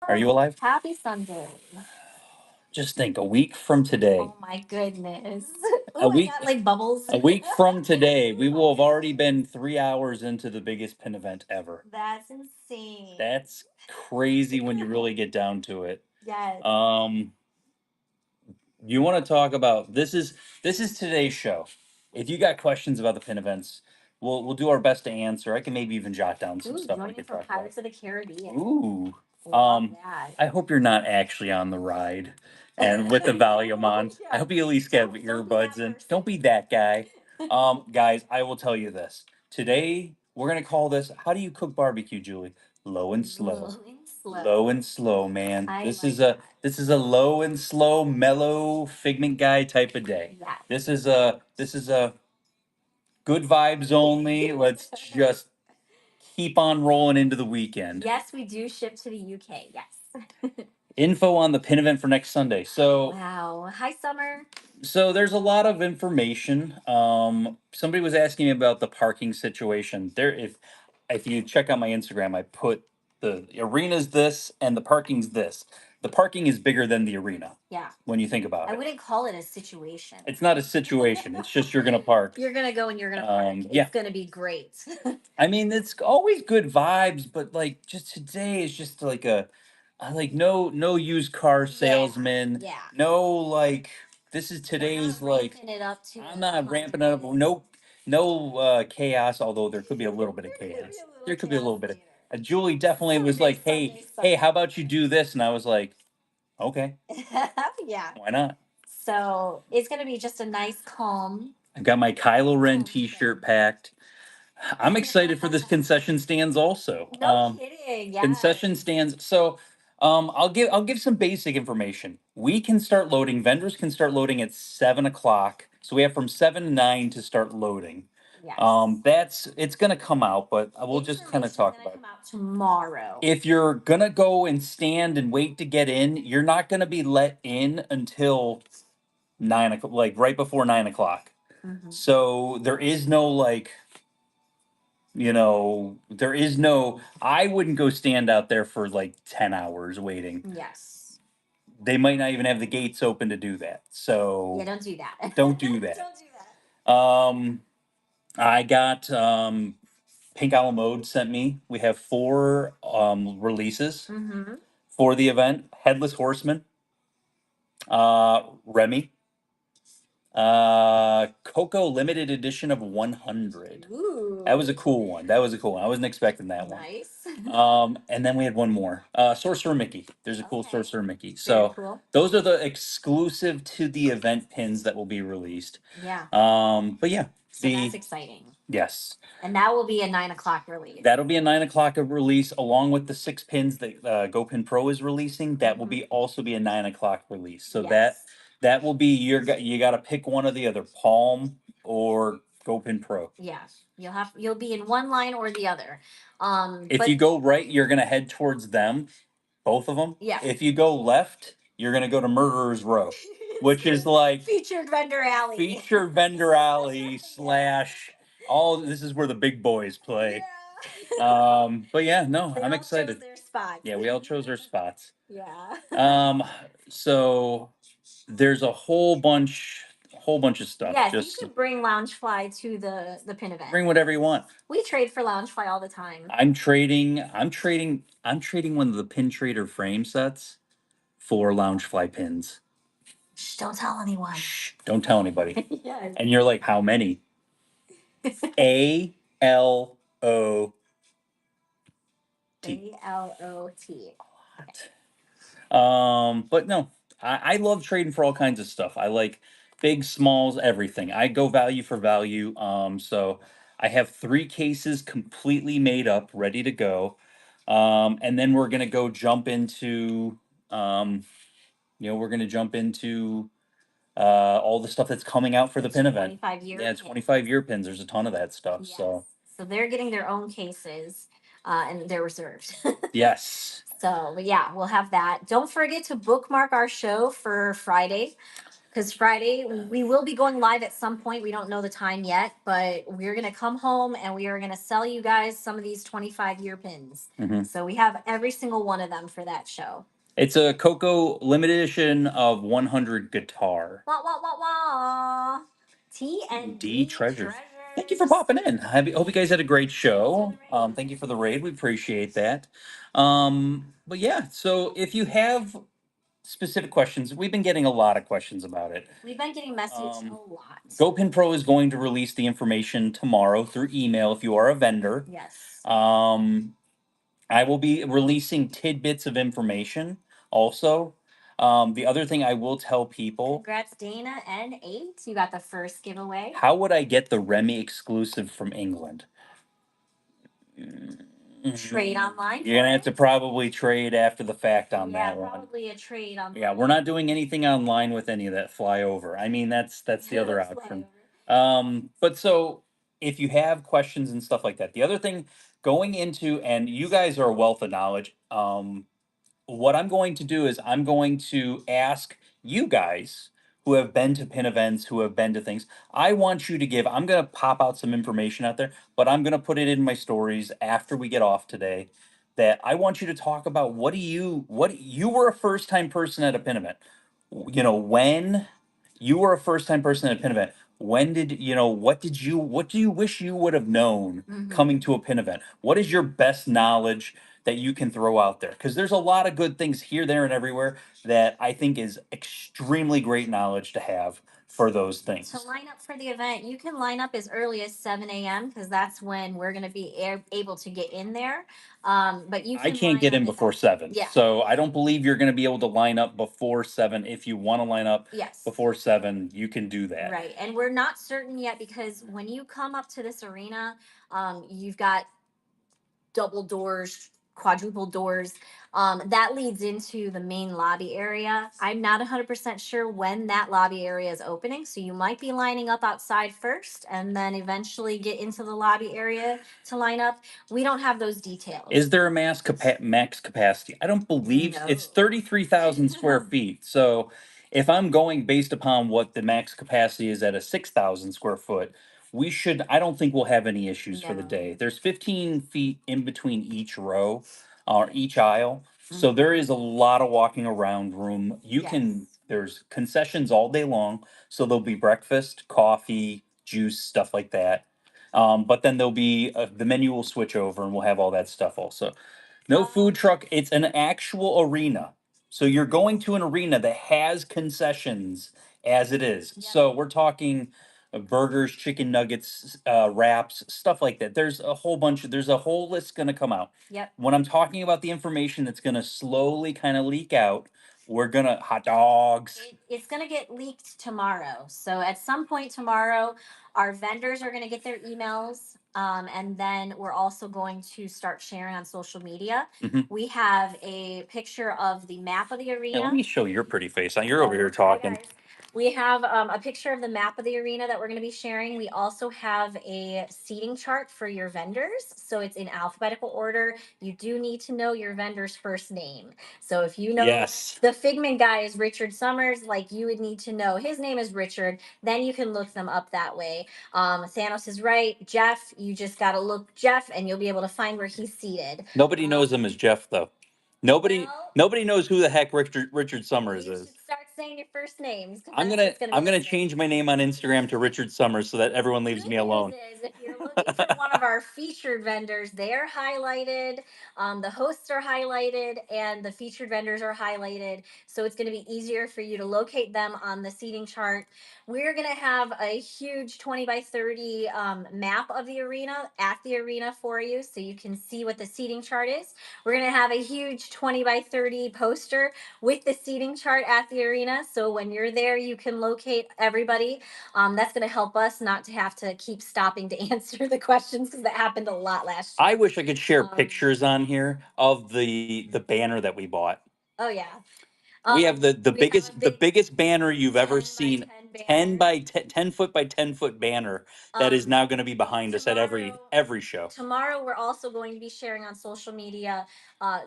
Are you alive? Happy Sunday. Just think, a week from today. Oh my goodness. A Oh, I week. got like bubbles. A week from today, we will have already been 3 hours into the biggest pin event ever. That's insane. That's crazy when you really get down to it. Yes. You want to talk about this is today's show. If you got questions about the pin events, we'll do our best to answer. I can maybe even jot down some Ooh, stuff we joining could from talk about. Pirates of the Caribbean. Ooh. Love that. I hope you're not actually on the ride and with the volume on. I hope you at least get Don't be earbuds that in. person. Don't be that guy. Guys, I will tell you this. Today we're gonna call this, how do you cook barbecue, Julie? Low and slow. Low and slow. Low and slow, man. I This like is that. a low and slow, mellow Figment guy type of day. Yeah. This is a good vibes only. Let's just keep on rolling into the weekend. Yes, we do ship to the UK. Yes. Info on the pin event for next Sunday. Wow. Hi, Summer. So there's a lot of information. Somebody was asking me about the parking situation. If you check out my Instagram, I put the arena's this and the parking's this. The parking is bigger than the arena Yeah. when you think about I it. wouldn't call it a situation. It's not a situation. It's just you're gonna park. You're gonna go and you're gonna park. Yeah. It's gonna be great. I mean, it's always good vibes, but like just today is just like like no used car salesman. Yeah. No, like this is We're today's not like ramping it up to I'm not ramping up. 100. No chaos. Although there could be a little bit of chaos. There could be a little bit of. Julie definitely was like, hey, how about you do this? And I was like, okay, Yeah. why not? So it's gonna be just a nice, calm. I've got my Kylo Ren T-shirt packed. I'm excited for this concession stands also. No kidding. Yeah. Concession stands. So I'll give some basic information. We can start loading. Vendors can start loading at 7 o'clock. So we have from 7 to 9 to start loading. Yes. It's gonna come out, but we'll just kind of Information's talk gonna about it. come out tomorrow. If you're gonna go and stand and wait to get in, you're not gonna be let in until 9 o'clock, like right before 9 o'clock. Mhm. So there is no like, there is no, I wouldn't go stand out there for like 10 hours waiting. Yes. They might not even have the gates open to do that. Yeah, So don't do that. don't do that. Don't do that. I got Pink Owl Mode sent me. We have four releases Mm-hmm. for the event. Headless Horseman, Remy, Coco limited edition of 100. Ooh. That was a cool one. That was a cool one. I wasn't expecting that one. Nice. And then we had one more. Sorcerer Mickey. There's a cool Okay. Sorcerer Mickey. Very So cool. those are the exclusive to the event pins that will be released. Yeah. But yeah, So that's exciting. yes, And that will be a 9 o'clock release. that'll be a 9 o'clock of release along with the 6 pins that GoPin Pro is releasing. That will be also be a 9 o'clock release. So Yes. that will be you got to pick one or the other, Palm or GoPin Pro. Yeah. You'll be in one line or the other. If But you go right, you're gonna head towards them, both of them. Yeah. If you go left, you're gonna go to Murderer's Row, which is like featured vendor alley. featured vendor alley slash all. This is where the big boys play. But yeah, no, They I'm all excited. chose their spots. Yeah, we all chose our spots. Yeah. So there's a whole bunch of stuff. Yes, Just you could bring Loungefly to the pin event. bring whatever you want. We trade for Loungefly all the time. I'm trading one of the pin trader frame sets for Loungefly pins. Shh, don't tell anyone. Shh, don't tell anybody. Yes. And you're like, how many? ALOT. ALOT. But no, I love trading for all kinds of stuff. I like big, smalls, everything. I go value for value. So I have 3 cases completely made up, ready to go. And then we're gonna go jump into, we're gonna jump into all the stuff that's coming out for the pin event. 25-year. Yeah, 25-year pins. There's a ton of that stuff. Yes. So So they're getting their own cases, and they're reserved. yes. So, but yeah, we'll have that. Don't forget to bookmark our show for Friday. because Friday we will be going live at some point. We don't know the time yet, but we're gonna come home and we are gonna sell you guys some of these 25-year pins. Mhm. So we have every single one of them for that show. It's a Coco limited edition of 100 guitar. Wah wah wah wah. T and D D treasures. Thank you for treasures. popping in. Hope you guys had a great show. Thank you for the raid. We appreciate that. But yeah, so if you have specific questions, we've been getting a lot of questions about it. We've been getting messaged a lot. GoPin Pro is going to release the information tomorrow through email if you are a vendor. Yes. I will be releasing tidbits of information also. The other thing I will tell people, Congrats, Dana and 8. You got the first giveaway. how would I get the Remy exclusive from England? Trade online. You're gonna have to probably trade after the fact on Yeah, that one. probably a trade on. Yeah, we're not doing anything online with any of that flyover. I mean, that's the other option. But so if you have questions and stuff like that, the other thing going into, and you guys are a wealth of knowledge. What I'm going to do is I'm going to ask you guys who have been to pin events, who have been to things. I want you to give, I'm going to pop out some information out there, but I'm going to put it in my stories after we get off today. That I want you to talk about what you were a first time person at a pin event. When you were a first time person at a pin event, when did what do you wish you would have known coming to a pin event? What is your best knowledge that you can throw out there? Because there's a lot of good things here, there, and everywhere that I think is extremely great knowledge to have for those things. To line up for the event, you can line up as early as 7 a.m. because that's when we're going to be able to get in there. But you I can can't line get up in as before 7. Yeah. So I don't believe you're going to be able to line up before 7. If you want to line up Yes. before 7, you can do that. Right. And we're not certain yet because when you come up to this arena, you've got double doors, quadruple doors. That leads into the main lobby area. I'm not 100% sure when that lobby area is opening, so you might be lining up outside first and then eventually get into the lobby area to line up. We don't have those details. Is there a max capacity? I don't believe No. it's 33,000 square feet. So if I'm going based upon what the max capacity is at a 6,000 square foot, I don't think we'll have any issues for the No. day. There's 15 feet in between each row or each aisle. So there is a lot of walking around room. There's concessions all day long. So there'll be breakfast, coffee, juice, stuff like that. But then there'll be the menu will switch over and we'll have all that stuff also. No food truck. It's an actual arena. So you're going to an arena that has concessions as it is. Yep. So we're talking burgers, chicken nuggets, wraps, stuff like that. There's a whole list going to come out. Yep. When I'm talking about the information that's going to slowly kind of leak out, hot dogs. It's going to get leaked tomorrow. So at some point tomorrow, our vendors are going to get their emails. And then we're also going to start sharing on social media. We have a picture of the map of the arena. Yeah, let me show your pretty face. You're over here talking. Hi, guys. We have a picture of the map of the arena that we're going to be sharing. We also have a seating chart for your vendors. So it's in alphabetical order. You do need to know your vendor's first name. So if you know the Figment guy is Richard Summers, like you would need to know his name is Richard. Then you can look them up that way. Thanos is right. Jeff, you just got to look Jeff and you'll be able to find where he's seated. Nobody knows him as Jeff, though. Nobody knows who the heck Richard Summers You is. should start saying your first names. I'm gonna change my name on Instagram to Richard Summers so that everyone leaves me alone. If you're looking for one of our featured vendors, they're highlighted. The hosts are highlighted, and the featured vendors are highlighted. So it's going to be easier for you to locate them on the seating chart. We're going to have a huge 20 by 30 map of the arena at the arena for you, so you can see what the seating chart is. We're going to have a huge 20 by 30 poster with the seating chart at the arena. So when you're there, you can locate everybody. That's going to help us not to have to keep stopping to answer the questions because that happened a lot last year. I wish I could share pictures on here of the banner that we bought. Oh yeah. We have the biggest banner you've ever seen. 10 banner. by 10, 10 foot by 10 foot banner that is Um, now going to be behind us at tomorrow, every show. tomorrow we're also going to be sharing on social media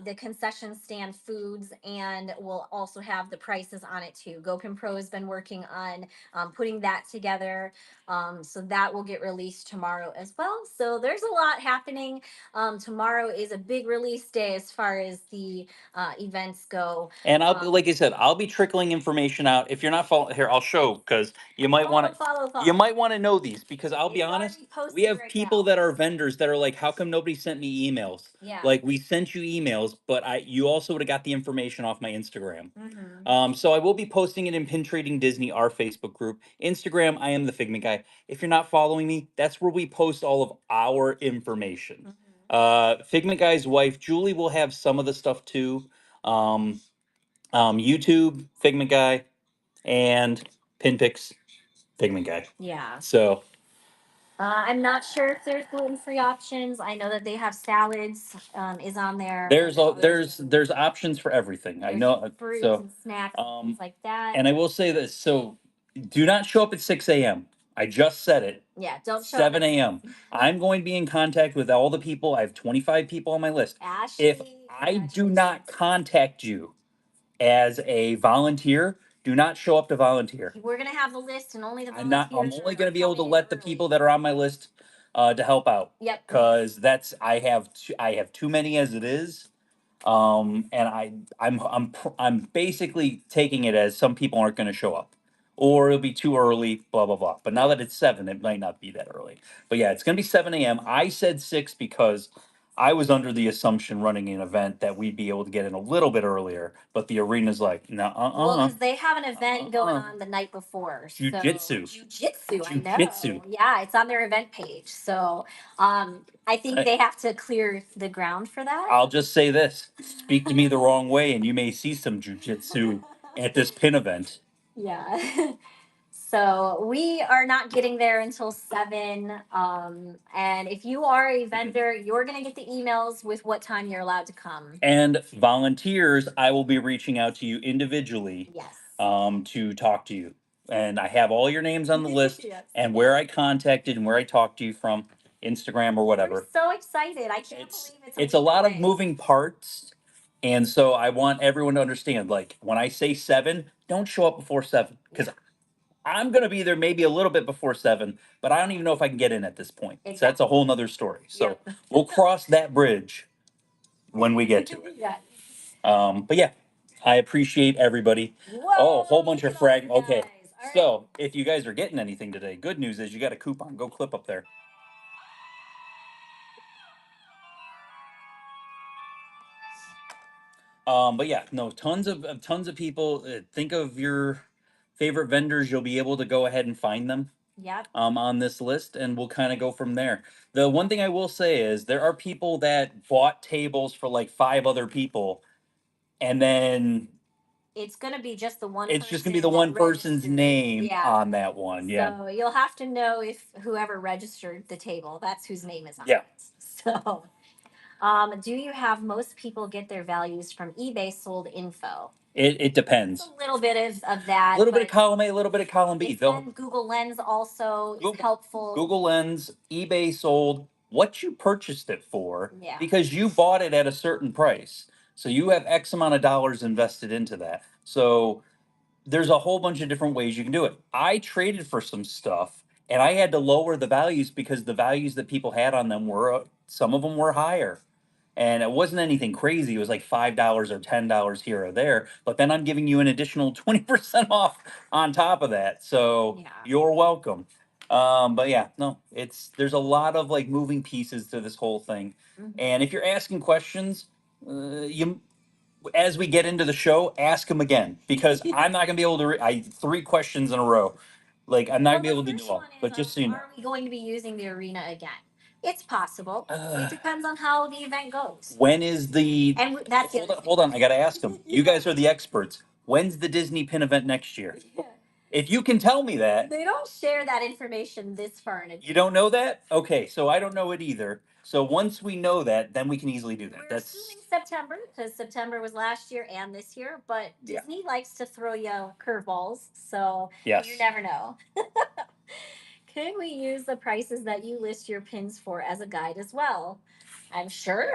the concession stand foods, and we'll also have the prices on it too. GoPin Pro has been working on putting that together, so that will get released tomorrow as well. So there's a lot happening. Tomorrow is a big release day as far as the events go. And like I said, I'll be trickling information out. If you're not following here, I'll show because you might want to you Follow. might want to know these because I'll be It's honest, already we posted have right people now. that are vendors that are like, how come nobody sent me emails? Yeah. Like we sent you emails, but I you also would have got the information off my Instagram. Hmm. So I will be posting it in Pin Trading Disney, our Facebook group. Instagram, I am the Figment guy. If you're not following me, that's where we post all of our information. Figment guy's wife, Julie, will have some of the stuff too. Um, YouTube, Figment guy, and Pinpix, Figment guy. Yeah. So I'm not sure if there's gluten-free options. I know that they have salads, is on there. there's options for everything. I There's know. fruits So and snacks and um, things like that. and I will say this. So do not show up at 6 a.m. I just said it. Yeah, don't show up 7 a.m. I'm going to be in contact with all the people. I have 25 people on my list. If Ashley, I do not contact you as a volunteer, do not show up to volunteer. we're gonna have a list, and only the I'm not. I'm volunteers only are going to be able to coming in let the early. people that are on my list to help out. Yep. Because that's I have too many as it is. And I'm basically taking it as some people aren't going to show up, or it'll be too early. Blah blah blah. But now that it's 7, it might not be that early. But yeah, it's going to be 7 a.m. I said 6 because I was under the assumption running an event that we'd be able to get in a little bit earlier, but the arena's like, no, Well, because they have an event going uh-uh. on the night before. Jujitsu. Jujitsu, I Jujitsu. know. Yeah, it's on their event page. So I think they have to clear the ground for that. I'll just say this: speak to me the wrong way, and you may see some jujitsu at this pin event. Yeah. So we are not getting there until 7. And if you are a vendor, you're going to get the emails with what time you're allowed to come. And volunteers, I will be reaching out to you individually Yes. to talk to you. And I have all your names on the list Yes. and where I contacted and where I talked to you from, Instagram or We're whatever. so excited. I can't It's believe it's a a week lot of away. moving parts. And so I want everyone to understand, like when I say 7, don't show up before 7 because I'm going to be there maybe a little bit before 7, but I don't even know if I can get in at this point. So that's a whole nother story. So Yep. we'll cross that bridge when we get to it. Yeah. But yeah, I appreciate everybody. Whoa, Oh, a whole bunch look of at all frag. you Okay. guys. All right. So if you guys are getting anything today, good news is you got a coupon. Go clip up there. But yeah, no, tons of people. Think of your favorite vendors. You'll be able to go ahead and find them. Yep. On this list, and we'll kind of go from there. The one thing I will say is there are people that bought tables for like 5 other people, and then It's going to be just the one it's just gonna person be the that one person's registered. name Yeah. on that one. Yeah. So you'll have to know if whoever registered the table, that's whose name is on Yeah. it. So, do you have most people get their values from eBay sold info? It depends. A little bit of A that, little bit of but column A, a little bit of column B. then Google Lens also is helpful. Google Lens, eBay sold what you purchased it for Yeah. because you bought it at a certain price. So you have X amount of dollars invested into that. So there's a whole bunch of different ways you can do it. I traded for some stuff and I had to lower the values because the values that people had on them were some of them were higher. And it wasn't anything crazy. It was like $5 or $10 here or there. But then I'm giving you an additional 20% off on top of that. So Yeah. you're welcome. But yeah, no, there's a lot of like moving pieces to this whole thing. And if you're asking questions, you as we get into the show, ask them again because I'm not gonna be able to. I 3 questions in a row, like I'm not Well, gonna be the able to do first all. one is, But just so you know, are we going to be using the arena again? It's possible. It depends on how the event goes. when is the? And that's the Hold other on, thing. hold on. I gotta ask them. You guys are the experts. When's the Disney Pin event next year? If you can tell me that. They don't share that information this far in advance. You don't know that? Okay, so I don't know it either. So once we know that, then we can easily do that. We're That's assuming September because September was last year and this year, but Yeah. Disney likes to throw you curveballs, so you Yes. never know. Could we use the prices that you list your pins for as a guide as well? I'm sure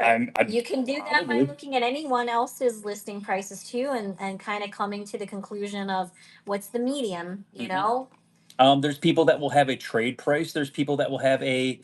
you can do that by probably. looking at anyone else's listing prices too, and kind of coming to the conclusion of what's the medium, you Mhm. know? There's people that will have a trade price. There's people that will have a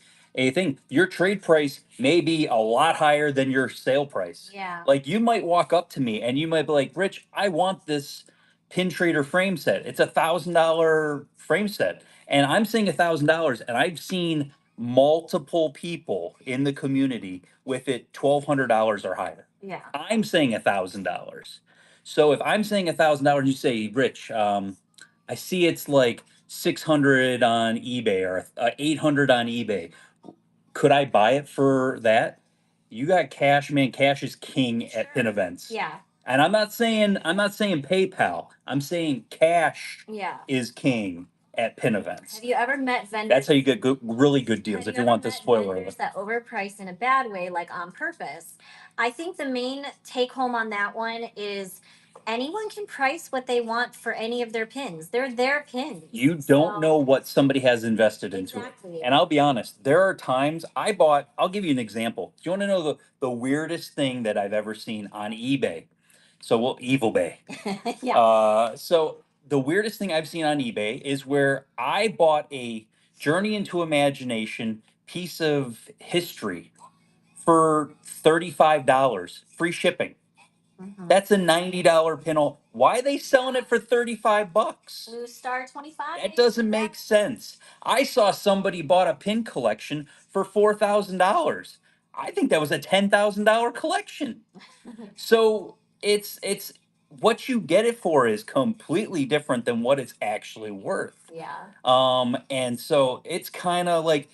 thing. Your trade price may be a lot higher than your sale price. Yeah. Like you might walk up to me and you might be like, "Rich, I want this pin trader frame set. It's $1,000 frame set," and I'm saying $1,000, and I've seen multiple people in the community with it $1,200 or higher. Yeah. I'm saying $1,000. So if I'm saying $1,000, you say, "Rich, I see it's like 600 on eBay or 800 on eBay. Could I buy it for that?" You got cash, man. Cash is king at pin Sure. events. Yeah. And I'm not saying PayPal. I'm saying cash Yeah. is king at pin events. Have you ever met vendors? That's how you get really good deals. Have If you you ever want the met spoiler vendors alert. that overprice in a bad way, like on purpose? I think the main take home on that one is anyone can price what they want for any of their pins. They're their pins. You don't know So what somebody has invested into it. exactly. And I'll be honest, there are times I'll give you an example. Do you want to know the weirdest thing that I've ever seen on eBay? So, well, Evil Bay. Yeah. So the weirdest thing I've seen on eBay is where I bought a Journey into Imagination piece of history for $35, free shipping. Mhm. That's a $90 pinhole. Why are they selling it for 35 bucks? Blue Star 25. That doesn't make sense. I saw somebody bought a pin collection for $4,000. I think that was a $10,000 collection. So it's what you get it for is completely different than what it's actually worth. Yeah. And so it's kind of like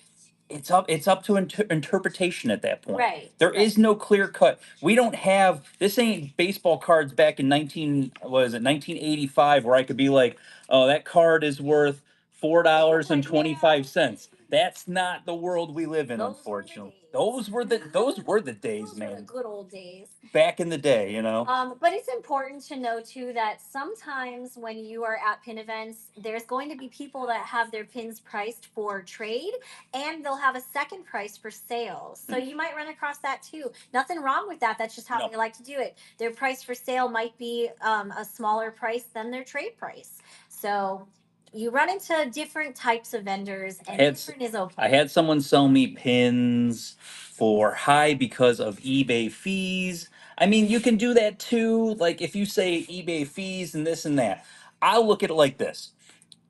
it's up to interpretation at that point. Right. There Right. is no clear cut. We don't have this ain't baseball cards back in 19 was it 1985 where I could be like, "Oh, that card is worth $4.25." That's not the world we live in, Those were the unfortunately. days. those were the days, Those were the man. good old days. Back in the day, you know. But it's important to know too that sometimes when you are at pin events, there's going to be people that have their pins priced for trade and they'll have a second price for sales. So you might run across that too. Nothing wrong with that. That's just how No. they like to do it. Their price for sale might be a smaller price than their trade price. So you run into different types of vendors and different is okay. I had someone sell me pins for high because of eBay fees. I mean, you can do that too. Like if you say eBay fees and this and that, I'll look at it like this.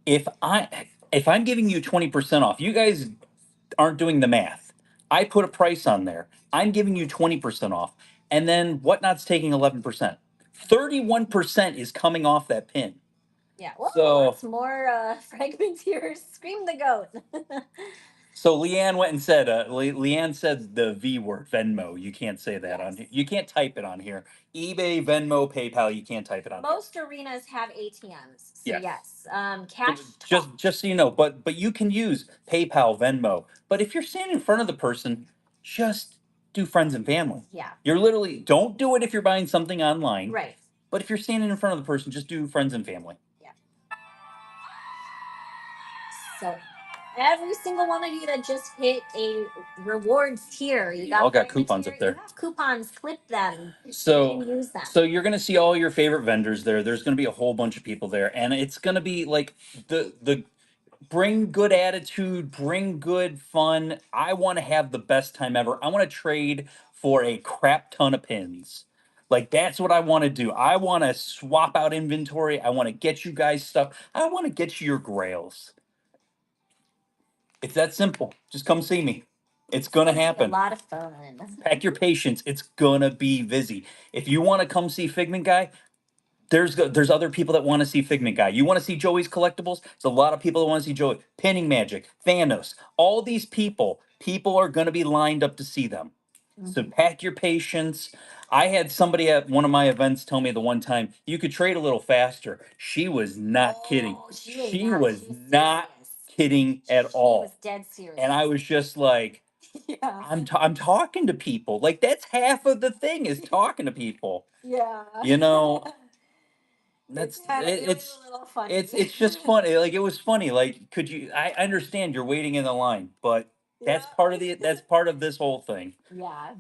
If I'm giving you 20% off, you guys aren't doing the math. I put a price on there. I'm giving you 20% off. And then Whatnot's taking 11%. 31% is coming off that pin. Yeah. Whoa, So lots more fragments here. Scream the goat. So Leanne went and said, Leanne said the V word, Venmo. You can't say that on here. Yes. You can't type it on here. eBay, Venmo, PayPal. You can't type it on here. Most arenas have ATMs. So Yes. yes, So cash. just so you know, but you can use PayPal, Venmo. But if you're standing in front of the person, just do friends and family. Yeah. You're literally don't do it if you're buying something online. Right. But if you're standing in front of the person, just do friends and family. Yeah. So every single one of you that just hit a rewards tier, you got all got fragment coupons tier, up there. You have coupons, clip them. You So can use them. so you're gonna see all your favorite vendors there. There's gonna be a whole bunch of people there, and it's gonna be like the bring good attitude, bring good fun. I want to have the best time ever. I want to trade for a crap ton of pins. Like that's what I want to do. I want to swap out inventory. I want to get you guys stuff. I want to get you your grails. It's that simple. Just come see me. It's gonna A happen. lot of fun. Pack your patience. It's gonna be busy. If you want to come see Figment Guy, there's other people that want to see Figment Guy. You want to see Joey's collectibles? There's a lot of people that want to see Joey. Pinning Magic, Thanos, all these people are going to be lined up to see them. So pack your patience. I had somebody at one of my events tell me the one time you could trade a little faster. She was not kidding. Oh, she was She not. was She was not serious. kidding at She was all. dead serious. And I was just like, Yeah. I'm talking to people. Like that's half of the thing is talking to people. Yeah. You know, It's that's kind of, it, it was it's a little funny. it's just funny. Like it was funny. Like could you? I understand you're waiting in the line, but Yeah. that's part of this whole thing. Yeah.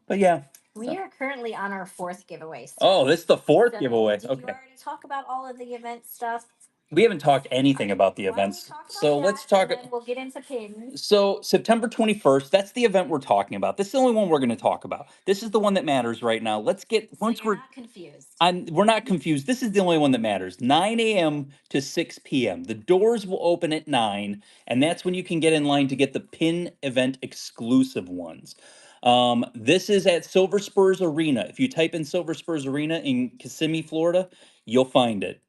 But yeah. We So. are currently on our fourth giveaway still. Oh, this is the fourth So, giveaway. did you Okay. already talk about all of the event stuff? We haven't talked All anything right. about the Why don't we events. talk about So let's that talk. and then we'll get into pins. So September 21st, that's the event we're talking about. This is the only one we're going to talk about. This is the one that matters right now. Let's get So once you're we're not confused. we're not confused. This is the only one that matters. 9 a.m. to 6 p.m. The doors will open at 9, and that's when you can get in line to get the pin event exclusive ones. This is at Silver Spurs Arena. If you type in Silver Spurs Arena in Kissimmee, Florida, you'll find it.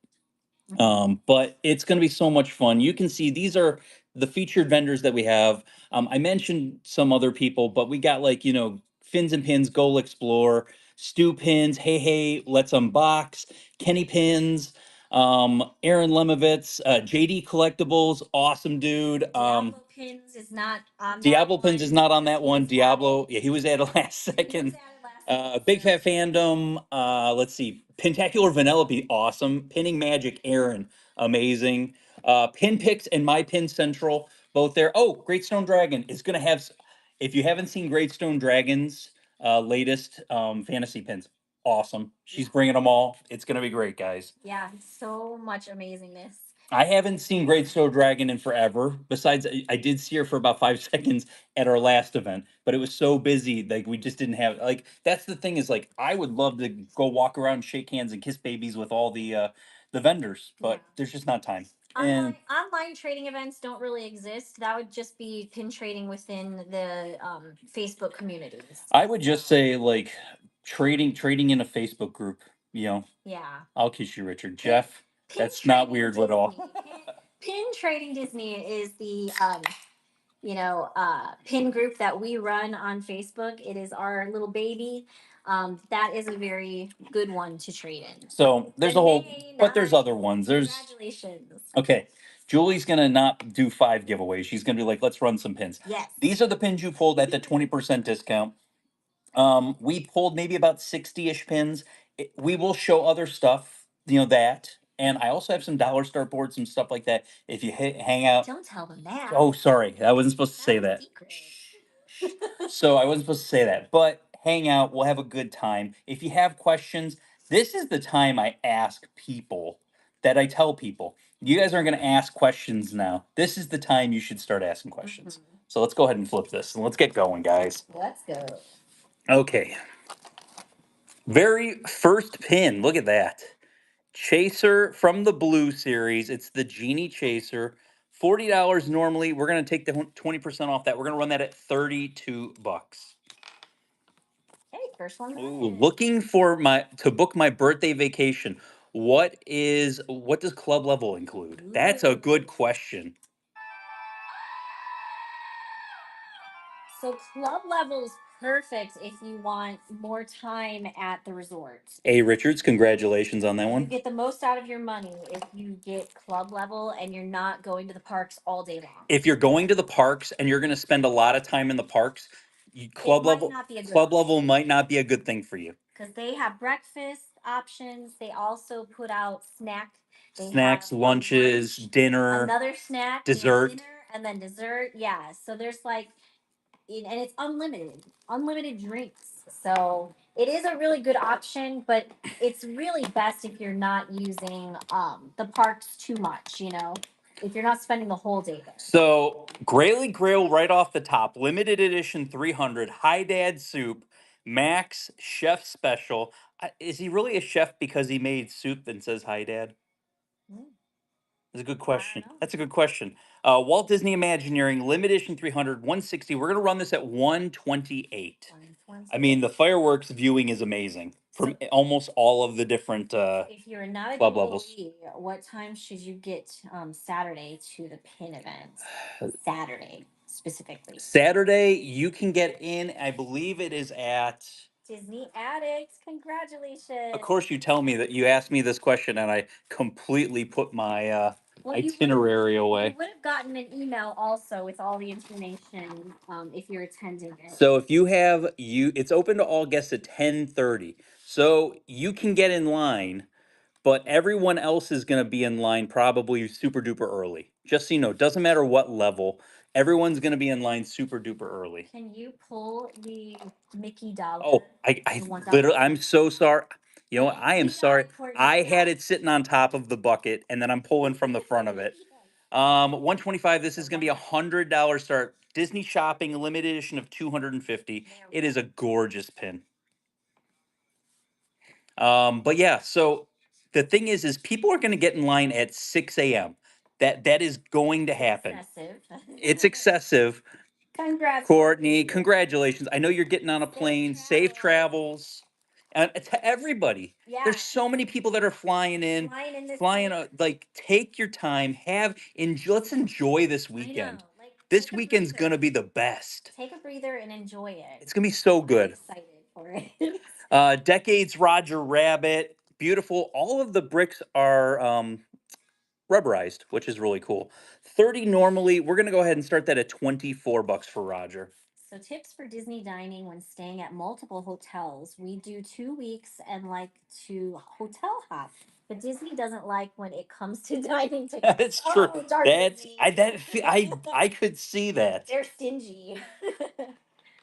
But it's going to be so much fun. You can see these are the featured vendors that we have. I mentioned some other people, but we got like, Fins and Pins, Goal Explore, Stu Pins, Hey Hey, Let's Unbox, Kenny Pins, Aaron Lemovitz, JD Collectibles, awesome dude. Diablo Pins is not on that Diablo Pins one is not on because that he one. was added. Diablo, yeah, he was added last He was second. added last second. Big Fat Fandom. Let's see. Pentacular Vanellope, awesome. Pinning Magic, Aaron, amazing. Pin Picks and My Pin Central, both there. Oh, Great Stone Dragon is going to have. If you haven't seen Great Stone Dragon's latest fantasy pins, awesome. Yeah. She's bringing them all. It's going to be great, guys. Yeah, so much amazingness. I haven't seen Great Snow Dragon in forever. Besides, I did see her for about 5 seconds at our last event, but it was so busy, like we just didn't have like that's the thing is like I would love to go walk around, shake hands, and kiss babies with all the vendors, Yeah. but there's just not time. And Online trading events don't really exist. That would just be pin trading within the Facebook communities. I would just say like trading in a Facebook group, you know. Yeah. I'll kiss you, Richard. Pin, Jeff, pin that's not trading weird at all. Disney. Pin trading Disney is the pin group that we run on Facebook. It is our little baby. That is a very good one to trade in. So there's a whole, Danae, but there's other nice. ones. There's Congratulations. Okay. Julie's gonna not do 5 giveaways. She's gonna be like, let's run some pins. Yes. These are the pins you pulled at the 20% discount. We pulled maybe about 60-ish pins. We will show other stuff, that. And I also have some dollar start boards, some stuff like that. If you hang out. Don't tell them that. Oh, sorry. I wasn't supposed to say That's a that. secret. So I wasn't supposed to say that. But hang out, we'll have a good time. If you have questions, this is the time I ask people that I tell people. You guys aren't going to ask questions now. This is the time you should start asking questions. So let's go ahead and flip this and let's get going, guys. Let's go. Okay. Very first pin. Look at that. Chaser from the Blue series. It's the Genie Chaser. $40 normally. We're going to take the 20% off that. We're going to run that at 32 bucks. Hey, first one. Ooh, looking for to book my birthday vacation. What does club level include? That's a good question. So club level's perfect if you want more time at the resort. A Richards, congratulations on that You one. get the most out of your money if you get club level and you're not going to the parks all day long. If you're going to the parks and you're going to spend a lot of time in the parks, club might level not be a good club option. level might not be a good thing for you. Because they have breakfast options. They also put out Snacks, have lunches, lunch, dinner, another snack, dessert. dinner, and then dessert. Yeah. So there's like, and it's unlimited drinks. So it is a really good option, but it's really best if you're not using the parks too much. If you're not spending the whole day there. So Graily Grail right off the top, limited edition 300, Hi Dad Soup, Max Chef Special. Is he really a chef because he made soup that says Hi Dad? Mm, That's a good I question. don't know. That's a good question. Walt Disney Imagineering, limited edition 300, 160. We're going to run this at 128. I mean, the fireworks viewing is amazing from almost all of the different If you're not a club levels. DOE, what time should you get Saturday to the pin event? Saturday specifically. Saturday, you can get in, I believe it is at Disney addict. Of Congratulations. course, you tell me that you asked me this question, and I completely put my Well, itinerary you away. would have gotten an email also with all the information if you're attending it. So if you have you, it's open to all guests at 10:30. So you can get in line, but everyone else is going to be in line probably super duper early. Just so you know, doesn't matter what level, everyone's going to be in line super duper early. Can you pull the Mickey dollar? Oh, I The one literally, dollar? I'm so sorry. You know what? Okay, I am we got sorry. it, Courtney. I We got had it sitting on top of the bucket, and then I'm pulling from the front of it. Yes. 125. This So is going to be $100 start. Disney shopping limited edition of 250. there we It go. is a gorgeous pin. But yeah, so the thing is people are going to get in line at 6 a.m. That is going to happen. Excessive. It's excessive. Congrats, Courtney, Courtney. congratulations. I know you're getting on a Safe plane. Safe travels. travels. And to everybody. Yeah. There's so many people that are flying in, Flying in this flying week. like take your time, let's enjoy this I know. weekend. Like, This take a weekend's breather. going to be the best. Take a breather and enjoy it. It's going to be so I'm good. excited for it. Decades Roger Rabbit, beautiful. All of the bricks are rubberized, which is really cool. 30 normally. We're going to go ahead and start that at $24 for Roger. So, tips for Disney dining when staying at multiple hotels. We do 2 weeks and like to hotel hop. But Disney doesn't like when it comes to dining together. That's true. Oh, darn That's Disney. I could see that. They're stingy.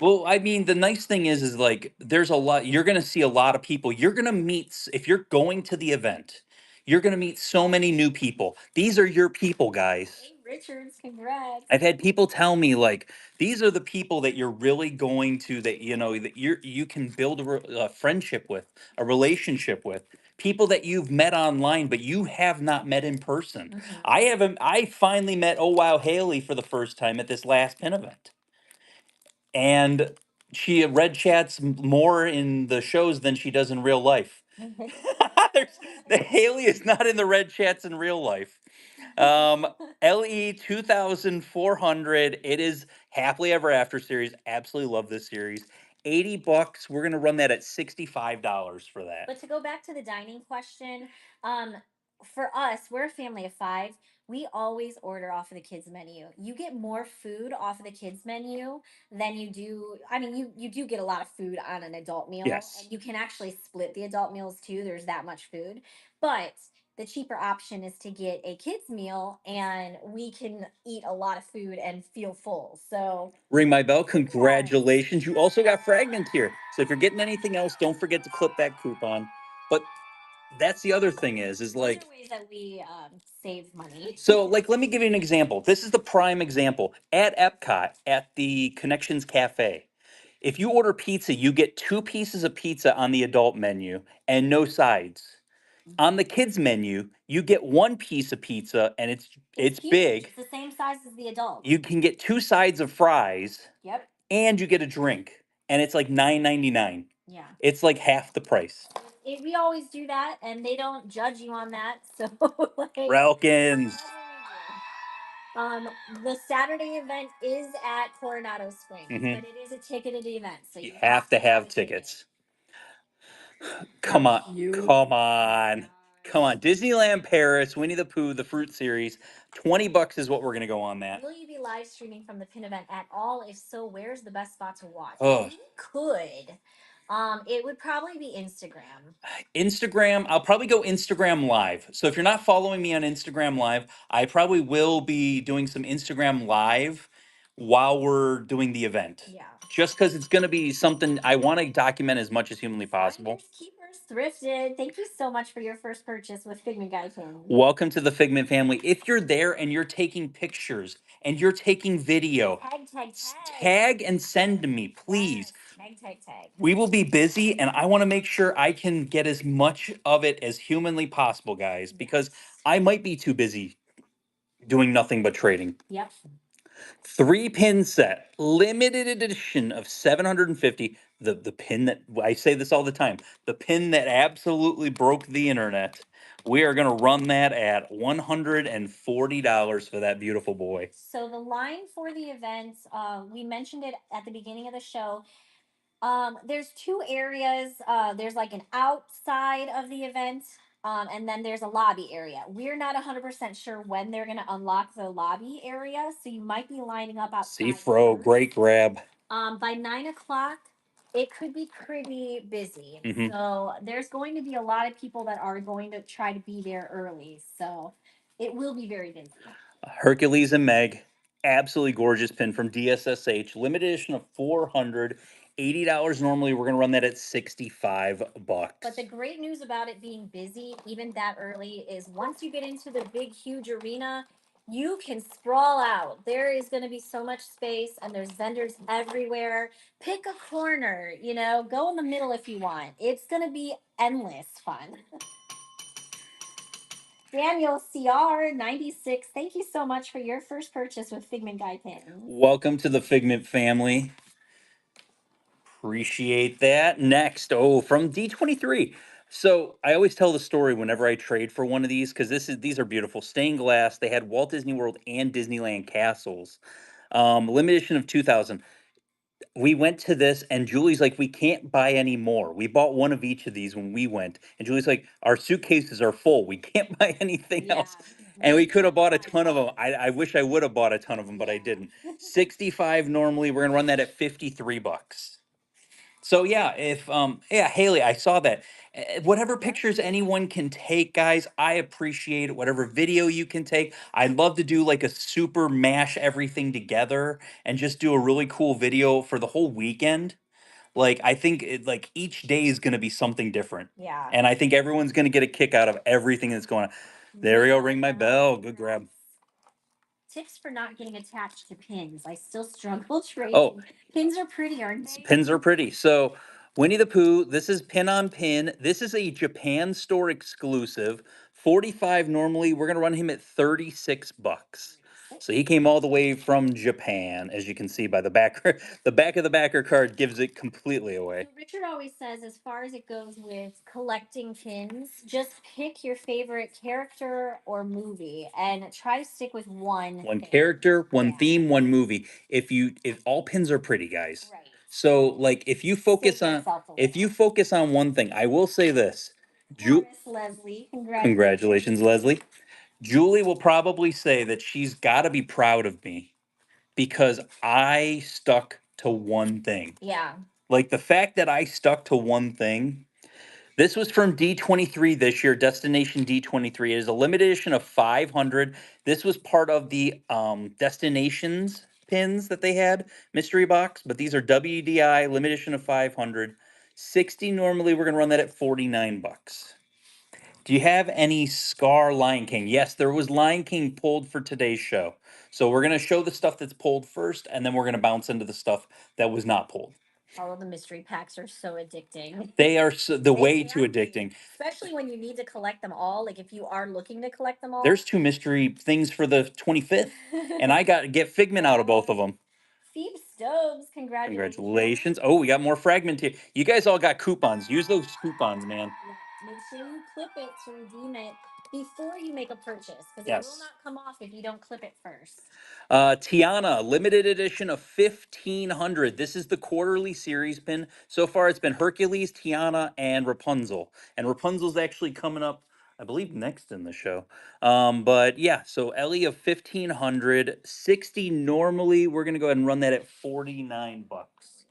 Well, I mean, the nice thing is like there's a lot. You're going to see a lot of people. You're going to meet if you're going to the event. You're going to meet so many new people. These are your people, guys. Hey, Richards, congrats. I've had people tell me like these are the people that you're really going to that that you can build a friendship with, a relationship with. People that you've met online but you have not met in person. Mhm. I finally met Oh Wow Haley for the first time at this last pin event. And she red chats more in the shows than she does in real life. The Haley is not in the red chats in real life. LE 2400. It is Happily Ever After series. Absolutely love this series. $80. We're gonna run that at $65 for that. But to go back to the dining question, um, for us, we're a family of five. We always order off of the kids menu. You get more food off of the kids menu than you do. I mean, you do get a lot of food on an adult meal, Yes. and you can actually split the adult meals too. There's that much food, but the cheaper option is to get a kids meal, and we can eat a lot of food and feel full. So Ring my bell. yes. Congratulations. You also got Fragment here. So if you're getting anything else, don't forget to clip that coupon. But that's the other thing is Those like are ways that we save money. so like let me give you an example. This is the prime example. At Epcot at the Connections Cafe. If you order pizza, you get two pieces of pizza on the adult menu and no sides. On the kids menu, you get one piece of pizza and it's Huge. big. It's the same size as the adult. You can get two sides of fries Yep. and you get a drink and it's like $9.99. Yeah. It's like half the price. We always do that, and they don't judge you on that. So, like, Relkins. that's what we do. The Saturday event is at Coronado Springs, Hmm. but it is a ticketed event, so You you have to have have a ticket. tickets. How Come on. cute! Come Oh my on. Come gosh. on. Disneyland Paris, Winnie the Pooh, the Fruit Series. $20 is what we're gonna go on that. Will you be live streaming from the pin event at all? If so, where's the best spot to watch? Oh, We could. It would probably be Instagram. Instagram. I'll probably go Instagram Live. So if you're not following me on Instagram Live, I probably will be doing some Instagram Live while we're doing the event. Yeah. Just because it's going to be something I want to document as much as humanly possible. Finders keepers thrifted. Thank you so much for your first purchase with Figment Guy Family. Welcome to the Figment family. If you're there and you're taking pictures and you're taking video, tag and send to me, please. Yes. Tag. We will be busy and I want to make sure I can get as much of it as humanly possible, guys, because I might be too busy doing nothing but trading. Yep. 3 pin set, limited edition of 750. The pin that I say this all the time, the pin that absolutely broke the internet. We are going to run that at $140 for that beautiful boy. So the line for the event, we mentioned it at the beginning of the show. There's two areas. There's like an outside of the event, and then there's a lobby area. We're not 100% sure when they're going to unlock the lobby area, so you might be lining up See, outside Fro, first. great grab. By 9 o'clock, it could be pretty busy. Hmm. So there's going to be a lot of people that are going to try to be there early. So it will be very busy. Hercules and Meg, absolutely gorgeous pin from DSSH, limited edition of 400. $80 normally. We're gonna run that at 65 But the bucks. great news about it being busy, even that early, is once you get into the big, huge arena, you can sprawl out. There is going to be so much space, and there's vendors everywhere. Pick a corner, go in the middle if you want. It's going to be endless fun. Daniel CR96, thank you so much for your first purchase with Figment Guy Pins. Welcome to the Figment family. Appreciate that. Next, oh, from D23. So I always tell the story whenever I trade for one of these because these are beautiful stained glass. They had Walt Disney World and Disneyland castles. Limited edition of 2000. We went to this and Julie's like, we can't buy any more. We bought one of each of these when we went. And Julie's like, our suitcases are full. We can't buy anything else. And we We could have can't bought a buy ton of them. more. I wish I would have bought a ton of them, but I didn't. 65 normally. We're gonna run that at 53 bucks. So yeah, if yeah, Haley, I saw that. Whatever Yeah. pictures anyone can take, guys, I appreciate it. Whatever video you can take. I'd love to do like a super mash everything together and just do a really cool video for the whole weekend. Like I think like each day is going to be something different. Yeah. And I think everyone's going to get a kick out of everything that's going on. There we go, ring my bell. Good grab. Tips for not getting attached to pins. I still struggle Oh, trading. Pins are pretty, aren't they? pins are pretty. So Winnie the Pooh, this is pin on pin. This is a Japan store exclusive. 45 normally. We're gonna run him at 36 bucks. So he came all the way from Japan, as you can see by the backer. The back of the backer card gives it completely So away. Richard always says, as far as it goes with collecting pins, just pick your favorite character or movie and try to stick with one One thing. character, one Yeah. theme, one movie. If all pins are pretty, guys. Right. So like if you focus Save on yourself a if you little. focus on one thing, I will say this. Ju- Miss Leslie, Congratulations, Leslie. Julie will probably say that she's got to be proud of me because I stuck to one thing. Yeah. Like the fact that I stuck to one thing. This was from D23 this year, Destination D23. It is a limited edition of 500. This was part of the Destinations pins that they had, mystery box, but these are WDI, limited edition of 500. 60 normally, we're going to run that at 49 bucks. Do you have any Scar Lion King? Yes, there was Lion King pulled for today's show. So we're going to show the stuff that's pulled first, and then we're going to bounce into the stuff that was not pulled. All of the mystery packs are so addicting. They are the way too can be, addicting. especially when you need to collect them all. Like if you are looking to collect them all. There's two mystery things for the 25th, and I got to get Figment out of both of them. Phoebe Stokes, congratulations. Congratulations. Oh, we got more fragment here. You guys all got coupons. Use those coupons, man. Make sure you clip it to redeem it before you make a purchase because it will Yes. not come off if you don't clip it first. Tiana, limited edition of 1500. This is the quarterly series pin. So far, it's been Hercules, Tiana, and Rapunzel. And Rapunzel's actually coming up, I believe, next in the show. But yeah, so Ellie of 1500, 60 normally. We're going to go ahead and run that at 49 bucks.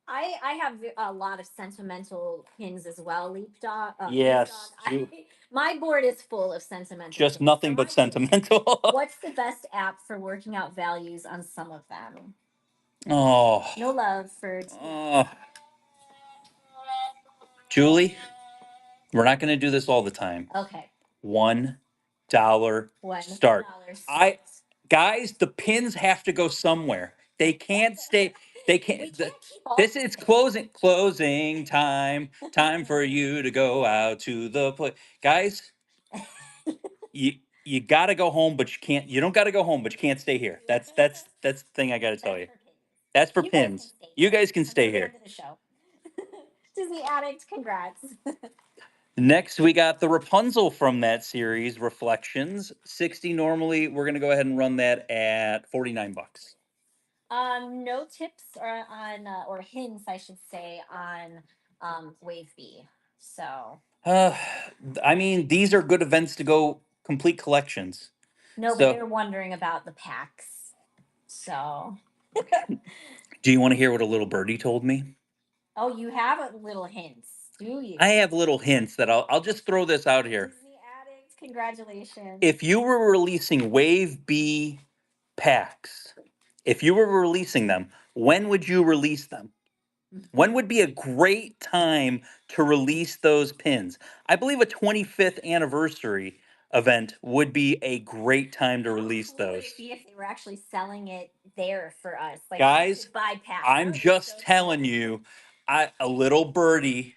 I have a lot of sentimental pins as well, Leapdog. Yes. My board is full of sentimental Just pins. nothing but sentimental. What's the best app for working out values on some of them? Oh. No love for Oh. Julie, we're not going to do this all the time. Okay. $1 start. I guys, the pins have to go somewhere. They can't stay. They can't. This is closing time. Time for you to go out to the play, guys. You got to go home, but you can't. You don't got to go home, but you can't stay here. That's the thing I got to tell you. That's for pins. You guys can stay here. Disney Addict, congrats. Next, we got the Rapunzel from that series, Reflections. 60 normally. We're going to go ahead and run that at 49 bucks. No tips or hints, I should say, on Wave B. So Uh, I mean, these are good events to go complete collections. no, but So, they're wondering about the packs. So do you want to hear what a little birdie told me? oh, you have a little hints, do you? I have little hints that I'll just throw this out here. Disney addict, congratulations. If you were releasing Wave B packs, if you were releasing them, when would you release them? When would be a great time to release those pins? I believe a 25th anniversary event would be a great time to How release cool would those. it be if they were actually selling it there for us? Like we Guys, could buy packs. That I'm would be just so telling cool. you, a little birdie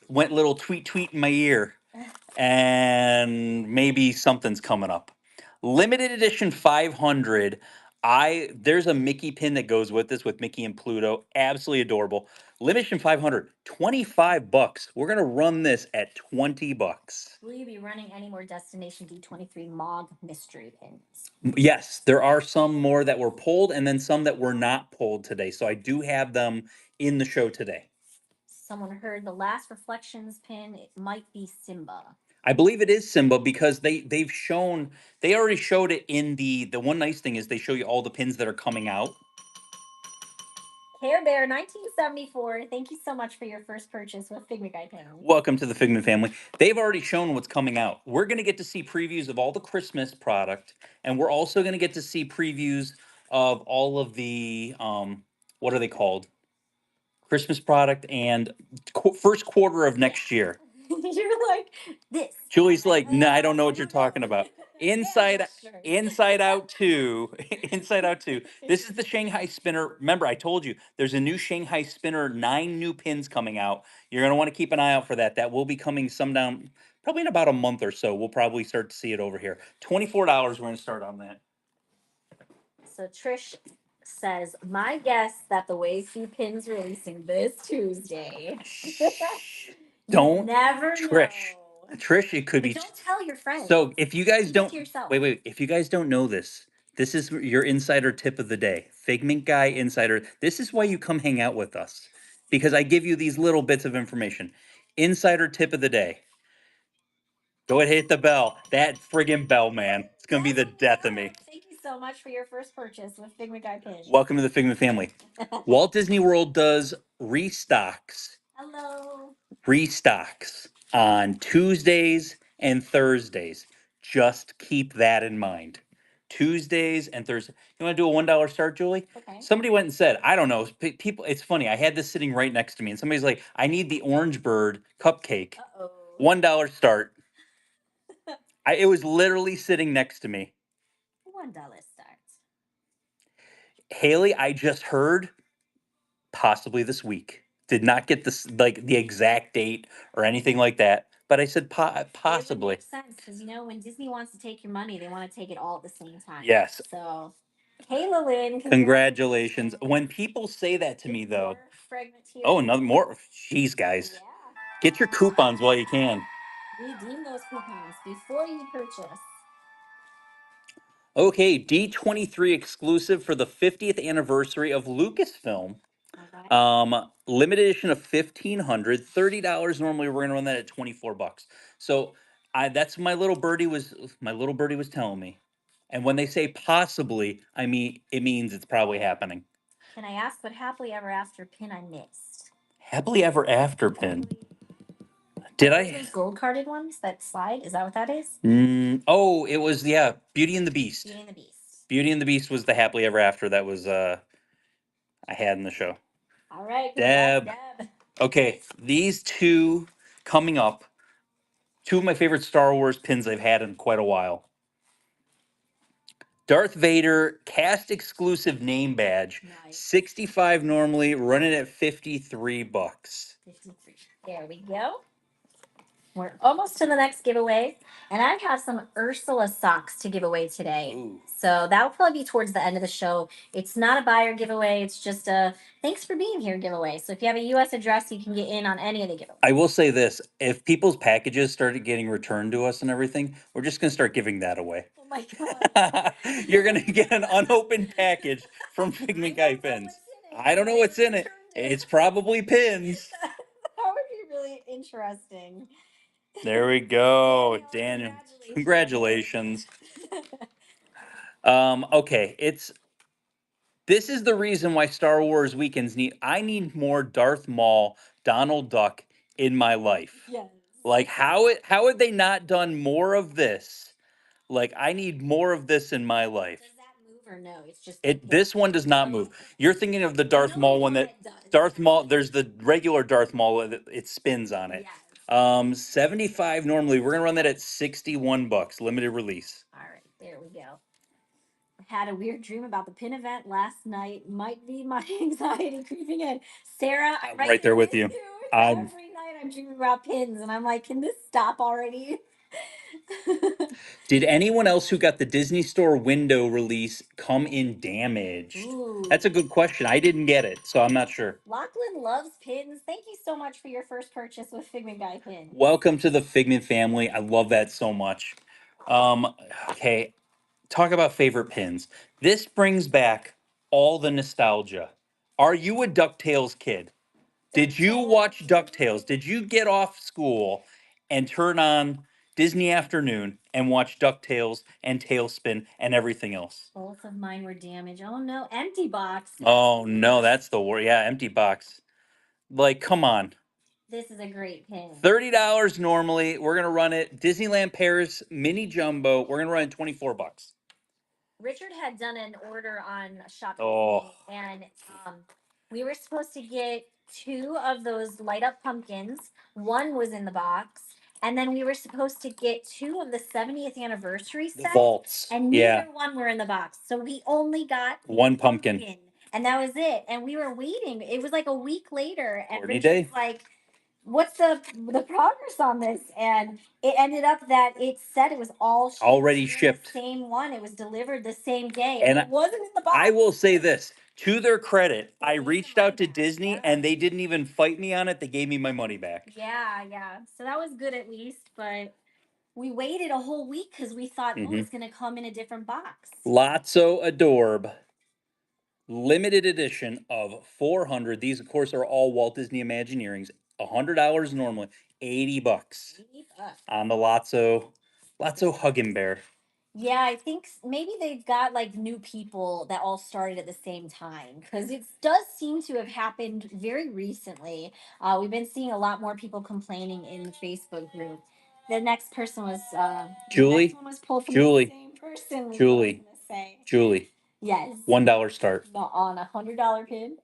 went little tweet tweet in my ear, and maybe something's coming up. Limited edition 500. There's a Mickey pin that goes with this with Mickey and Pluto. Absolutely adorable. Limited edition 500, $25. We're gonna run this at $20. Will you be running any more Destination D23 Mog mystery pins? Yes, there are some more that were pulled and then some that were not pulled today. So I do have them in the show today. Someone heard the last Reflections pin. It might be Simba. I believe it is Simba because they already showed it in the one nice thing is they show you all the pins that are coming out. Care Bear 1974. Thank you so much for your first purchase with Figment Guy pins. Welcome to the Figment family. They've already shown what's coming out. We're going to get to see previews of all the Christmas product, and we're also going to get to see previews of all of the what are they called? Christmas product and first quarter of Yeah. next year. You're like this. Julie's I'm like, no, I don't know I what you're don't know. talking about. And Inside, this shirt. Inside Out 2, Inside Out 2. This is the Shanghai Spinner. Remember, I told you there's a new Shanghai Spinner, 9 new pins coming out. You're going to want to keep an eye out for that. That will be coming some down, probably in about a month or so. We'll probably start to see it over here. $24, we're going to start on that. So Trish says, my guess that the Wave Few pins releasing this Tuesday. You Don't, never know. Trish, it could But be. don't tell your friends. So if you guys Keep it don't to yourself. wait, if you guys don't know this, this is your insider tip of the day. Figment Guy Insider. This is why you come hang out with us. Because I give you these little bits of information. Insider tip of the day. Go ahead, hit the bell. That friggin' bell, man. It's gonna be the death of me. Thank you so much for your first purchase with Figment Guy pins. Welcome to the Figment family. Walt Disney World does restocks Hello. on Tuesdays and Thursdays. Just keep that in mind. Tuesdays and Thursdays. You want to do a $1 start, Julie? Okay. Somebody went and said, I don't know. People, it's funny. I had this sitting right next to me, and somebody's like, I need the Orange Bird cupcake. Uh-oh. $1 start. It was literally sitting next to me. $1 start. Haley, I just heard possibly this week. Did not get this like the exact date or anything like that. But I said It would possibly. make sense because when Disney wants to take your money, they want to take it all at the same time. Yes. So, Kayla Lynn, Congratulations. When people say that to me, though, oh, another more. Jeez, guys, Yeah. get your coupons while you can. Redeem those coupons before you purchase. Okay, D23 exclusive for the 50th anniversary of Lucasfilm. Limited edition of 1,500, $30. Normally, we're gonna run that at $24. So, that's my little birdie was telling me. And when they say possibly, I mean it means it's probably happening. Can I ask what happily ever after pin I missed? Happily ever after pin. Did I? Those gold carded ones that slide? Is that what that is? Oh, it was Beauty and the Beast. Beauty and the Beast. Beauty and the Beast was the happily ever after that was I had in the show. All right, Deb. Okay, these two coming up. Two of my favorite Star Wars pins I've had in quite a while. Darth Vader cast exclusive name badge. Nice. 65 normally, running at $53. 53. There we go. We're almost to the next giveaway, and I have some Ursula socks to give away today. Ooh. So that will probably be towards the end of the show. It's not a buyer giveaway, it's just a thanks for being here giveaway. So if you have a US address, you can get in on any of the giveaways. I will say this, if people's packages started getting returned to us and everything, we're just gonna start giving that away. Oh my god. You're gonna get an unopened package from Figment Guy Pins. I don't know what's in it. It's probably pins. That would be really interesting. There we go, Daniel, Daniel. congratulations. Congratulations. Okay, this is the reason why Star Wars weekends need I need more Darth Maul, Donald Duck in my life. Yes. Like how had they not done more of this? Like I need more of this in my life. Does that move or no? It's just This one does not move. You're thinking of the I Darth know the Maul one one that that does. Darth Maul. There's the regular Darth Maul that it spins on it. Yes. 75 normally. We're gonna run that at 61 bucks, limited release. All right, there we go. Had a weird dream about the pin event last night. Might be my anxiety creeping in. Sarah, I'm Right there with you. I'm Every night I'm dreaming about pins, and I'm like, can this stop already? Did anyone else who got the Disney Store window release come in damaged? Ooh. That's a good question. I didn't get it, so I'm not sure. Lachlan loves pins. Thank you so much for your first purchase with Figment Guy pins. Welcome to the Figment family. I love that so much. Okay, talk about favorite pins. This brings back all the nostalgia. Are you a DuckTales kid? Did you watch DuckTales? Did you get off school and turn on Disney Afternoon and watch DuckTales and Tailspin and everything else? Both of mine were damaged. Oh no, empty box. Oh no, that's the word. Yeah, empty box. Like, come on. This is a great pin. $30 normally. We're gonna run it. Disneyland Paris Mini Jumbo. We're gonna run it 24 bucks. Richard had done an order on Shop Oh, Disney, and we were supposed to get two of those light up pumpkins. One was in the box, and then we were supposed to get two of the 70th anniversary the sets, vaults. and Yeah, neither one were in the box. So we only got one pumpkin. and that was it. And we were waiting. It was like a week later, and Courtney Richard's Day. like, what's the progress on this? And it ended up that it said it was all shipped Already in shipped. the same one. It was delivered the same day, And it wasn't in the box. I will say this to their credit, I gave the reached money out to back, Disney yeah. and they didn't even fight me on it. They gave me my money back. Yeah, yeah. So that was good at least, but we waited a whole week because we thought, oh, it's gonna come in a different box. Lotso Adorb. Limited edition of 400. These, of course, are all Walt Disney Imagineerings. $100 normally, 80 bucks 80 bucks. on the Lotso Huggin' Bear. Yeah, I think maybe they've got like new people that all started at the same time because it does seem to have happened very recently. We've been seeing a lot more people complaining in the Facebook group. The next person was Julie. The next one was pulled from Julie. the same person. Julie. Say. Julie. Yes. $1 start. On $100 pin.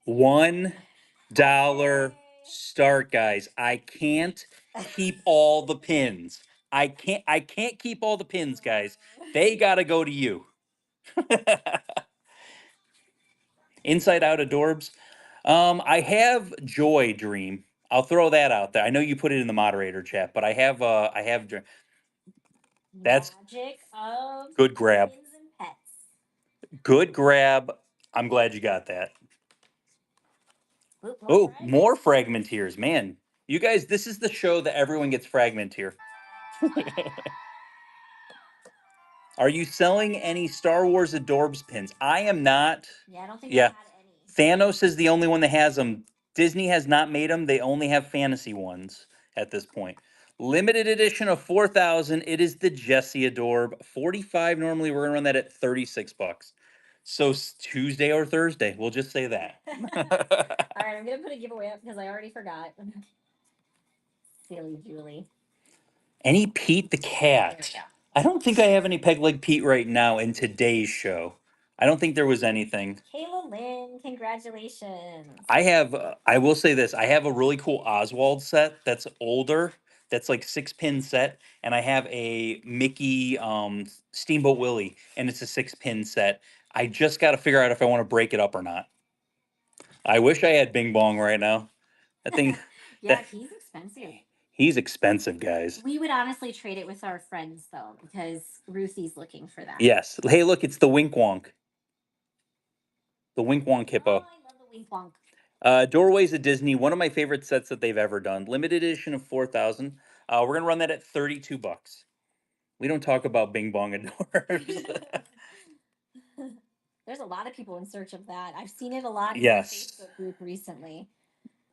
$1 start, guys. I can't keep all the pins. I can't keep all the pins, guys. They gotta go to you. Inside Out Adorbs. I have Joy Dream. I'll throw that out there. I know you put it in the moderator chat, but I have that's Magic of good grab. Pins and Pets. Good grab. I'm glad you got that. Oop, Oh, more fragmenteers. Man, you guys, this is the show that everyone gets fragmenteer. Are you selling any Star Wars Adorbs pins? I am not. Yeah, I don't think Yeah. they had any. Thanos is the only one that has them. Disney has not made them. They only have fantasy ones at this point. Limited edition of 4,000. It is the Jesse Adorb. 45 normally. We're going to run that at 36 bucks. So Tuesday or Thursday. We'll just say that. All right, I'm going to put a giveaway up because I already forgot. Silly Julie. Any Pete the cat? I don't think I have any Peg Leg Pete right now in today's show. I don't think there was anything. Kayla Lynn, congratulations. I will say this, I have a really cool Oswald set that's older, that's like 6-pin set, and I have a Mickey Steamboat Willie, and it's a 6-pin set. I just got to figure out if I want to break it up or not. I wish I had Bing Bong right now. That thing. Yeah, he's expensive. He's expensive, guys. We would honestly trade it with our friends though, because Ruthie's looking for that. Yes. Hey, look, it's the Wink Wonk. The Wink Wonk Oh, hippo. I love the wink wonk. Doorways of Disney, one of my favorite sets that they've ever done. Limited edition of 4,000. We're gonna run that at 32 bucks. We don't talk about Bing Bong and doors. There's a lot of people in search of that. I've seen it a lot in our Yes. Facebook group recently.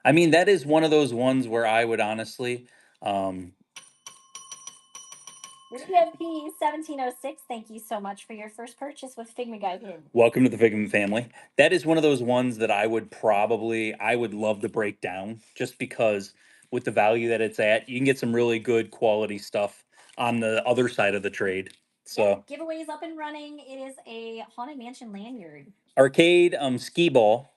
I mean, that is one of those ones where I would honestly, PMP 1706, thank you so much for your first purchase with Figment Guide Hidden. welcome to the Figment family. That is one of those ones that I would love to break down just because with the value that it's at, you can get some really good quality stuff on the other side of the trade. So, giveaway is up and running. It is a Haunted Mansion lanyard. arcade skee ball,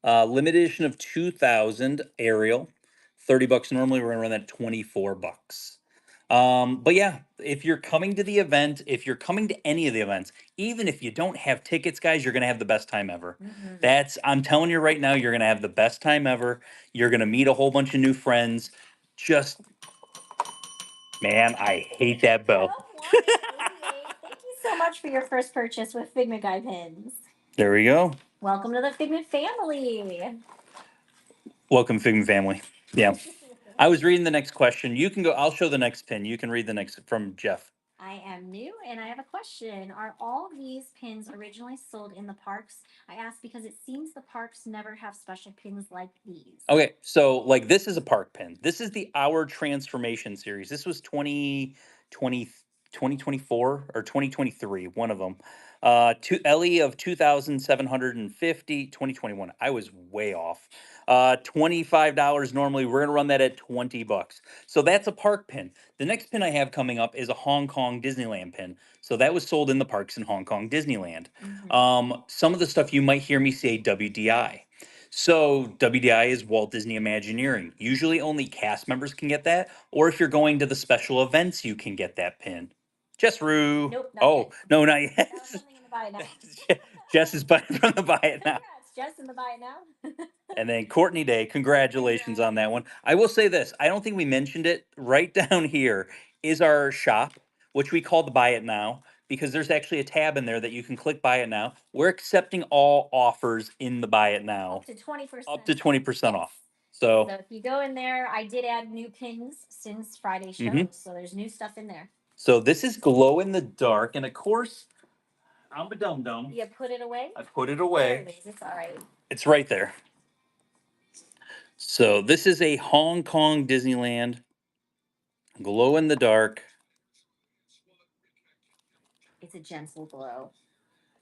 limited edition of 2000 aerial, 30 bucks normally. We're gonna run that 24 bucks. But yeah, if you're coming to the event, if you're coming to any of the events, even if you don't have tickets, guys, you're gonna have the best time ever. I'm telling you right now, you're gonna have the best time ever. You're gonna meet a whole bunch of new friends. Just, man, I hate that bell. Thank you so much for your first purchase with Figment Guide pins. There we go. Welcome to the Figment family. Welcome, Figment family. Yeah. I was reading the next question. You can go. I'll show the next pin. You can read the next from Jeff. I am new and I have a question. Are all these pins originally sold in the parks? I ask because it seems the parks never have special pins like these. Okay, so like this is a park pin. This is the Our Transformation series. This was 2024 or 2023, one of them. To Ellie of 2,750, 2021. I was way off. $25 normally. We're gonna run that at 20 bucks. So that's a park pin. The next pin I have coming up is a Hong Kong Disneyland pin. So that was sold in the parks in Hong Kong Disneyland. Some of the stuff you might hear me say WDI. So WDI is Walt Disney Imagineering. Usually only cast members can get that, or if you're going to the special events, you can get that pin. Jess Rue. Nope, not Oh, yet. no, not yet. That was something in the buy it now. Jess is buying from the buy it now. Congrats, Jess, in the buy it now. And then Courtney Day, congratulations on that one. I will say this, I don't think we mentioned it. Right down here is our shop, which we call the Buy It Now, because there's actually a tab in there that you can click Buy It Now. We're accepting all offers in the Buy It Now. Up to 20%. Up to 20% off. So if you go in there, I did add new pins since Friday's show. So there's new stuff in there. So this is glow in the dark, and of course, I'm a dum dum. You put it away? I put it away. There it is. It's all right. It's right there. So this is a Hong Kong Disneyland glow in the dark. It's a gentle glow.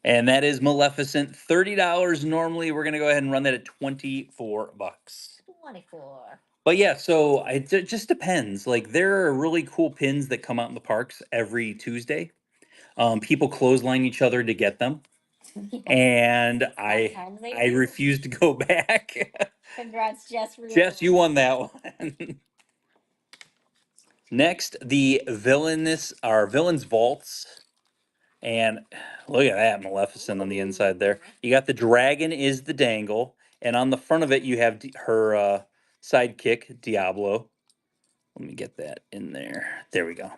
And that is Maleficent. $30 normally. We're gonna go ahead and run that at 24 bucks. 24. But yeah, so it just depends. Like there are really cool pins that come out in the parks every Tuesday. People clothesline each other to get them. And I refuse to go back. Congrats, Jess. Jess, you won that one. Next, the villain's vaults. And look at that Maleficent on the inside there. You got the dragon is the dangle, and on the front of it you have her sidekick Diablo. Let me get that in there. There we go.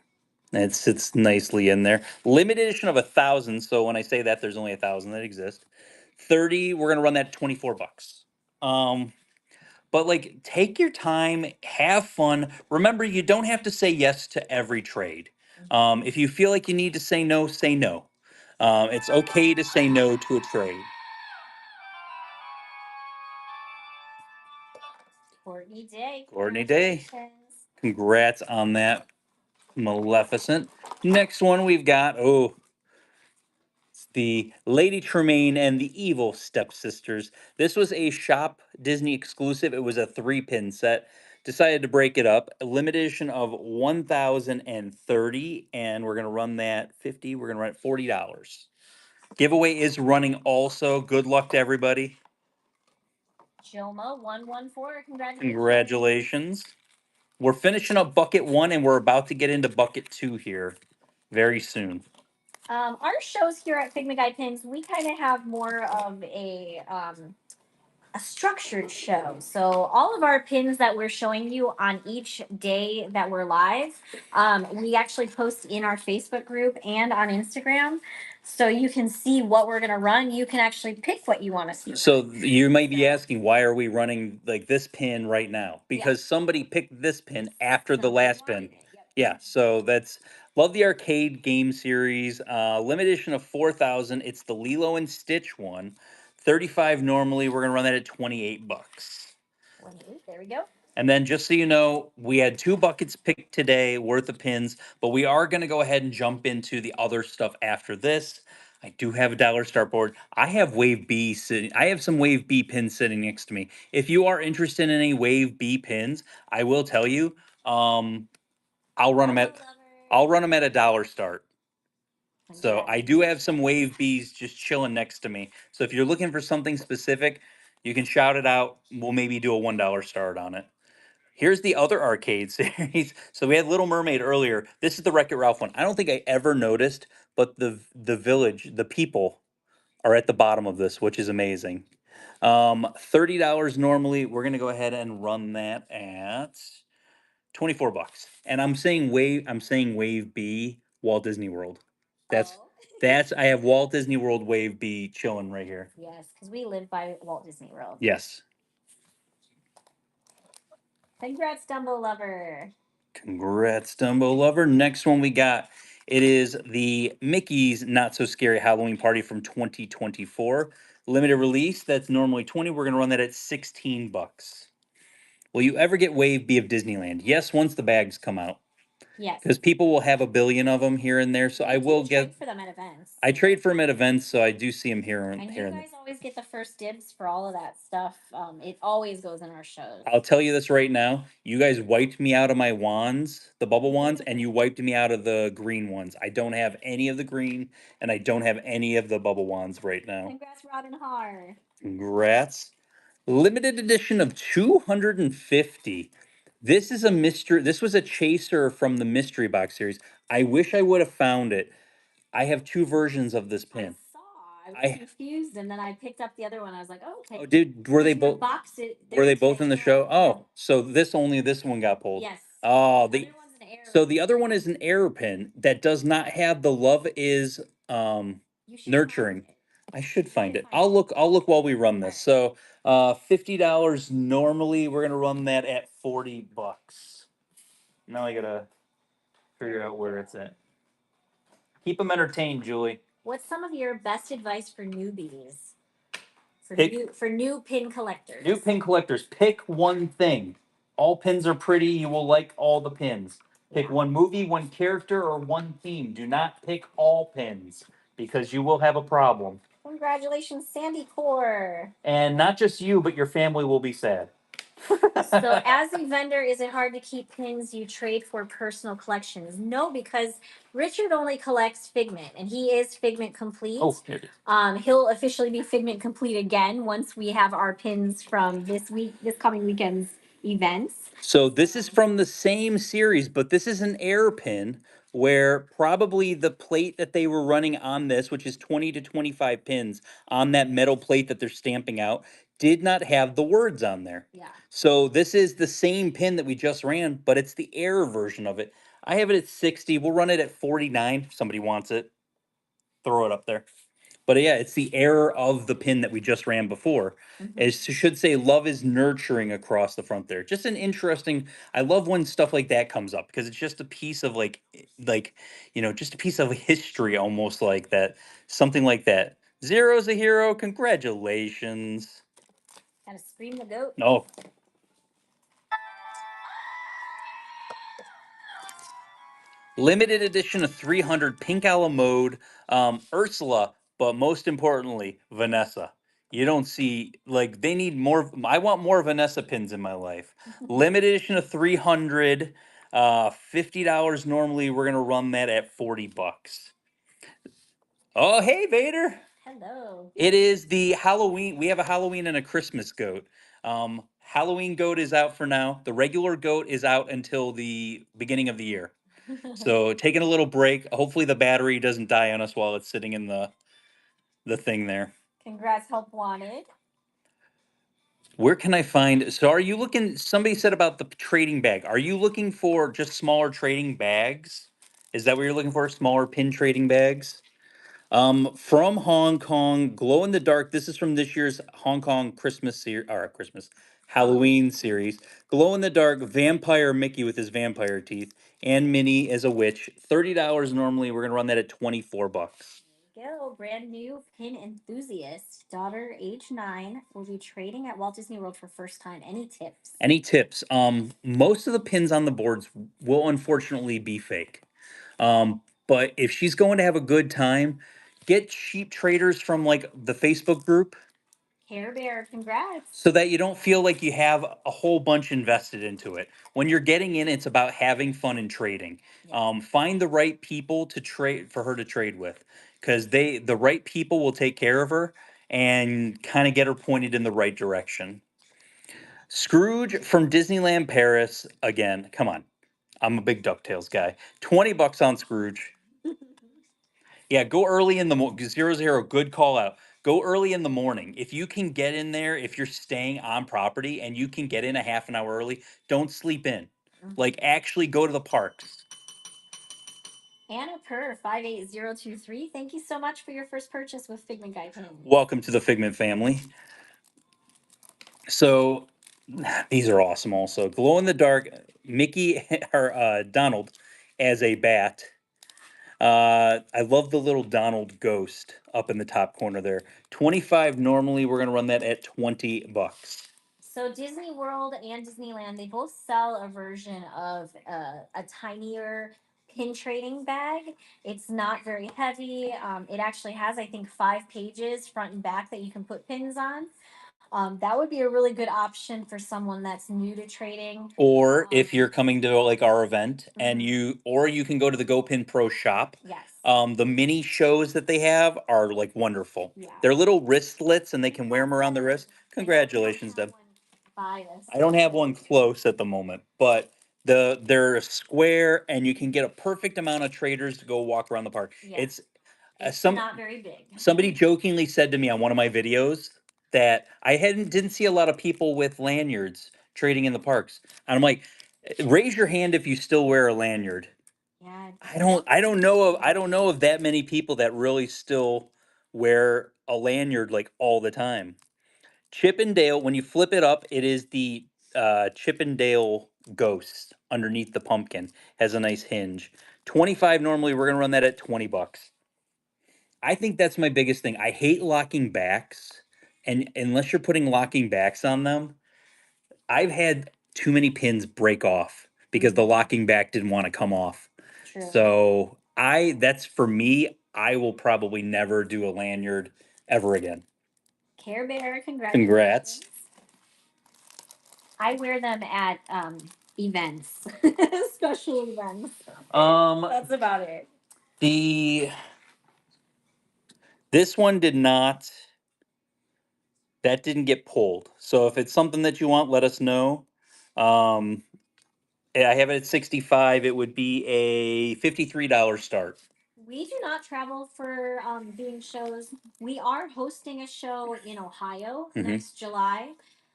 It sits nicely in there. Limited edition of 1,000. So when I say that, there's only 1,000 that exist. 30. We're gonna run that 24 bucks. But like, take your time, have fun. Remember, you don't have to say yes to every trade. If you feel like you need to say no, say no. It's okay to say no to a trade. Courtney Day. Courtney Day. Congrats on that, Maleficent. Next one we've got, it's the Lady Tremaine and the Evil Stepsisters. This was a Shop Disney exclusive. It was a 3-pin set. Decided to break it up. A limited edition of 1,030, and we're gonna run that 50. We're gonna run it $40. Giveaway is running also. Good luck to everybody. Joma 114. Congratulations. We're finishing up bucket 1 and we're about to get into bucket 2 here very soon. Our shows here at Figment Guide Pins, we kind of have more of a a structured show. So all of our pins that we're showing you on each day that we're live, we actually post in our Facebook group and on Instagram. So you can see what we're going to run. You can actually pick what you want to see. So you might be So asking, why are we running like this pin right now? Because somebody picked this pin after the somebody last wanted pin. it. Yep. Yeah, so that's love the arcade game series. Limited edition of 4,000. It's the Lilo and Stitch one. 35 normally. We're gonna run that at 28 bucks. 28. There we go. And then just so you know, we had 2 buckets picked today worth of pins, but we are going to go ahead and jump into the other stuff after this. I do have a dollar start board. I have Wave B sitting. I have some Wave B pins sitting next to me. If you are interested in any Wave B pins, I will tell you. I'll run them at a dollar start. So I do have some Wave Bs just chilling next to me. So if you're looking for something specific, you can shout it out. We'll maybe do a $1 start on it. Here's the other arcade series. So we had Little Mermaid earlier. This is the Wreck-It Ralph one. I don't think I ever noticed, but the village, the people are at the bottom of this, which is amazing. $30 normally. We're gonna go ahead and run that at 24 bucks. And I'm saying Wave B, Walt Disney World. That's Oh. that's I have Walt Disney World Wave B chilling right here. Yes, because we live by Walt Disney World. Yes. Congrats, Dumbo Lover. Congrats, Dumbo Lover. Next one we got. It is the Mickey's Not So Scary Halloween Party from 2024. Limited release. That's normally 20. We're gonna run that at 16 bucks. Will you ever get Wave B of Disneyland? Yes, once the bags come out. Yes. Because people will have a billion of them here and there. So I will get. Trade for them at events. I trade for them at events, so I do see them here And and you here. guys always get the first dibs for all of that stuff. It always goes in our shows. I'll tell you this right now. You guys wiped me out of my wands, the bubble wands, and you wiped me out of the green ones. I don't have any of the green, and I don't have any of the bubble wands right now. Congrats, Robin Har. Congrats. Limited edition of 250. This is a mystery. This was a chaser from the mystery box series. I wish I would have found it. I have two versions of this pin. I was confused, and then I picked up the other one. I was like, "Oh, okay." Oh, dude, were they both? Were they both in the show? Oh, so this one got pulled. Yes. Oh, The other one's an error. so the other one is an error pin that does not have the love is nurturing. I should find it. I'll look while we run this. So $50 normally. We're gonna run that at 40 bucks. Now I gotta figure out where it's at. Keep them entertained, Julie. What's some of your best advice for newbies? Pick- For new pin collectors. New pin collectors, pick one thing. All pins are pretty. You will like all the pins. Pick one movie, one character, or one theme. Do not pick all pins because you will have a problem. Congratulations, Sandy Core. And not just you, but your family will be sad. So, as a vendor, is it hard to keep pins you trade for personal collections? No, because Richard only collects Figment, and he is Figment complete. Oh, here it is. He'll officially be Figment complete again once we have our pins from this coming weekend's events. So this is from the same series, but this is an air pin where probably the plate that they were running on this, which is 20 to 25 pins on that metal plate that they're stamping out, did not have the words on there. Yeah. So this is the same pin that we just ran, but it's the air version of it. I have it at 60. We'll run it at 49 if somebody wants it. Throw it up there. But yeah, it's the error of the pin that we just ran before. It should say love is nurturing across the front there. Just an interesting, I love when stuff like that comes up because it's just a piece of just a piece of history almost like that. Something like that. Zero's a hero. Congratulations. Gotta scream the goat. No. Limited edition of 300 Pink a la mode, Ursula, but most importantly, Vanessa. You don't see, like, they need more. I want more Vanessa pins in my life. Limited edition of 300, $50 normally. We're going to run that at 40 bucks. Oh, hey, Vader. Hello. It is the Halloween. We have a Halloween and a Christmas goat. Halloween goat is out for now. The regular goat is out until the beginning of the year. So taking a little break. Hopefully the battery doesn't die on us while it's sitting in the thing there. Congrats, Help Wanted. Where can I find? So, are you looking? Somebody said about the trading bag. Are you looking for just smaller trading bags? Is that what you're looking for? Smaller pin trading bags? From Hong Kong, glow in the dark. This is from this year's Hong Kong Christmas series, or Christmas Halloween series. Glow in the dark vampire Mickey with his vampire teeth, and Minnie as a witch. $30 normally. We're gonna run that at 24 bucks. Go, brand new pin enthusiast. Daughter, age 9, will be trading at Walt Disney World for first time. Any tips? Any tips? Most of the pins on the boards will unfortunately be fake. But if she's going to have a good time, get cheap traders from like the Facebook group Care Bear, congrats. so that you don't feel like you have a whole bunch invested into it. When you're getting in, it's about having fun and trading. Yes. Find the right people to trade for her to trade with, because the right people will take care of her and kind of get her pointed in the right direction. Scrooge from Disneyland Paris again. Come on, I'm a big Ducktales guy. 20 bucks on Scrooge. Yeah, go early in the morning. 0 0, good call out. Go early in the morning. If you can get in there, if you're staying on property and you can get in a half an hour early, don't sleep in. Like, actually go to the parks. Anna Per 58023. Thank you so much for your first purchase with Figment Guy pins. Welcome to the Figment family. So, these are awesome also. Glow in the dark, Mickey or Donald as a bat. I love the little Donald ghost up in the top corner there. 25 normally. We're gonna run that at 20 bucks. So Disney World and Disneyland, they both sell a version of a tinier pin trading bag. It's not very heavy. It actually has, I think, 5 pages front and back that you can put pins on. That would be a really good option for someone that's new to trading. Or if you're coming to like our event and Mhm. or you can go to the GoPin Pro shop. Yes. The mini shows that they have are like wonderful. Yeah. They're little wristlets and they can wear Have them around the one. wrist. I know we don't Congratulations, have Deb. one by us. I don't have one close at the moment, but they're square and you can get a perfect amount of traders to go walk around the park. Yeah. It's Some not very big. somebody jokingly said to me on one of my videos that I didn't see a lot of people with lanyards trading in the parks. And I'm like, raise your hand if you still wear a lanyard. Yeah. I don't know of that many people that really still wear a lanyard like all the time. Chippendale, when you flip it up, it is the Chippendale ghost underneath the pumpkin. Has a nice hinge. 25 normally, we're gonna run that at 20 bucks. I think that's my biggest thing. I hate locking backs, and unless you're putting locking backs on them, I've had too many pins break off because the locking back didn't want to come off. True. So that's for me. I will probably never do a lanyard ever again. Care Bear, congratulations. Congrats. I wear them at events, special events. That's about it. The This one did not. That didn't get pulled. So if it's something that you want, let us know. Um, I have it at 65. It would be a $53 start. We do not travel for doing shows. We are hosting a show in Ohio next July.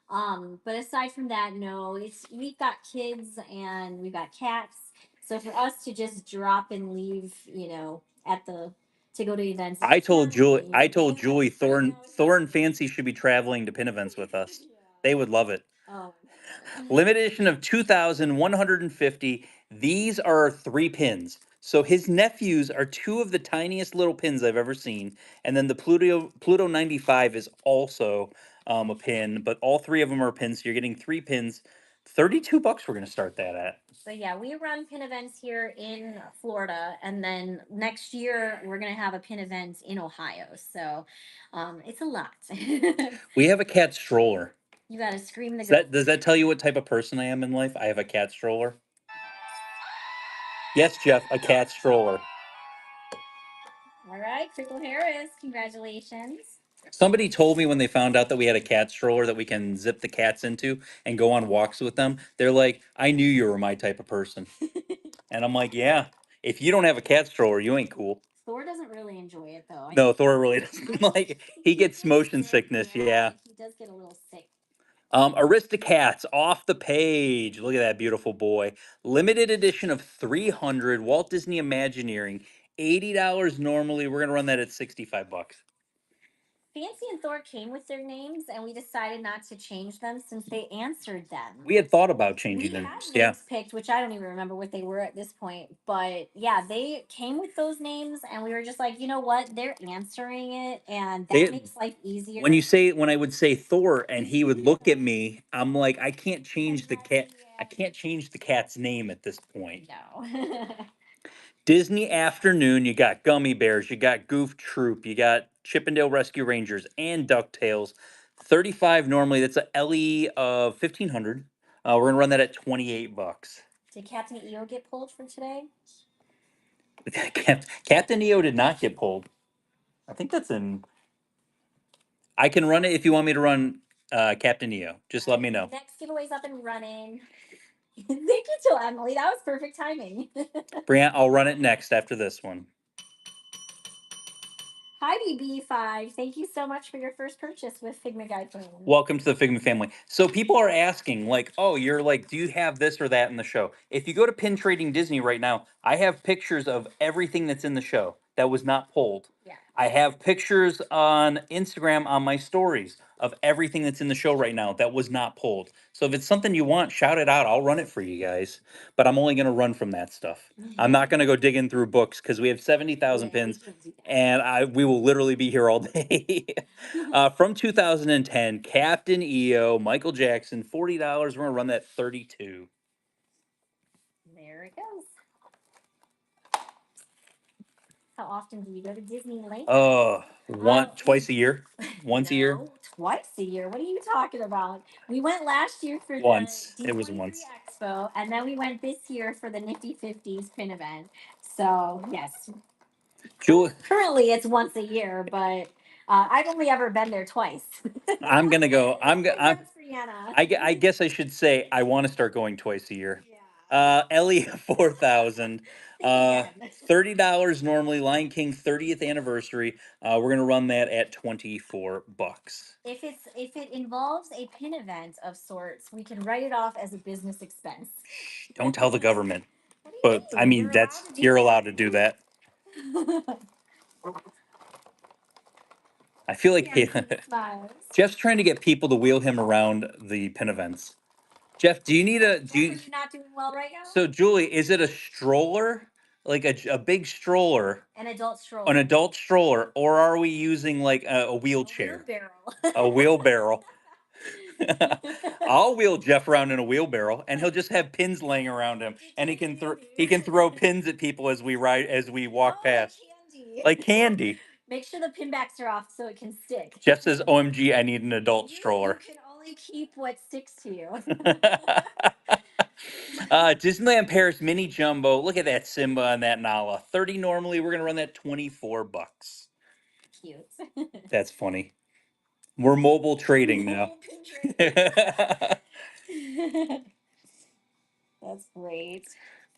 But aside from that, no, we've got kids and we've got cats. So for us to just drop and leave, at the to go to events, I told Julie Thor and Fancy should be traveling to pin events with us. They would love it. Oh. Limited edition of 2,150. These are 3 pins. So his nephews are 2 of the tiniest little pins I've ever seen. And then the Pluto 95 is also a pin, but all 3 of them are pins. So you're getting 3 pins. 32 bucks we're going to start that at. So yeah, we run pin events here in Florida, and then next year we're gonna have a pin event in Ohio. So it's a lot. We have a cat stroller. You gotta scream the Does that tell you what type of person I am in life? I have a cat stroller. Yes, Jeff, a cat stroller. All right, Crickle Harris, congratulations. Somebody told me when they found out that we had a cat stroller that we can zip the cats into and go on walks with them. They're like, I knew you were my type of person. And I'm like, yeah, if you don't have a cat stroller, you ain't cool. Thor doesn't really enjoy it though. No, Thor really doesn't like. He gets motion sickness. Yeah. He does get a little sick. Aristocats off the page. Look at that beautiful boy. Limited edition of 300 Walt Disney Imagineering. $80 normally. We're gonna run that at 65 bucks. Fancy and Thor came with their names, and we decided not to change them since they answered them. We had thought about changing We their had names. Yeah. names picked, which I don't even remember what they were at this point. But yeah, they came with those names, and we were just like, you know what? They're answering it, and that They makes life easier. when I would say Thor and he would look at me, I'm like, I can't change the cat. I can't change the cat's name at this point. No. Disney Afternoon, you got Gummy Bears, you got Goof Troop, you got Chippendale Rescue Rangers, and DuckTales. 35 normally. That's a LE of 1500. We're gonna run that at 28 bucks. Did Captain EO get pulled for today? Captain EO did not get pulled. I think that's in. I can run it if you want me to run Captain EO. Just let me know. Next giveaway's up and running. Thank you to Emily. That was perfect timing. Brian, I'll run it next after this one. Hi, BB5. Thank you so much for your first purchase with Figment Guide Phone. Welcome to the Figment family. So people are asking, like, oh, you're like, do you have this or that in the show? If you go to Pin Trading Disney right now, I have pictures of everything that's in the show that was not pulled. Yeah. I have pictures on Instagram on my stories of everything that's in the show right now that was not pulled. So if it's something you want, shout it out. I'll run it for you guys. But I'm only going to run from that stuff. I'm not going to go digging through books because we have 70,000 pins and we will literally be here all day. From 2010, Captain EO, Michael Jackson, $40. We're going to run that 32. There it goes. How often do you go to Disneyland? Twice a year. Once a year. Twice a year. What are you talking about? We went last year for Once. the It was D23 once. Expo, and then we went this year for the Nifty 50s pin event. So yes, Julie, currently it's once a year, but I've only ever been there twice. I'm gonna go. Congrats, Brianna. I guess I should say I want to start going twice a year. Yeah. Ellie 4000. Think again. $30 normally. Lion King 30th anniversary. We're gonna run that at 24 bucks. If it involves a pin event of sorts, we can write it off as a business expense. Don't tell the government. What do you But I mean, you're allowed to do that. I feel like Jeff's trying to get people to wheel him around the pin events. Jeff, do you need a do you? Are you not doing well right now? So Julie, is it a stroller, like a big stroller, An adult stroller. an adult stroller, or are we using like a wheelchair, a wheelbarrow? I'll wheel Jeff around in a wheelbarrow, and he'll just have pins laying around him, and he can throw pins at people as we walk past, like candy. Make sure the pin backs are off so it can stick. Jeff says, "OMG, I need an adult stroller." You can only keep what sticks to you. Disneyland Paris Mini Jumbo. Look at that Simba and that Nala. 30 normally. We're gonna run that 24 bucks. Cute. That's funny. We're mobile trading now. That's great.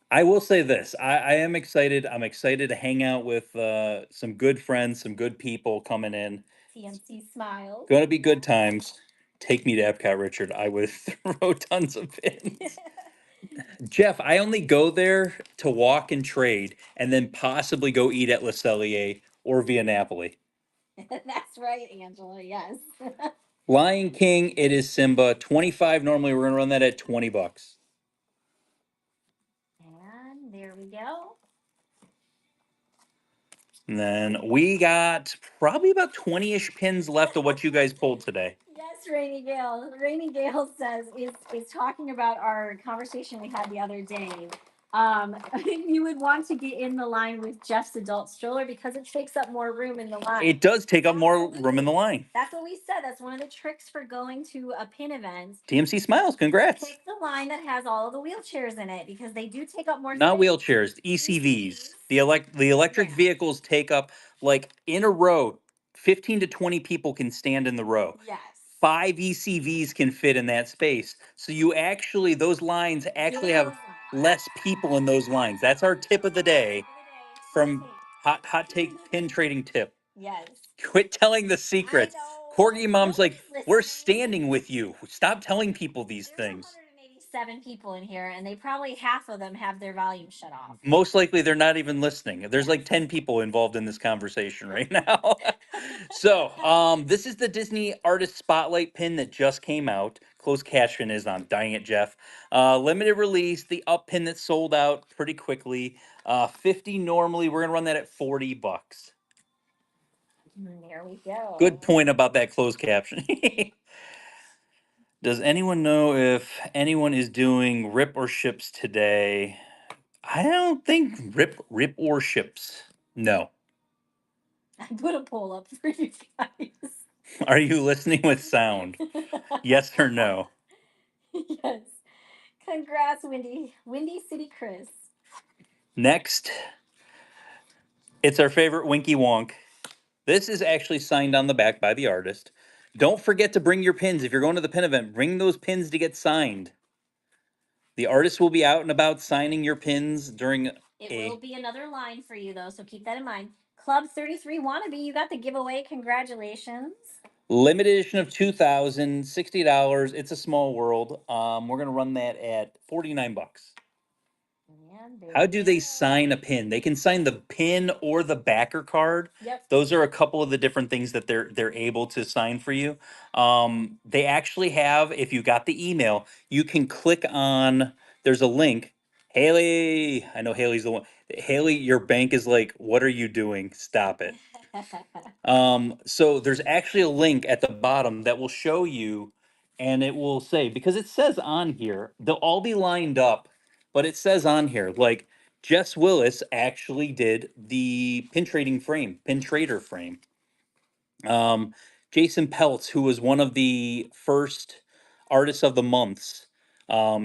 I will say this. I am excited. I'm excited to hang out with some good friends, some good people coming in. TNC smiles. Gonna be good times. Take me to Epcot, Richard. I would throw tons of pins. Jeff, I only go there to walk and trade and then possibly go eat at Le Cellier or Via Napoli. That's right, Angela. Yes. Lion King, it is Simba. 25 normally. We're going to run that at 20 bucks. And there we go. And then we got probably about 20-ish pins left of what you guys pulled today. Yes, Rainy Gale. Rainy Gale says is talking about our conversation we had the other day. You would want to get in the line with Jeff's adult stroller because it takes up more room in the line. It does take up more room in the line. That's what we said. That's one of the tricks for going to a pin event. DMC Smiles, congrats. Take the line that has all of the wheelchairs in it because they do take up more space. Not wheelchairs, ECVs. The electric vehicles take up, like, in a row, 15 to 20 people can stand in the row. Yes. 5 ECVs can fit in that space. So those lines actually have less people in those lines. That's our tip of the day from Hot Take Pin Trading Tip. Yes. Quit telling the secrets. Corgi mom's like, Nobody's we're listening. standing with you. Stop telling people these There's things. 187 people in here, and they probably half of them have their volume shut off. Most likely they're not even listening. There's Yes. like 10 people involved in this conversation right now. So, this is the Disney Artist Spotlight pin that just came out. Closed caption is on Dying It Jeff. Limited release, the up pin that sold out pretty quickly. 50 normally. We're gonna run that at 40 bucks. There we go. Good point about that closed caption. Does anyone know if anyone is doing rip or ships today? I don't think rip or ships. No. I put a poll up for you guys. Are you listening with sound? Yes or no? Yes. Congrats, Windy. Windy City Chris. Next, it's our favorite Winky Wonk. This is actually signed on the back by the artist. Don't forget to bring your pins. If you're going to the pin event, bring those pins to get signed. The artist will be out and about signing your pins during It a will be another line for you, though, so keep that in mind. Club 33 Wannabe, you got the giveaway. Congratulations. limited edition of 2000, $60. It's a small world. We're going to run that at 49 bucks. And there How we do they go. sign a pin? They can sign the pin or the backer card. Yep. Those are a couple of the different things that they're able to sign for you. They actually have, if you got the email, you can click on. There's a link. Haley, I know Haley's the one. Haley, your bank is like, what are you doing? Stop it. So there's actually a link at the bottom that will show you, and it will say, because it says on here, they'll all be lined up, but it says on here, like Jess Willis actually did the pin trader frame. Um, Jason Peltz, who was one of the first artists of the months,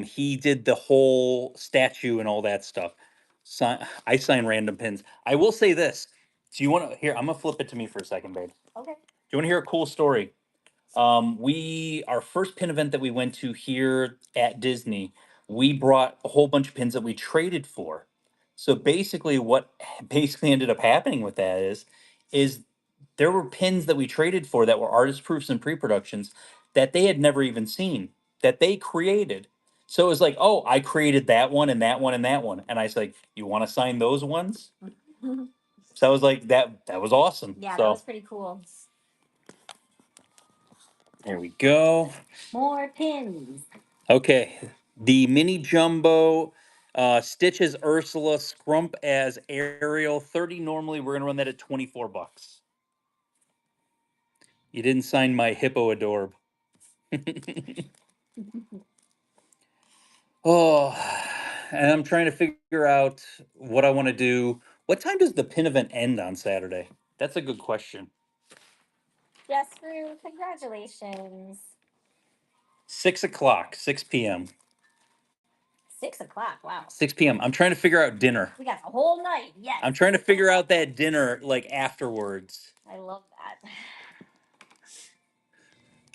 he did the whole statue and all that stuff. I sign random pins. I will say this. Do you want to here? I'm gonna flip it to me for a second, babe. Okay. Do you want to hear a cool story? We our first pin event that we went to here at Disney, we brought a whole bunch of pins that we traded for. So basically, what basically ended up happening with that is there were pins that we traded for that were artist proofs and pre-productions that they had never even seen that they created. So it was like, oh, I created that one and that one and that one, and I was like, you want to sign those ones? So I was like, that was awesome. Yeah, that was So pretty cool. there we go. More pins. Okay, the mini jumbo Stitch as Ursula, Scrump as Ariel. 30 normally. We're gonna run that at 24 bucks. You didn't sign my hippo adorb. Oh, and I'm trying to figure out what I want to do. What time does the pin event end on Saturday? That's a good question. Yes, Rue, congratulations. 6 o'clock, 6 p.m. 6 o'clock. Wow. 6 p.m. I'm trying to figure out dinner. We got the whole night. Yes. I'm trying to figure out that dinner like afterwards. I love that.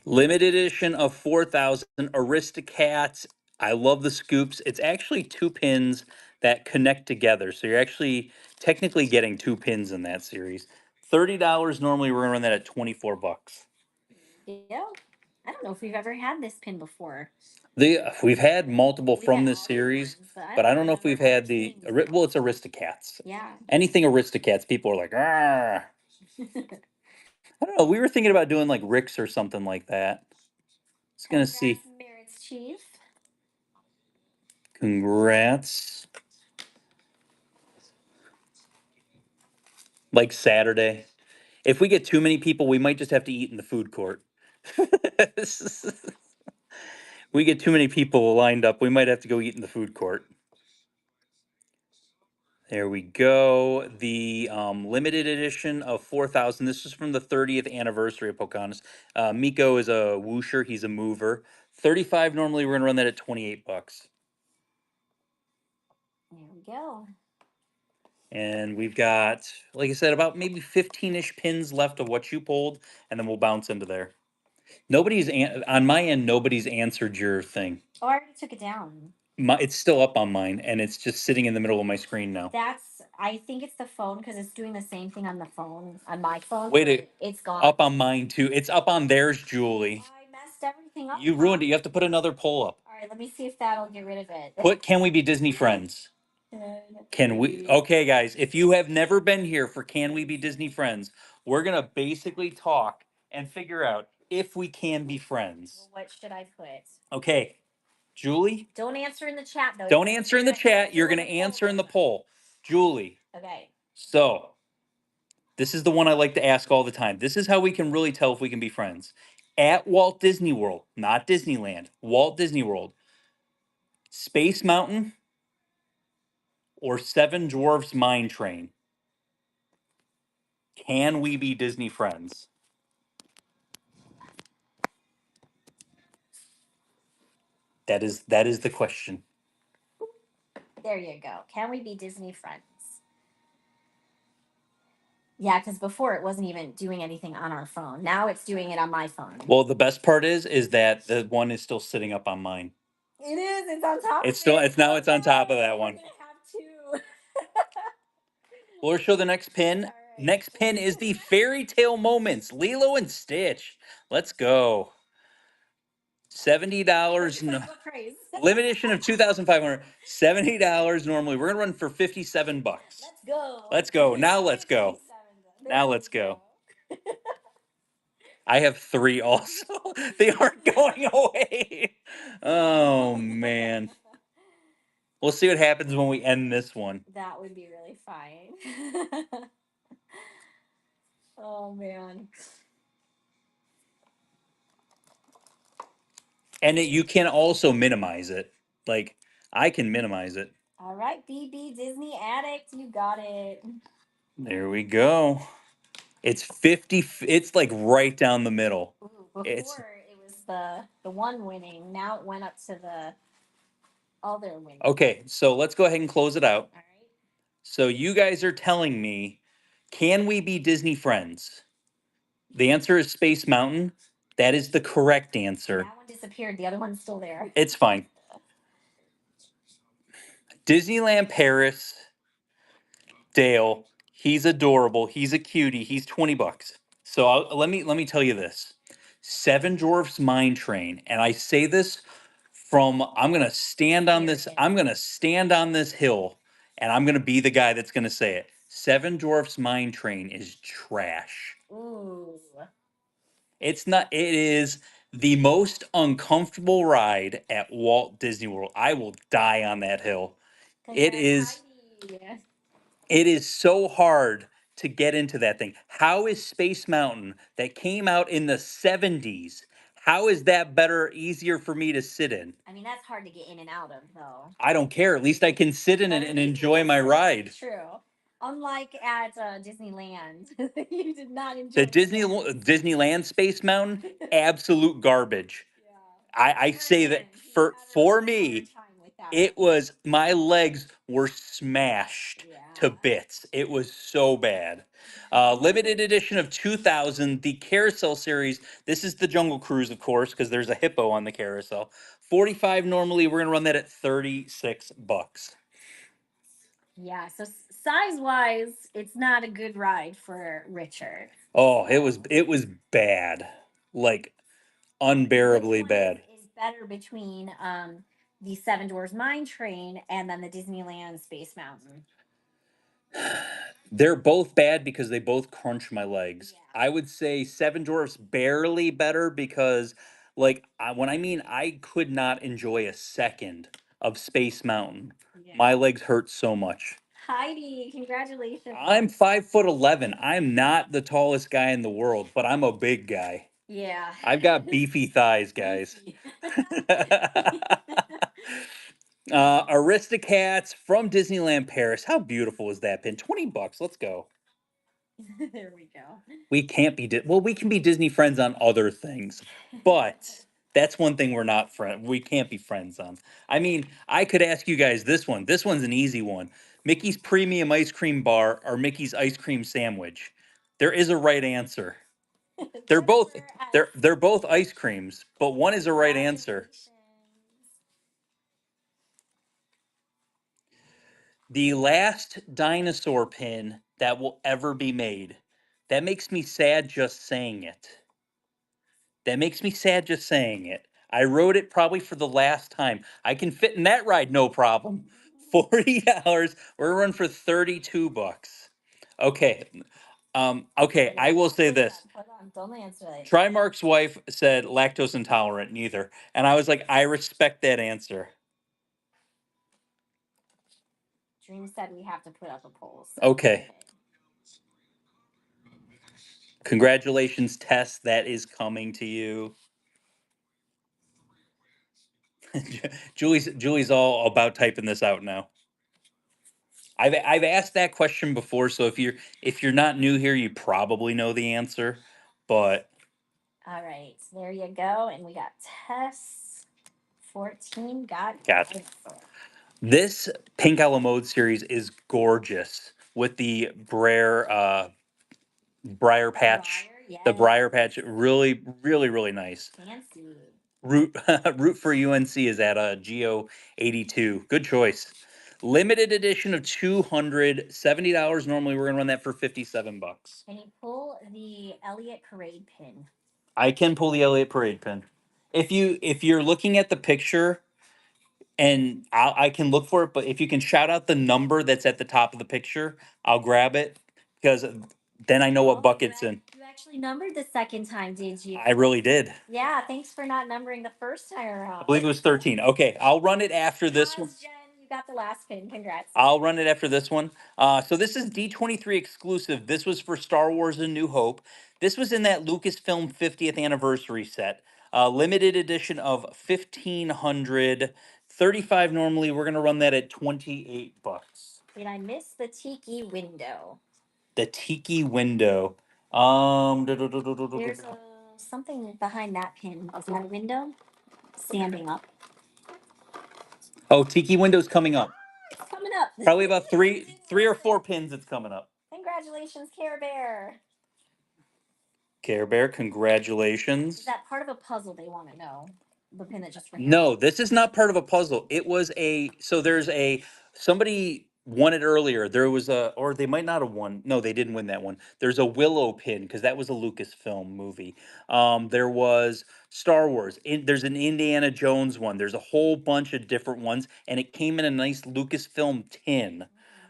Limited edition of 4,000 Aristocats. I love the scoops. It's actually two pins that connect together. So you're actually technically getting two pins in that series. $30 normally. We're gonna run that at 24 bucks. Yeah. I don't know if we've ever had this pin before. We've had multiple We've from had this all the other series, ones, but but I don't know if remember we've ever had the seeing this well, one. it's Aristocats. Yeah. Anything Aristocats, people are like, ah. I don't know. We were thinking about doing like Rick's or something like that. It's gonna see. Congrats, Merritt's Chief. Congrats. Like Saturday. If we get too many people, we might just have to eat in the food court. We get too many people lined up, we might have to go eat in the food court. There we go. The limited edition of 4,000. This is from the 30th anniversary of Pocahontas. Miko is a whoosher. He's a mover. 35 normally. We're going to run that at 28 bucks. There we go. And we've got, like I said, about maybe 15-ish pins left of what you pulled, and then we'll bounce into there. On my end, nobody's answered your thing. Oh, I already took it down. It's still up on mine, and it's just sitting in the middle of my screen now. That's I think it's the phone because it's doing the same thing on the phone, on my phone. Wait, It's gone. up on mine too. It's up on theirs, Julie. I messed everything up. You ruined it. You have to put another poll up. All right, let me see if that'll get rid of it. Put Can We Be Disney Friends? Can we? Okay, guys, if you have never been here for Can We Be Disney Friends, we're going to basically talk and figure out if we can be friends. Well, what should I put? Okay, Julie? Don't answer in the chat, though. Don't answer in the chat. You're going to answer in the poll. Julie. Okay. So, this is the one I like to ask all the time. This is how we can really tell if we can be friends. At Walt Disney World, not Disneyland, Walt Disney World, Space Mountain or Seven Dwarfs Mine Train? Can we be Disney friends? That is the question. There you go. Can we be Disney friends? Yeah, because before it wasn't even doing anything on our phone. Now it's doing it on my phone. Well, the best part is that the one is still sitting up on mine. It is. It's on top. It's still. Of it. It's now. It's on top of that one. We're gonna have two. We'll show the next pin. Right. Next pin is the fairy tale moments. Lilo and Stitch. Let's go. $70. Limited edition of 2,500. $70 normally. We're gonna run for 57 bucks. Let's go. Let's go. Now let's go. Now let's go. I have 3 also. They aren't going away. Oh man. We'll see what happens when we end this one. That would be really fine. Oh man. And you can also minimize it. Like I can minimize it. All right, BB Disney Addict, you got it. There we go. It's 50. It's like right down the middle. Ooh, before it was the one winning. Now it went up to the other winning. Okay, so let's go ahead and close it out. All right. So you guys are telling me, can we be Disney friends? The answer is Space Mountain. That is the correct answer. That one disappeared. The other one's still there. It's fine. Disneyland Paris. Dale, he's adorable. He's a cutie. He's 20 bucks. So let me tell you this. Seven Dwarfs Mine Train, and I say this from I'm going to stand on this hill and I'm going to be the guy that's going to say it. Seven Dwarfs Mine Train is trash. Ooh. It's not. It is the most uncomfortable ride at Walt Disney World. I will die on that hill. It is. Tiny. It is so hard to get into that thing. How is Space Mountain that came out in the 70s? How is that better, easier for me to sit in? I mean, that's hard to get in and out of, though. I don't care. At least I can sit in it and enjoy my ride. True. Unlike at Disneyland, you did not enjoy The Disneyland Space Mountain, absolute garbage. Yeah. I say that for me, it was my legs were smashed to bits. It was so bad. Limited edition of 2000, the Carousel series. This is the Jungle Cruise, of course, because there's a hippo on the carousel. 45 normally. We're gonna run that at 36 bucks. Yeah, so size wise, it's not a good ride for Richard. Oh, it was bad, like unbearably bad. Is better between the Seven Dwarfs Mine Train and then the Disneyland Space Mountain? They're both bad because they both crunch my legs. Yeah. I would say Seven Dwarfs barely better because, like, when I mean I could not enjoy a second of Space Mountain. Yeah. My legs hurt so much. Heidi, congratulations. I'm 5'11". I'm not the tallest guy in the world, but I'm a big guy. Yeah. I've got beefy thighs, guys. Aristocats from Disneyland Paris. How beautiful is that pin? 20 bucks. Let's go. There we go. We can't be we can be Disney friends on other things, but that's one thing we're not we can't be friends on. I mean, I could ask you guys this one. This one's an easy one. Mickey's Premium Ice Cream Bar or Mickey's Ice Cream Sandwich. There is a right answer. They're both they're both ice creams, but one is a right answer. The last dinosaur pin that will ever be made. That makes me sad just saying it. That makes me sad just saying it. I wrote it probably for the last time. I can fit in that ride no problem. $40. We're run for 32 bucks. Okay. Okay, I will say this. Hold on, don't answer it. Trimark's wife said lactose intolerant, neither. And I was like, I respect that answer. Dream said we have to put up a poll. So Okay. Congratulations, Tess. That is coming to you. Julie's all about typing this out now. I've asked that question before, so if you're not new here, you probably know the answer. But all right, so there you go, and we got Tess 14 got gotcha. This Pink a la Mode series is gorgeous with the Briar Patch. The Briar Patch, really, really, really nice. Fancy. Root for UNC is at a Geo 82. Good choice. Limited edition of $270. Normally we're gonna run that for 57 bucks. Can you pull the Elliott Parade pin? I can pull the Elliott Parade pin. If you're looking at the picture, and I can look for it, but if you can shout out the number that's at the top of the picture, I'll grab it because then I know what bucket's in. You actually numbered the second time, did you? I really did. Yeah, thanks for not numbering the first time I around. believe it was 13. Okay, I'll run it after this one. Jen, you got the last pin. Congrats. I'll run it after this one. So this is D23 exclusive. This was for Star Wars: A New Hope. This was in that Lucasfilm 50th anniversary set. Limited edition of 1500. 35 normally. We're gonna run that at 28 bucks. Did I miss the tiki window? The tiki window. There's something behind that pin. Is that a window? Standing up. Oh, tiki window's coming up. It's coming up. Probably about three or four pins. It's coming up. Congratulations, Care Bear. Care Bear, congratulations. Is that part of a puzzle they want to know? The pin that just ran. No, this is not part of a puzzle. It was there's somebody won it earlier. There was or they might not have won. No, they didn't win that one. There's a Willow pin because that was a Lucasfilm movie. There was Star Wars. There's an Indiana Jones one. There's a whole bunch of different ones, and it came in a nice Lucasfilm tin.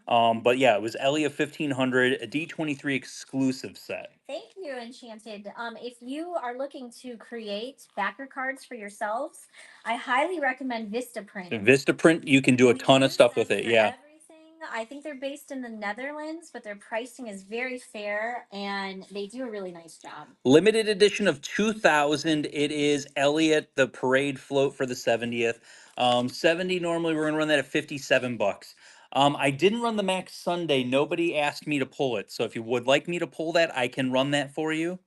But yeah, it was Elia 1500, a D23 exclusive set. Thank you, Enchanted. If you are looking to create backer cards for yourselves, I highly recommend Vistaprint. Vistaprint, you can do a ton of stuff with it. Yeah. I think they're based in the Netherlands, but their pricing is very fair and they do a really nice job. Limited edition of 2000. It is Elliott, the parade float for the 70th. 70 normally we're gonna run that at 57 bucks. I didn't run the Max Sunday. Nobody asked me to pull it. So if you would like me to pull that, I can run that for you.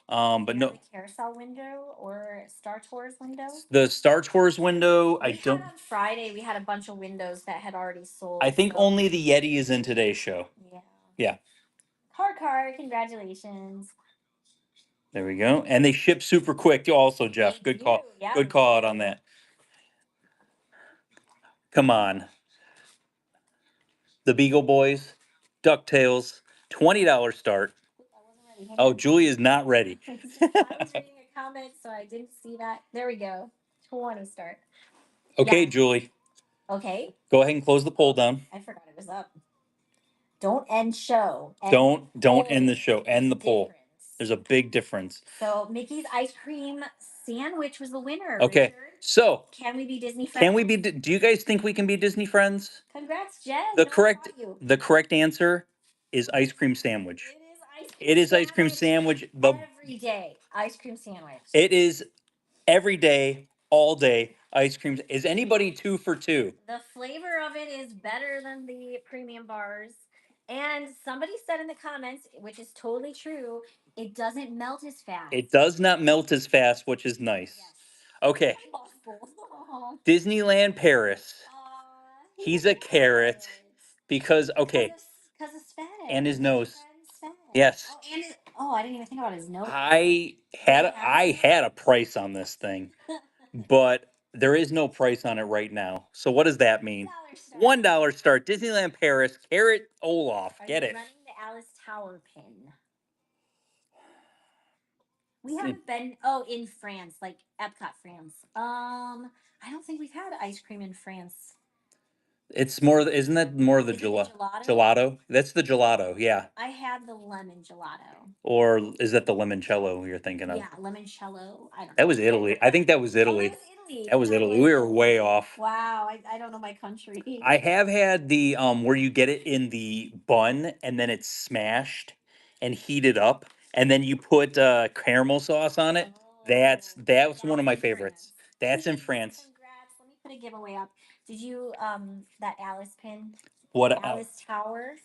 But no. Carousel window or Star Tours window? The Star Tours window, I don't. On Friday, we had a bunch of windows that had already sold. I think only the Yeti is in today's show. Yeah. Yeah. Card, congratulations. There we go. And they ship super quick also, Jeff. Good call. Yeah, good call out on that. Come on. The Beagle Boys, DuckTales, $20 start. Oh, Julie is not ready. I was reading a comment, so I didn't see that. There we go. 20 start. Okay, yeah. Julie. Okay. Go ahead and close the poll down. I forgot it was up. Don't end show. Don't end the show. End the poll. There's a big difference. So Mickey's ice cream sandwich was the winner. Okay. Richard. So can we be Disney friends? Can we be? Do you guys think we can be Disney friends? Congrats, Jen. The correct answer is ice cream sandwich. It is ice cream sandwich. Every day ice cream sandwich. It is every day, all day ice cream. Is anybody 2 for 2? The flavor of it is better than the premium bars. And somebody said in the comments, which is totally true, it doesn't melt as fast. It does not melt as fast, which is nice. Yes. Okay. Disneyland Paris. He's a carrot because okay. Because his fat. And his nose. Yes. I didn't even think about his nose. I had a price on this thing, but there is no price on it right now. So what does that mean? start. $1 start. Disneyland Paris. Carrot Olaf. Are Get you it. running the Alice Tower pin? We haven't been in France, like Epcot, France. I don't think we've had ice cream in France. It's more. Isn't that more of the Is it the gelato? gelato? That's the gelato. Yeah. I had the lemon gelato. Or is that the limoncello you're thinking of? Yeah, limoncello. I don't That know. was Italy. I think that was Oh, Italy. that was Italy. That was That Italy. was We were way Italy. off. Wow, I don't know my country. I have had the where you get it in the bun and then it's smashed and heated up and then you put caramel sauce on it. That's Oh, that's one of that's my in favorites. France. That's in Please, France. congrats. Let me put a giveaway up. Did you that Alice pin? What Alice Tower?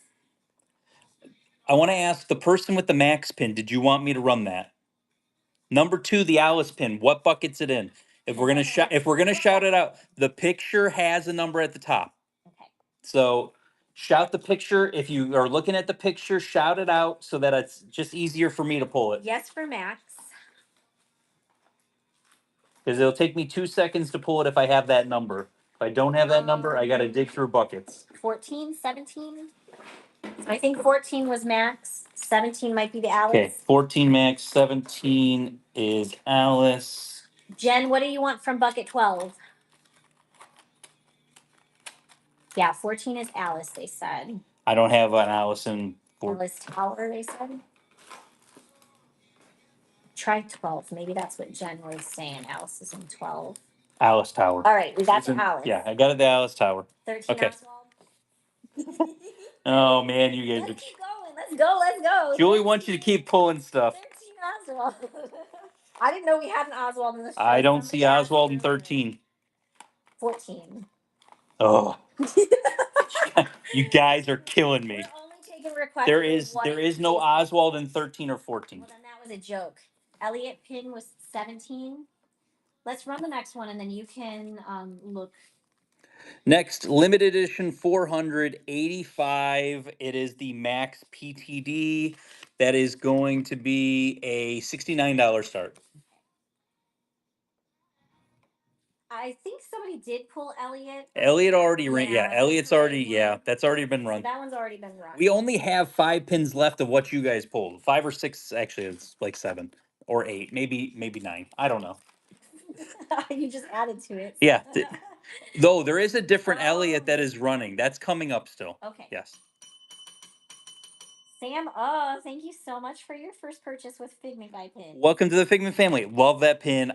I want to ask the person with the max pin, did you want me to run that? Number 2, the Alice pin. What bucket's it in? If we're gonna shout it out, the picture has a number at the top. Okay. So shout the picture. If you are looking at the picture, shout it out so that it's just easier for me to pull it. Yes for Max. Because it'll take me 2 seconds to pull it if I have that number. If I don't have that number, I gotta dig through buckets. 14, 17. I think 14 was Max. 17 might be the Alice. Okay, 14 max, 17 is Alice. Jen, what do you want from bucket 12? Yeah, 14 is Alice, they said. I don't have an Alice in Alice Tower, they said. Try 12. Maybe that's what Jen was saying. Alice is in 12. Alice Tower. All right, we got the Alice. Yeah, I got it, the Alice Tower. 13 Okay. Oswald. Oh man, you guys Let's keep going. Let's go. Let's go. Julie wants you to keep pulling stuff. 13 Oswald. I didn't know we had an Oswald in the show. I don't see Somebody asked Oswald in earlier. 13. 14. Oh, you guys are killing me. We're only taking requests. There is no Oswald in 13 or 14. Well, then that was a joke. Elliot Pin was 17. Let's run the next one, and then you can look. Next, limited edition 485. It is the Max PTD. That is going to be a $69 start. I think somebody did pull Elliot. Elliot already ran. Yeah, Yeah, Elliot's already. Yeah, that's already been So run. that one's already been run. We only have 5 pins left of what you guys pulled. 5 or 6, actually, it's like 7 or 8, maybe 9. I don't know. You just added to it. Yeah. Though there is a different Elliot that is running. That's coming up still. Okay. Yes. Sam, thank you so much for your first purchase with Figment Guy pin. Welcome to the Figment family. Love that pin.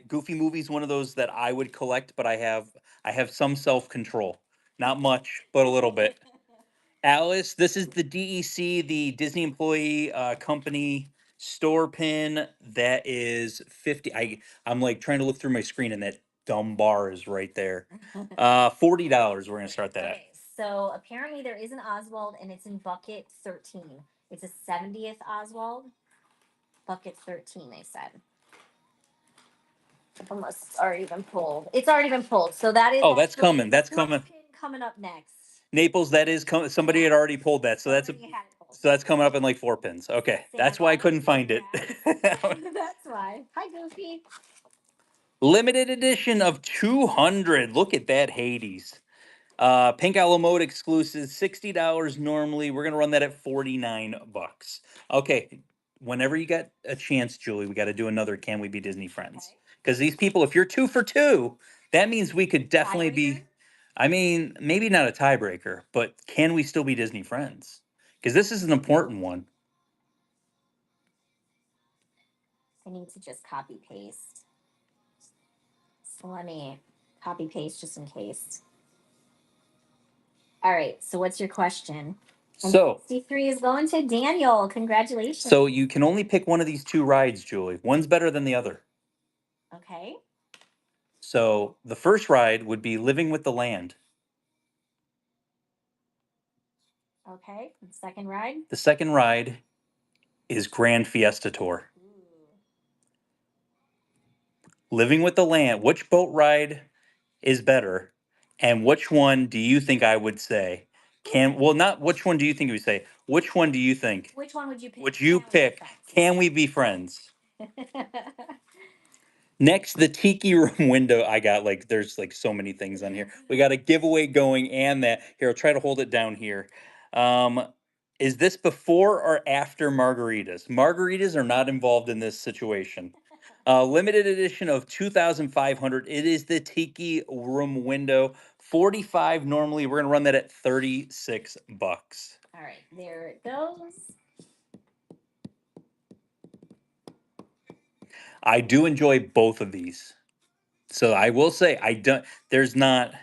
Goofy Movie's one of those that I would collect, but I have some self-control. Not much, but a little bit. Alice, this is the DEC, the Disney Employee Company store pin. That is 50. I'm like trying to look through my screen and that dumb bar is right there. $40. We're gonna start that at. Okay, so apparently there is an Oswald and it's in bucket 13. It's a 70th Oswald. Bucket 13, they said. Unless it's already been pulled. It's already been pulled. So that is. Oh, that's coming. That's coming. Pin coming up next. Naples, that is somebody had already pulled that, so that's coming up in like 4 pins. Okay, that's why I couldn't find it. That's why. Hi, Goofy. Limited edition of 200. Look at that Hades. Pink Owl Mode exclusive, $60 normally. We're gonna run that at 49 bucks. Okay, whenever you get a chance, Julie, we got to do another Can We Be Disney Friends? Because these people, if you're 2 for 2, that means we could definitely be. I mean, maybe not a tiebreaker, but can we still be Disney friends? Because this is an important one. I need to just copy paste. So let me copy paste just in case. All right. So what's your question? So 63 is going to Daniel. Congratulations. So you can only pick one of these 2 rides, Julie. One's better than the other. Okay. So the first ride would be Living with the Land. Okay. The second ride? The second ride is Grand Fiesta Tour. Living with the Land. Which boat ride is better? And which one do you think I would say? Not which one do you think you would say? Which one do you think? Which one would you pick? Would you pick? Can we be friends? Next, the tiki room window. I got like there's like so many things on here. We got a giveaway going and that. Here, I'll try to hold it down here. Um, is this before or after margaritas? Margaritas are not involved in this situation. Limited edition of 2,500. It is the tiki room window. 45 normally. We're gonna run that at 36 bucks. All right, there it goes. I do enjoy both of these. So I will say I don't there's not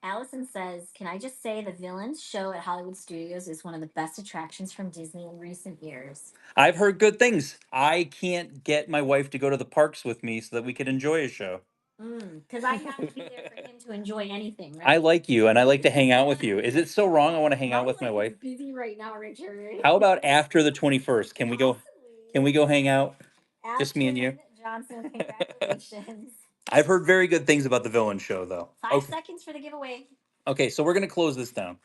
Allison says, "Can I just say the Villains show at Hollywood Studios is one of the best attractions from Disney in recent years." I've heard good things. I can't get my wife to go to the parks with me so that we could enjoy a show. Because I have to be there for him to enjoy anything, I right? like you and I like to hang out with you. Is it so wrong I want to hang My out with my life wife? is busy right now, Richard. How about after the 21st? Can we Possibly. go hang out? Just me and you? Ashton Johnson, congratulations. I've heard very good things about the villain show though. 5 seconds for the giveaway. Okay, so we're going to close this down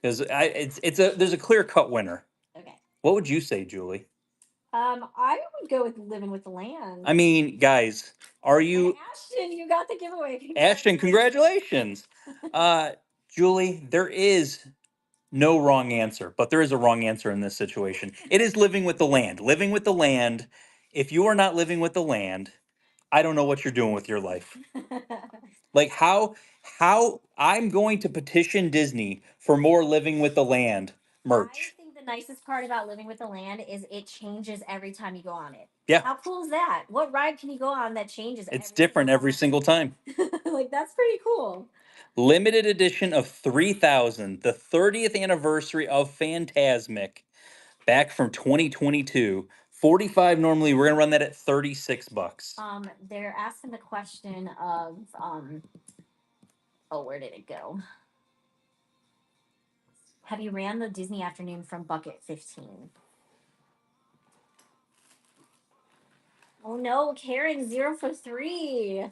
because it's a there's a clear-cut winner. Okay. What would you say, Julie? I would go with Living with the Land. I mean, guys, are And you Ashton, you got the giveaway. Ashton, congratulations. Uh, Julie, there is no wrong answer, but there is a wrong answer in this situation. It is living with the land. Living with the land. If you are not living with the land, I don't know what you're doing with your life. Like how I'm going to petition Disney for more living with the land I merch. think the nicest part about Living with the Land is it changes every time you go on it. Yeah, How cool is that? What ride can you go on that changes it's every single different every single time. time? Like that's pretty cool. Limited edition of 3000, the 30th anniversary of Phantasmic, back from 2022. 45 normally, we're gonna run that at 36 bucks. They're asking the question of oh, where did it go? Have you ran the Disney afternoon from bucket 15? Oh no, Karen, 0 for 3.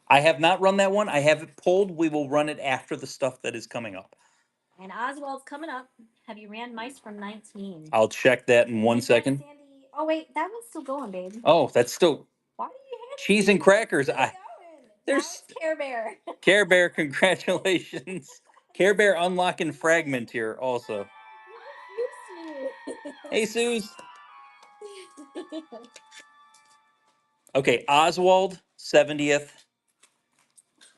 I have not run that one. I have it pulled. We will run it after the stuff that is coming up. And Oswald's coming up. Have you ran mice from 19? I'll check that in one Big Bad second. Sandy. Oh wait, that one's still going, babe. Oh, that's still Why do you hand cheese me and these? crackers. Keep I going. Now there's it's Care Bear. Care Bear. Congratulations, Care Bear unlocking fragment here also. You refuse Hey, Suze. Okay, Oswald 70th.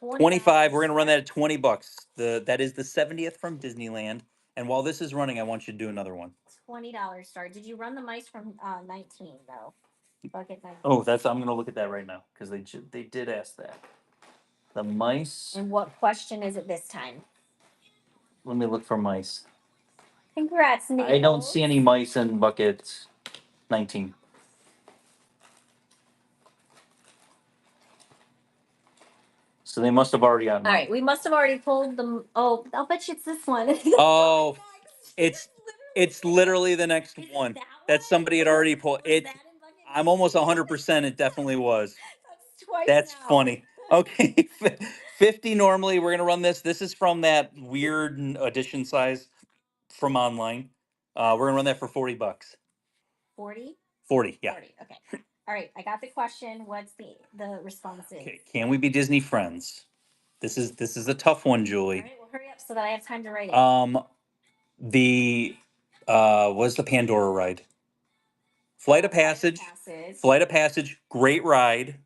25. We're gonna run that at 20 bucks. That is the 70th from Disneyland. And while this is running, I want you to do another one. $20 star. Did you run the mice from 19 though? Bucket 19. Oh, that's I'm gonna look at that right now because they did ask that. The mice. And what question is it this time? Let me look for mice. Congrats, I don't Naples. see any mice in bucket 19. So they must have already gotten All one. right, we must have already pulled them. Oh, I'll bet you it's this one. Oh, it's literally the next one that somebody had already pulled. I'm almost 100%. It definitely was. That's twice That's now. funny. Okay, 50 normally. We're gonna run this. This is from that weird edition size from online. We're gonna run that for 40 bucks. 40? 40, yeah. 40. Okay. All right, I got the question. What's the responses? Okay, can we be Disney friends? This is a tough one, All Julie. right, well, hurry up so that I have time to write it. The what's the Pandora ride? Flight of Passage. Flight of Passage, great ride.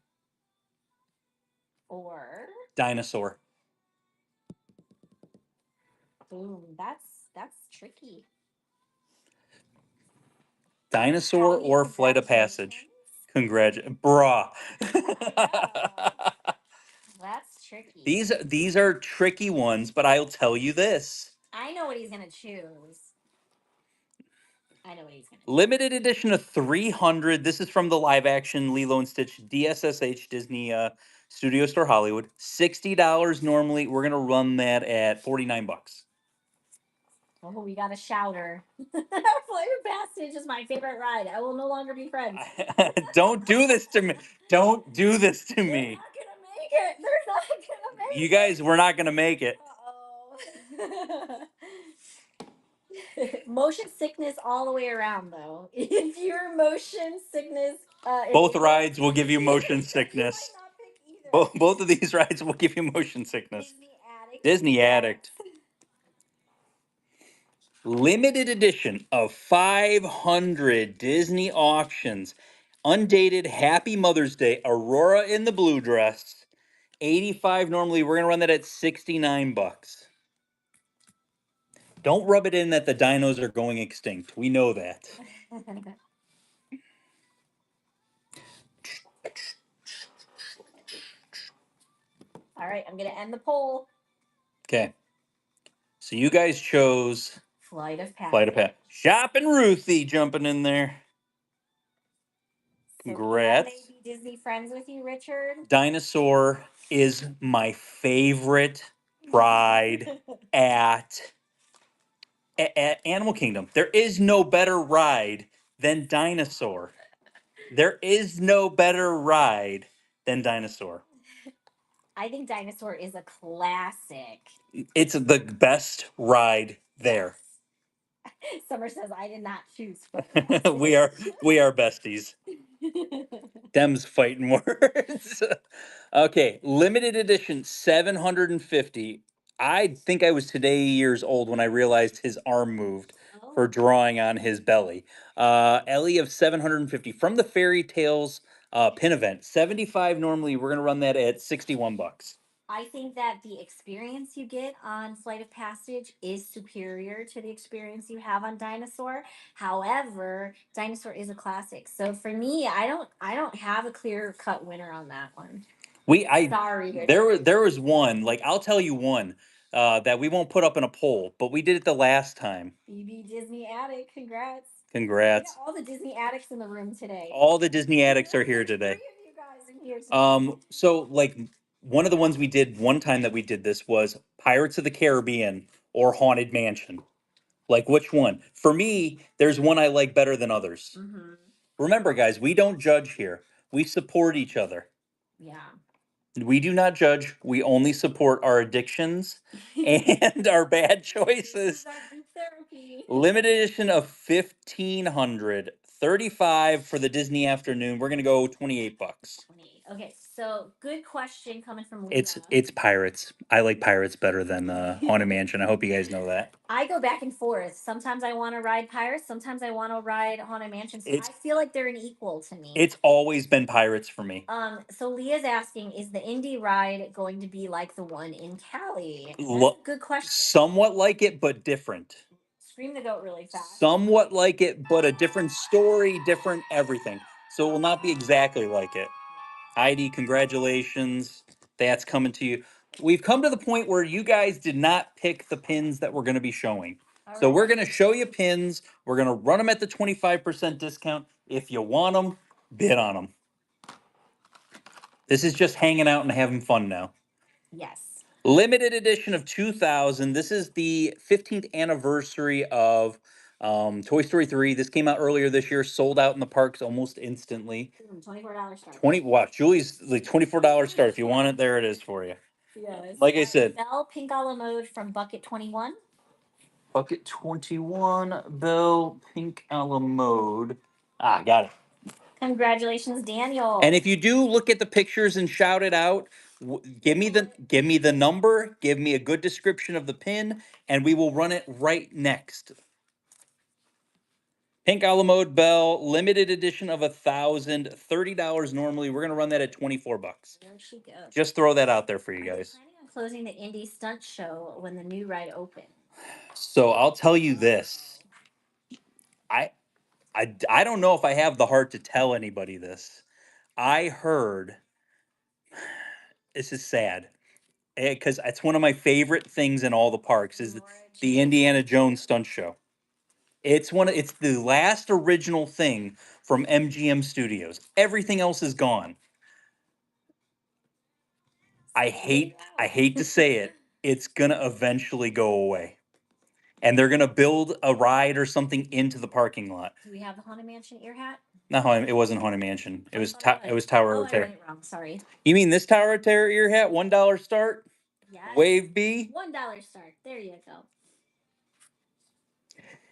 Or Dinosaur. boom, that's tricky. Dinosaur Callie, or Flight of Passage? Bruh. That's tricky. These are tricky ones, but I'll tell you this. I know what he's gonna choose. I know what he's gonna choose. Limited edition of 300. This is from the live action Lilo and Stitch DSSH Disney Studio Store Hollywood. $60 normally. We're gonna run that at 49 bucks. Oh, we got a shouter. Flight of Passage is my favorite ride. I will no longer be friends. Don't do this to me. Don't do this to They're me. not gonna make it. They're not gonna make it. You guys, we're not gonna make it. Uh-oh. Motion sickness all the way around, though. If you're motion sickness Both rides will give you motion You sickness. might not pick either. Both of these rides will give you motion sickness. Disney Addict. Disney Addict. Limited edition of 500 Disney auctions. Undated Happy Mother's Day. Aurora in the blue dress. 85 normally. We're going to run that at 69 bucks. Don't rub it in that the dinos are going extinct. We know that. All right, I'm going to end the poll. Okay. So you guys chose Flight of Passage. Flight of Passage. Shopping Ruthie jumping in there. Congrats. So can I be Disney friends with you, Richard? Dinosaur is my favorite ride at Animal Kingdom. There is no better ride than Dinosaur. There is no better ride than Dinosaur. I think Dinosaur is a classic. It's the best ride there. Summer says I did not choose. we are besties. Them's fighting words. Okay, limited edition 750. I think I was today years old when I realized his arm moved for drawing on his belly. Ellie of 750 from the Fairy Tales pin event. 75 normally. We're gonna run that at 61 bucks. I think that the experience you get on Flight of Passage is superior to the experience you have on Dinosaur. However, Dinosaur is a classic. So for me, I don't have a clear cut winner on that one. Sorry. There was one, like I'll tell you one that we won't put up in a poll, but we did it the last time. BB Disney Addict, congrats. Congrats. All the Disney addicts in the room today. All the Disney addicts are here today. 3 of you guys in here today. So like one of the ones we did one time that we did this was Pirates of the Caribbean or Haunted Mansion. Like which one? For me, there's one I like better than others. Mm-hmm. Remember, guys, we don't judge here. We support each other. Yeah. We do not judge. We only support our addictions and our bad choices. Therapy. Limited edition of 1500. 35 for the Disney afternoon. We're gonna go 28 bucks. 28. Okay, so good question coming from Lena. It's Pirates. I like Pirates better than Haunted Mansion. I hope you guys know that. I go back and forth. Sometimes I want to ride Pirates. Sometimes I want to ride Haunted Mansion. So I feel like they're an equal to me. It's always been Pirates for me. So Leah's asking, is the Indy ride going to be like the one in Cali? That's a good question. Somewhat like it, but different. Scream the goat really fast. Somewhat like it, but a different story, different everything. So it will not be exactly like it. Heidi, congratulations. That's coming to you. We've come to the point where you guys did not pick the pins that we're going to be showing. So we're going to show you pins. We're going to run them at the 25% discount. If you want them, bid on them. This is just hanging out and having fun now. Yes. Limited edition of 2000. This is the 15th anniversary of Toy Story 3. This came out earlier this year, sold out in the parks almost instantly. $24 start. Wow, Julie's like $24 start. If you want it, there it is for you. Yes. Like I said. Bell Pink a la Mode from Bucket 21. Bucket 21, Bell Pink a la Mode. Ah, got it. Congratulations, Daniel. And if you do look at the pictures and shout it out, give me the number, give me a good description of the pin, and we will run it right next. Pink a la Mode Bell, limited edition of 1,000, $30 normally. We're gonna run that at 24 bucks. There she goes. Just throw that out there for you guys. Planning on closing the Indy Stunt Show when the new ride opens. So I'll tell you this. I don't know if I have the heart to tell anybody this. I heard, this is sad, because it's one of my favorite things in all the parks is the Indiana Jones stunt show. It's the last original thing from MGM Studios. Everything else is gone. I hate to say it. It's gonna eventually go away. And they're gonna build a ride or something into the parking lot. Do we have the Haunted Mansion ear hat? No, it wasn't Haunted Mansion. It was Tower of Terror. I read it wrong. Sorry. You mean this Tower of Terror ear hat? $1 start? Yes. Wave B? $1 start. There you go.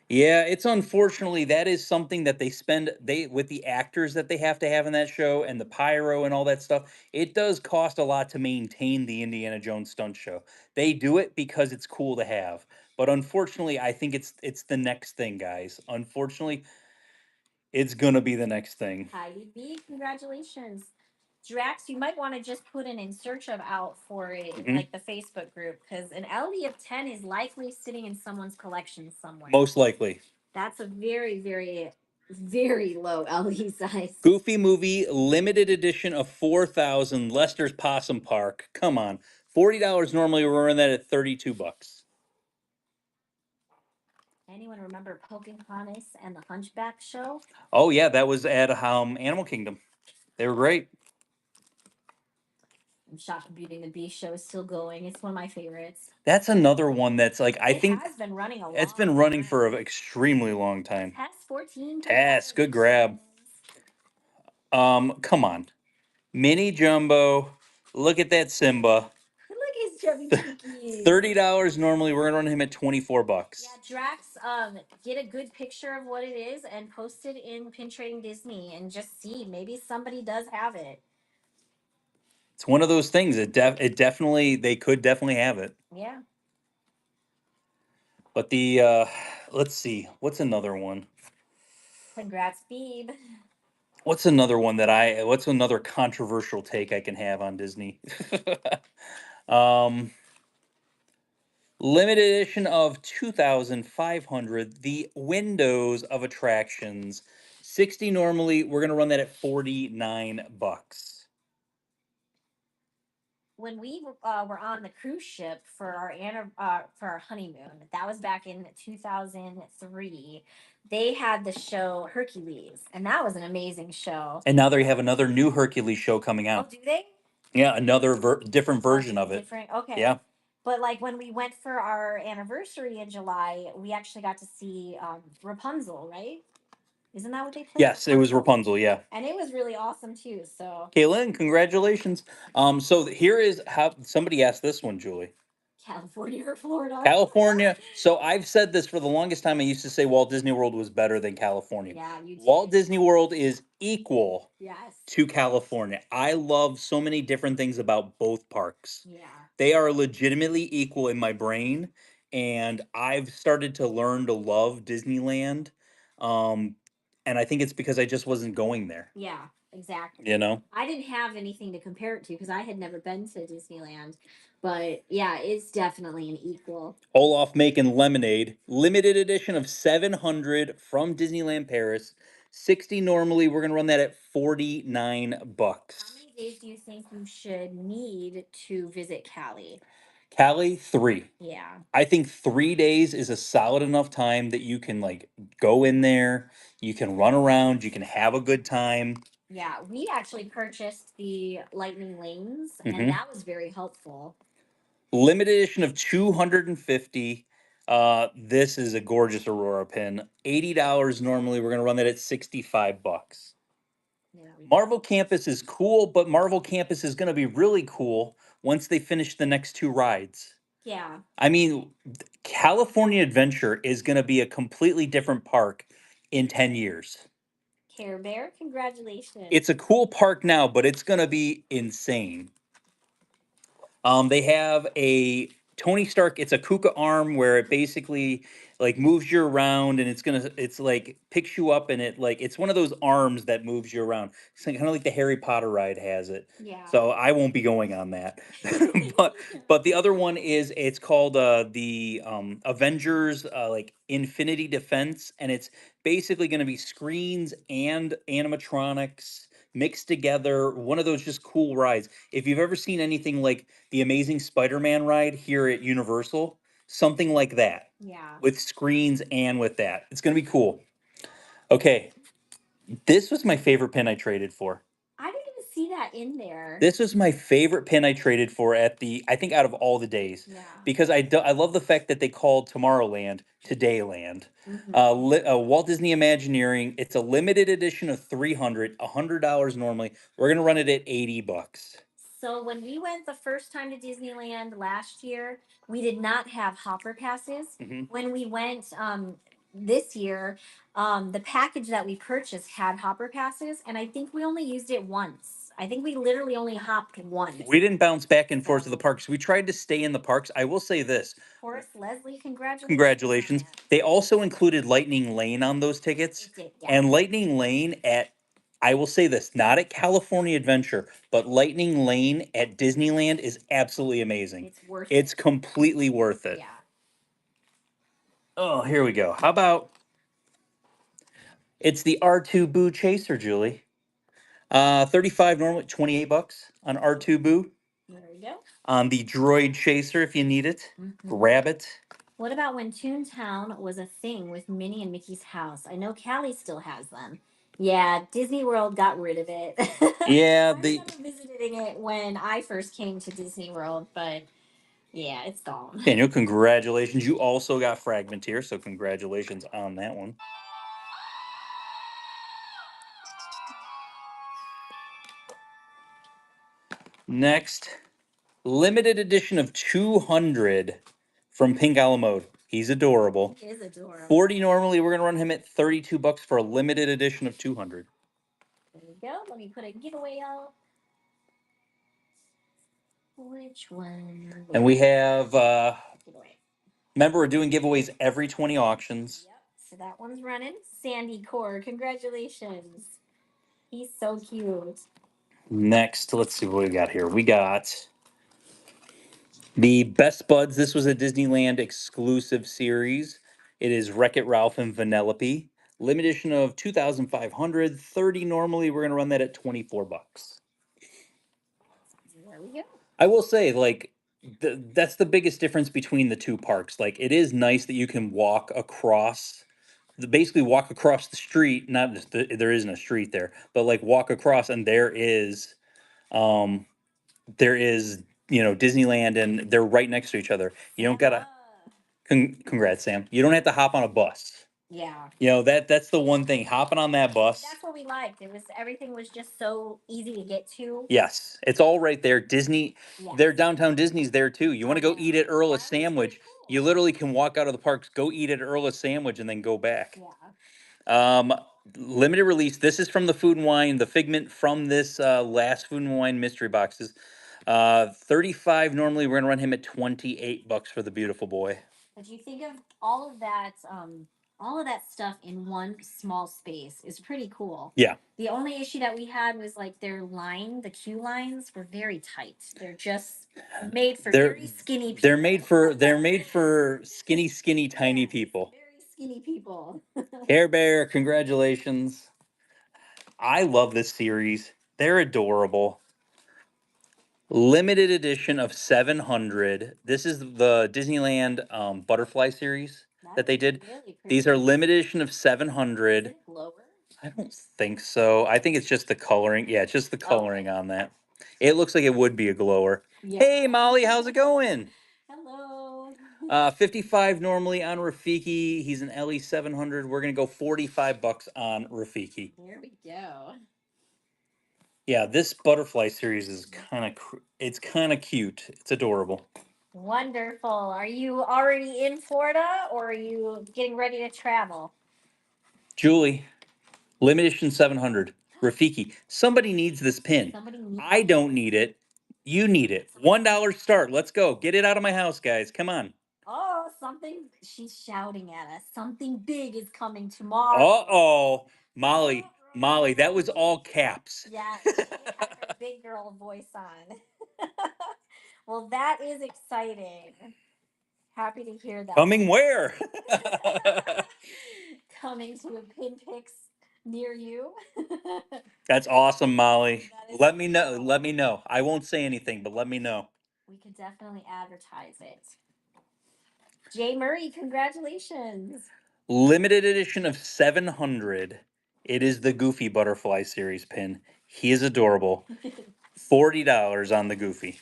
Yeah, it's unfortunately that is something that they spend they with the actors that they have to have in that show and the pyro and all that stuff. It does cost a lot to maintain the Indiana Jones stunt show. They do it because it's cool to have. But unfortunately, I think it's the next thing, guys. Unfortunately, it's gonna be the next thing. Heidi B, congratulations. Drax, you might want to just put an in search of out for it in Mhm. like the Facebook group because an LD of 10 is likely sitting in someone's collection somewhere. Most likely. That's a very, very, very low LD size. Goofy movie limited edition of 4,000 Lester's Possum Park. Come on. $40 normally we're running that at 32 bucks. Anyone remember Pocahontas and the Hunchback show? Oh yeah, that was at Animal Kingdom. They were great. I'm shocked Beauty and the Beast show is still going. It's one of my favorites. That's another one that's like I It think has been running a it's long been running for an time. extremely long time. Test 14, Tass, good grab. congratulations. Come on. Mini Jumbo. Look at that Simba. Look at his chubby cheekies. $30 normally. We're gonna run him at 24 Yeah, bucks. Drax, get a good picture of what it is and post it in Pin Trading Disney and just see. Maybe somebody does have it. It's one of those things. It definitely they could definitely have it. Yeah. But the let's see. What's another one? Congrats, Beeb. What's another controversial take I can have on Disney? um Limited edition of 2,500, the windows of attractions. 60 normally, we're going to run that at 49 bucks. When we were on the cruise ship for our honeymoon, that was back in 2003. They had the show Hercules, and that was an amazing show. And now they have another new Hercules show coming Oh, out. do they? Yeah, another different Oh, version just a of it. different. Okay. Yeah. But like when we went for our anniversary in July, we actually got to see Rapunzel, right? Isn't that what they played? Yes, it was Rapunzel, yeah. And it was really awesome too. So Kaylin, congratulations. Here is how somebody asked this one, Julie. California or Florida? California. So I've said this for the longest time. I used to say Walt Disney World was better than California. Yeah, you Walt did. Disney World is equal Yes. to California. I love so many different things about both parks. Yeah. They are legitimately equal in my brain, and I've started to learn to love Disneyland. Um, and I think it's because I just wasn't going there, Yeah, exactly. you know? I didn't have anything to compare it to because I had never been to Disneyland. But yeah, it's definitely an equal. Olaf making lemonade, limited edition of 700 from Disneyland Paris. 60 normally, we're going to run that at 49 How bucks. many days do you think you should need to visit Cali? Cali, 3. Yeah. I think 3 days is a solid enough time that you can like go in there, you can run around, you can have a good time. Yeah, we actually purchased the Lightning Lanes, and Hmm. that was very helpful. Limited edition of 250. This is a gorgeous Aurora pin. $80 normally. We're gonna run that at 65 bucks. Yeah, we did. Marvel Campus is cool, but Marvel Campus is gonna be really cool once they finish the next two rides. Yeah, I mean, California Adventure is gonna be a completely different park in 10 years. Care Bear, congratulations. It's a cool park now, but it's gonna be insane. They have a Tony Stark. It's a Kuka arm where it basically like moves you around, and it's like picks you up, and it's one of those arms that moves you around. It's kind of like the Harry Potter ride has it. Yeah. So I won't be going on that. but but the other one is it's called the Avengers like Infinity Defense, and it's basically going to be screens and animatronics mixed together. One of those just cool rides. If you've ever seen anything like the Amazing Spider-Man ride here at Universal, something like that Yeah. with screens and with that. It's going to be cool. Okay, this was my favorite pin I traded for. I didn't even see that in there. This was my favorite pin I traded for at the I think out of all the days Yeah. because I love the fact that they called Tomorrowland Todayland. Hmm. Walt Disney Imagineering. It's a limited edition of 300, $100 normally. We're gonna run it at 80 bucks. So when we went the first time to Disneyland last year, we did not have hopper passes. Hmm. When we went this year, the package that we purchased had hopper passes, and I think we only used it once. I think we literally only hopped once. We didn't bounce back and forth to the So, parks. We tried to stay in the parks. I will say this. Forrest Leslie, congratulations on Congratulations. that. They also included Lightning Lane on those tickets. It did, yeah. And Lightning Lane at, I will say this, not at California Adventure, but Lightning Lane at Disneyland is absolutely amazing. It's worth It's it. completely worth it. Yeah. Oh, here we go. How about it's the R2 Boo Chaser, Julie. 35 normally, 28 bucks on R2 Boo. There we go. On the Droid Chaser if you need it. Grab it. What about when Toontown was a thing with Minnie and Mickey's house? I know Callie still has them. Yeah, Disney World got rid of it. Yeah, I the remember visiting it when I first came to Disney World, but yeah, it's gone. Daniel, congratulations. You also got Fragment here, so congratulations on that one. Next, limited edition of 200 from Pink Alamode. He's adorable. He is adorable. 40 normally, we're going to run him at 32 bucks for a limited edition of 200. There we go. Let me put a giveaway out. Which one? And we have, Giveaway. remember, we're doing giveaways every 20 auctions. Yep. So that one's running. Sandy Core, congratulations. He's so cute. Next, let's see what we got here. We got the Best Buds. This was a Disneyland exclusive series. It is Wreck-It Ralph and Vanellope. Limited edition of 2,500. 30 normally. We're going to run that at 24 bucks. There we go. I will say, like, that's the biggest difference between the two parks. Like, it is nice that you can walk across, basically walk across the street. Not just there isn't a street there, but like walk across, and um, there is Disneyland, and they're right next to each other. You don't gotta. Congrats, Sam. You don't have to hop on a bus. Yeah. That's the one thing. Hopping on that bus. That's what we liked. Everything was just so easy to get to. Yes, it's all right there. Disney, Yeah. their downtown Disney's there too. You want to go eat at Earl's Sandwich? You literally can walk out of the parks, go eat at Earl's Sandwich, and then go back. Yeah. Limited release. This is from the Food and Wine, the Figment from this last Food and Wine mystery boxes. 35 normally. We're gonna run him at 28 bucks for the beautiful boy. But you think of all of that stuff in one small space is pretty cool. Yeah. The only issue that we had was like the queue lines were very tight. They're just made for very skinny people. They're made for skinny tiny Yes, people. very skinny people. Care Bear, congratulations. I love this series. They're adorable. Limited edition of 700. This is the Disneyland butterfly series that they did. Really These are limited edition of 700. Lower? I don't think so. I think it's just the coloring. Yeah, it's just the coloring on that. It looks like it would be a glower. Yeah. Hey, Molly, how's it going? Hello. 55 normally on Rafiki. He's an LE 700. We're going to go 45 bucks on Rafiki. Here we go. Yeah, this butterfly series is it's kind of cute. It's adorable. Wonderful. Are you already in Florida or are you getting ready to travel? Julie, limited edition 700. Rafiki, somebody needs this pin. I don't need it. You need it. $1 start. Let's go. Get it out of my house, guys. Come on. Oh, she's shouting at us. Something big is coming tomorrow. Uh-oh. Molly, that was all caps. Yeah, she had her big girl voice on. Well, that is exciting. Happy to hear that. Coming where? Coming to a Pinpix near you. That's awesome, Molly. Let me know. Cool. Let me know. I won't say anything, but let me know. We could definitely advertise it. Jay Murray, congratulations. Limited edition of 700. It is the Goofy Butterfly Series pin. He is adorable. $40 on the Goofy.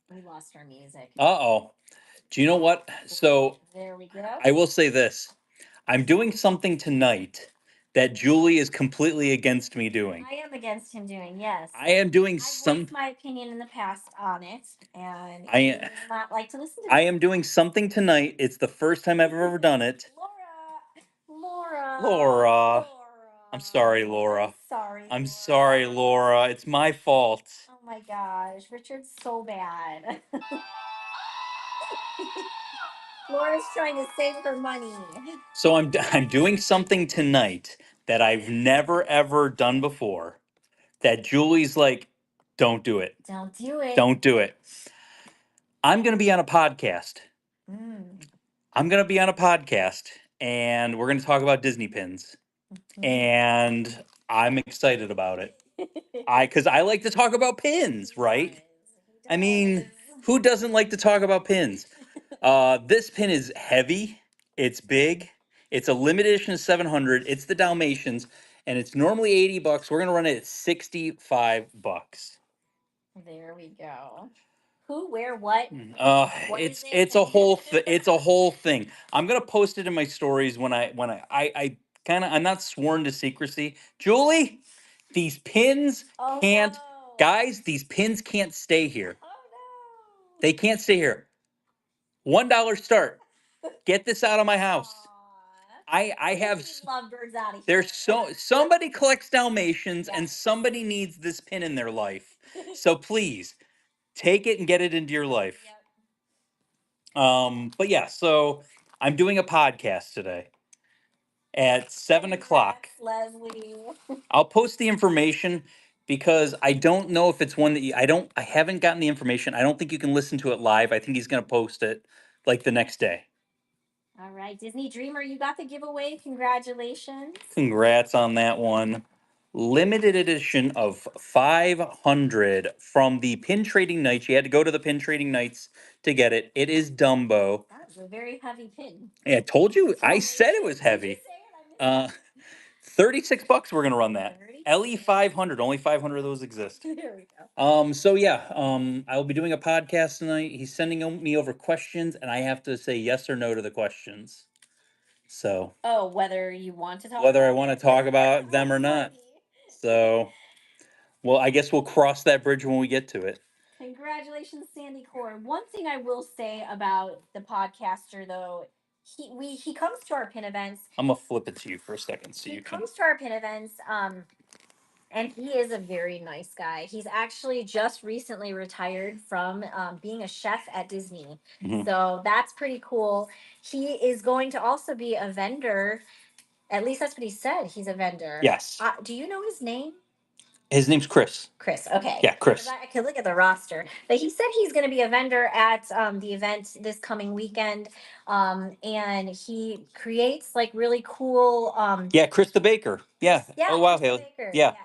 We lost our music. Uh-oh. Do you know what? So there we go. I will say this. I'm doing something tonight that Julie is completely against me doing. I am against him doing, yes. I am doing I've voiced my opinion in the past on it, and I do not like to listen to it. I am doing something tonight. It's the first time I've ever done it. Laura, Laura. I'm sorry, I'm Laura. sorry, I'm sorry, Laura. Laura. It's my fault. Oh my gosh, Richard's so bad. Laura's trying to save her money. So I'm doing something tonight that I've never ever done before. That Julie's like, don't do it. Don't do it. Don't do it. I'm going to be on a podcast. Mm. I'm going to be on a podcast and we're going to talk about Disney pins. And I'm excited about it. Cuz I like to talk about pins, right? I mean, who doesn't like to talk about pins? This pin is heavy. It's big. It's a limited edition 700. It's the Dalmatians, and it's normally $80. We're gonna run it at $65. There we go. Who, where, what? What is It's it? a it's a whole thing. I'm gonna post it in my stories when I kind of I'm not sworn to secrecy. Julie, these pins Oh can't, no. guys. These pins can't stay here. Oh no. They can't stay here. $1 start. Get this out of my house. I have Lovebirds out of here. there's somebody collects Dalmatians and somebody needs this pin in their life. So please take it and get it into your life. But yeah, so I'm doing a podcast today at 7 o'clock. Leslie. I'll post the information because I don't know if it's one that I haven't gotten the information. I don't think you can listen to it live. I think he's gonna post it like the next day. All right, Disney Dreamer, you got the giveaway. Congratulations. Congrats on that one. Limited edition of 500 from the Pin Trading Nights. You had to go to the Pin Trading Nights to get it. It is Dumbo. That was a very heavy pin. Yeah, I told you. I said it was heavy. 36 bucks. We're gonna run that. LE 500. Only 500 of those exist. There we go. So yeah. I will be doing a podcast tonight. He's sending me over questions, and I have to say yes or no to the questions. So. Oh, whether you want to talk Whether I about want it? to talk about them or not. So, well, I guess we'll cross that bridge when we get to it. Congratulations, Sandy Core. One thing I will say about the podcaster, though, he comes to our pin events. I'm gonna flip it to you for a second so He you can. comes to our pin events. And he is a very nice guy. He's actually just recently retired from being a chef at Disney. Mhm. So that's pretty cool. He is going to also be a vendor. At least that's what he said. He's a vendor. Yes. Do you know his name? His name's Chris. Chris. Okay. Yeah, Chris. I could look at the roster, but he said he's going to be a vendor at the event this coming weekend, and he creates like really cool. Yeah, Chris the Baker. Yeah. Yeah. Oh wow, Chris Haley. Baker. Yeah. Yes.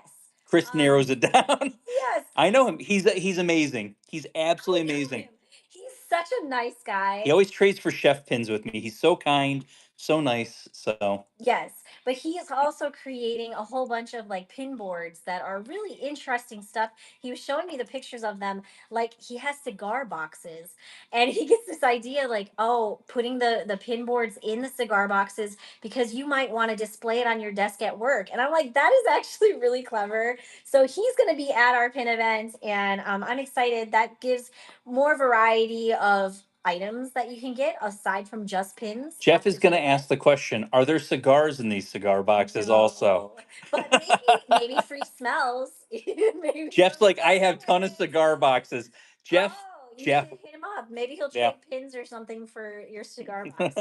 Chris narrows it down. Yes. I know him. He's amazing. He's absolutely amazing. He's such a nice guy. He always trades for chef pins with me. He's so kind, so nice. So Yes, but he is also creating a whole bunch of like pin boards that are really interesting stuff. He was showing me the pictures of them. Like he has cigar boxes, and he gets this idea like, oh, putting the pin boards in the cigar boxes because you might want to display it on your desk at work. And I'm like, that is actually really clever. So he's going to be at our pin event, and I'm excited. That gives more variety of items that you can get aside from just pins. Jeff is going to ask the question: are there cigars in these cigar boxes also? But maybe free smells. Maybe Jeff's like, I have ton of cigar boxes. Jeff, Oh, you Jeff, should hit him up. Maybe he'll yeah. trade pins or something for your cigar box.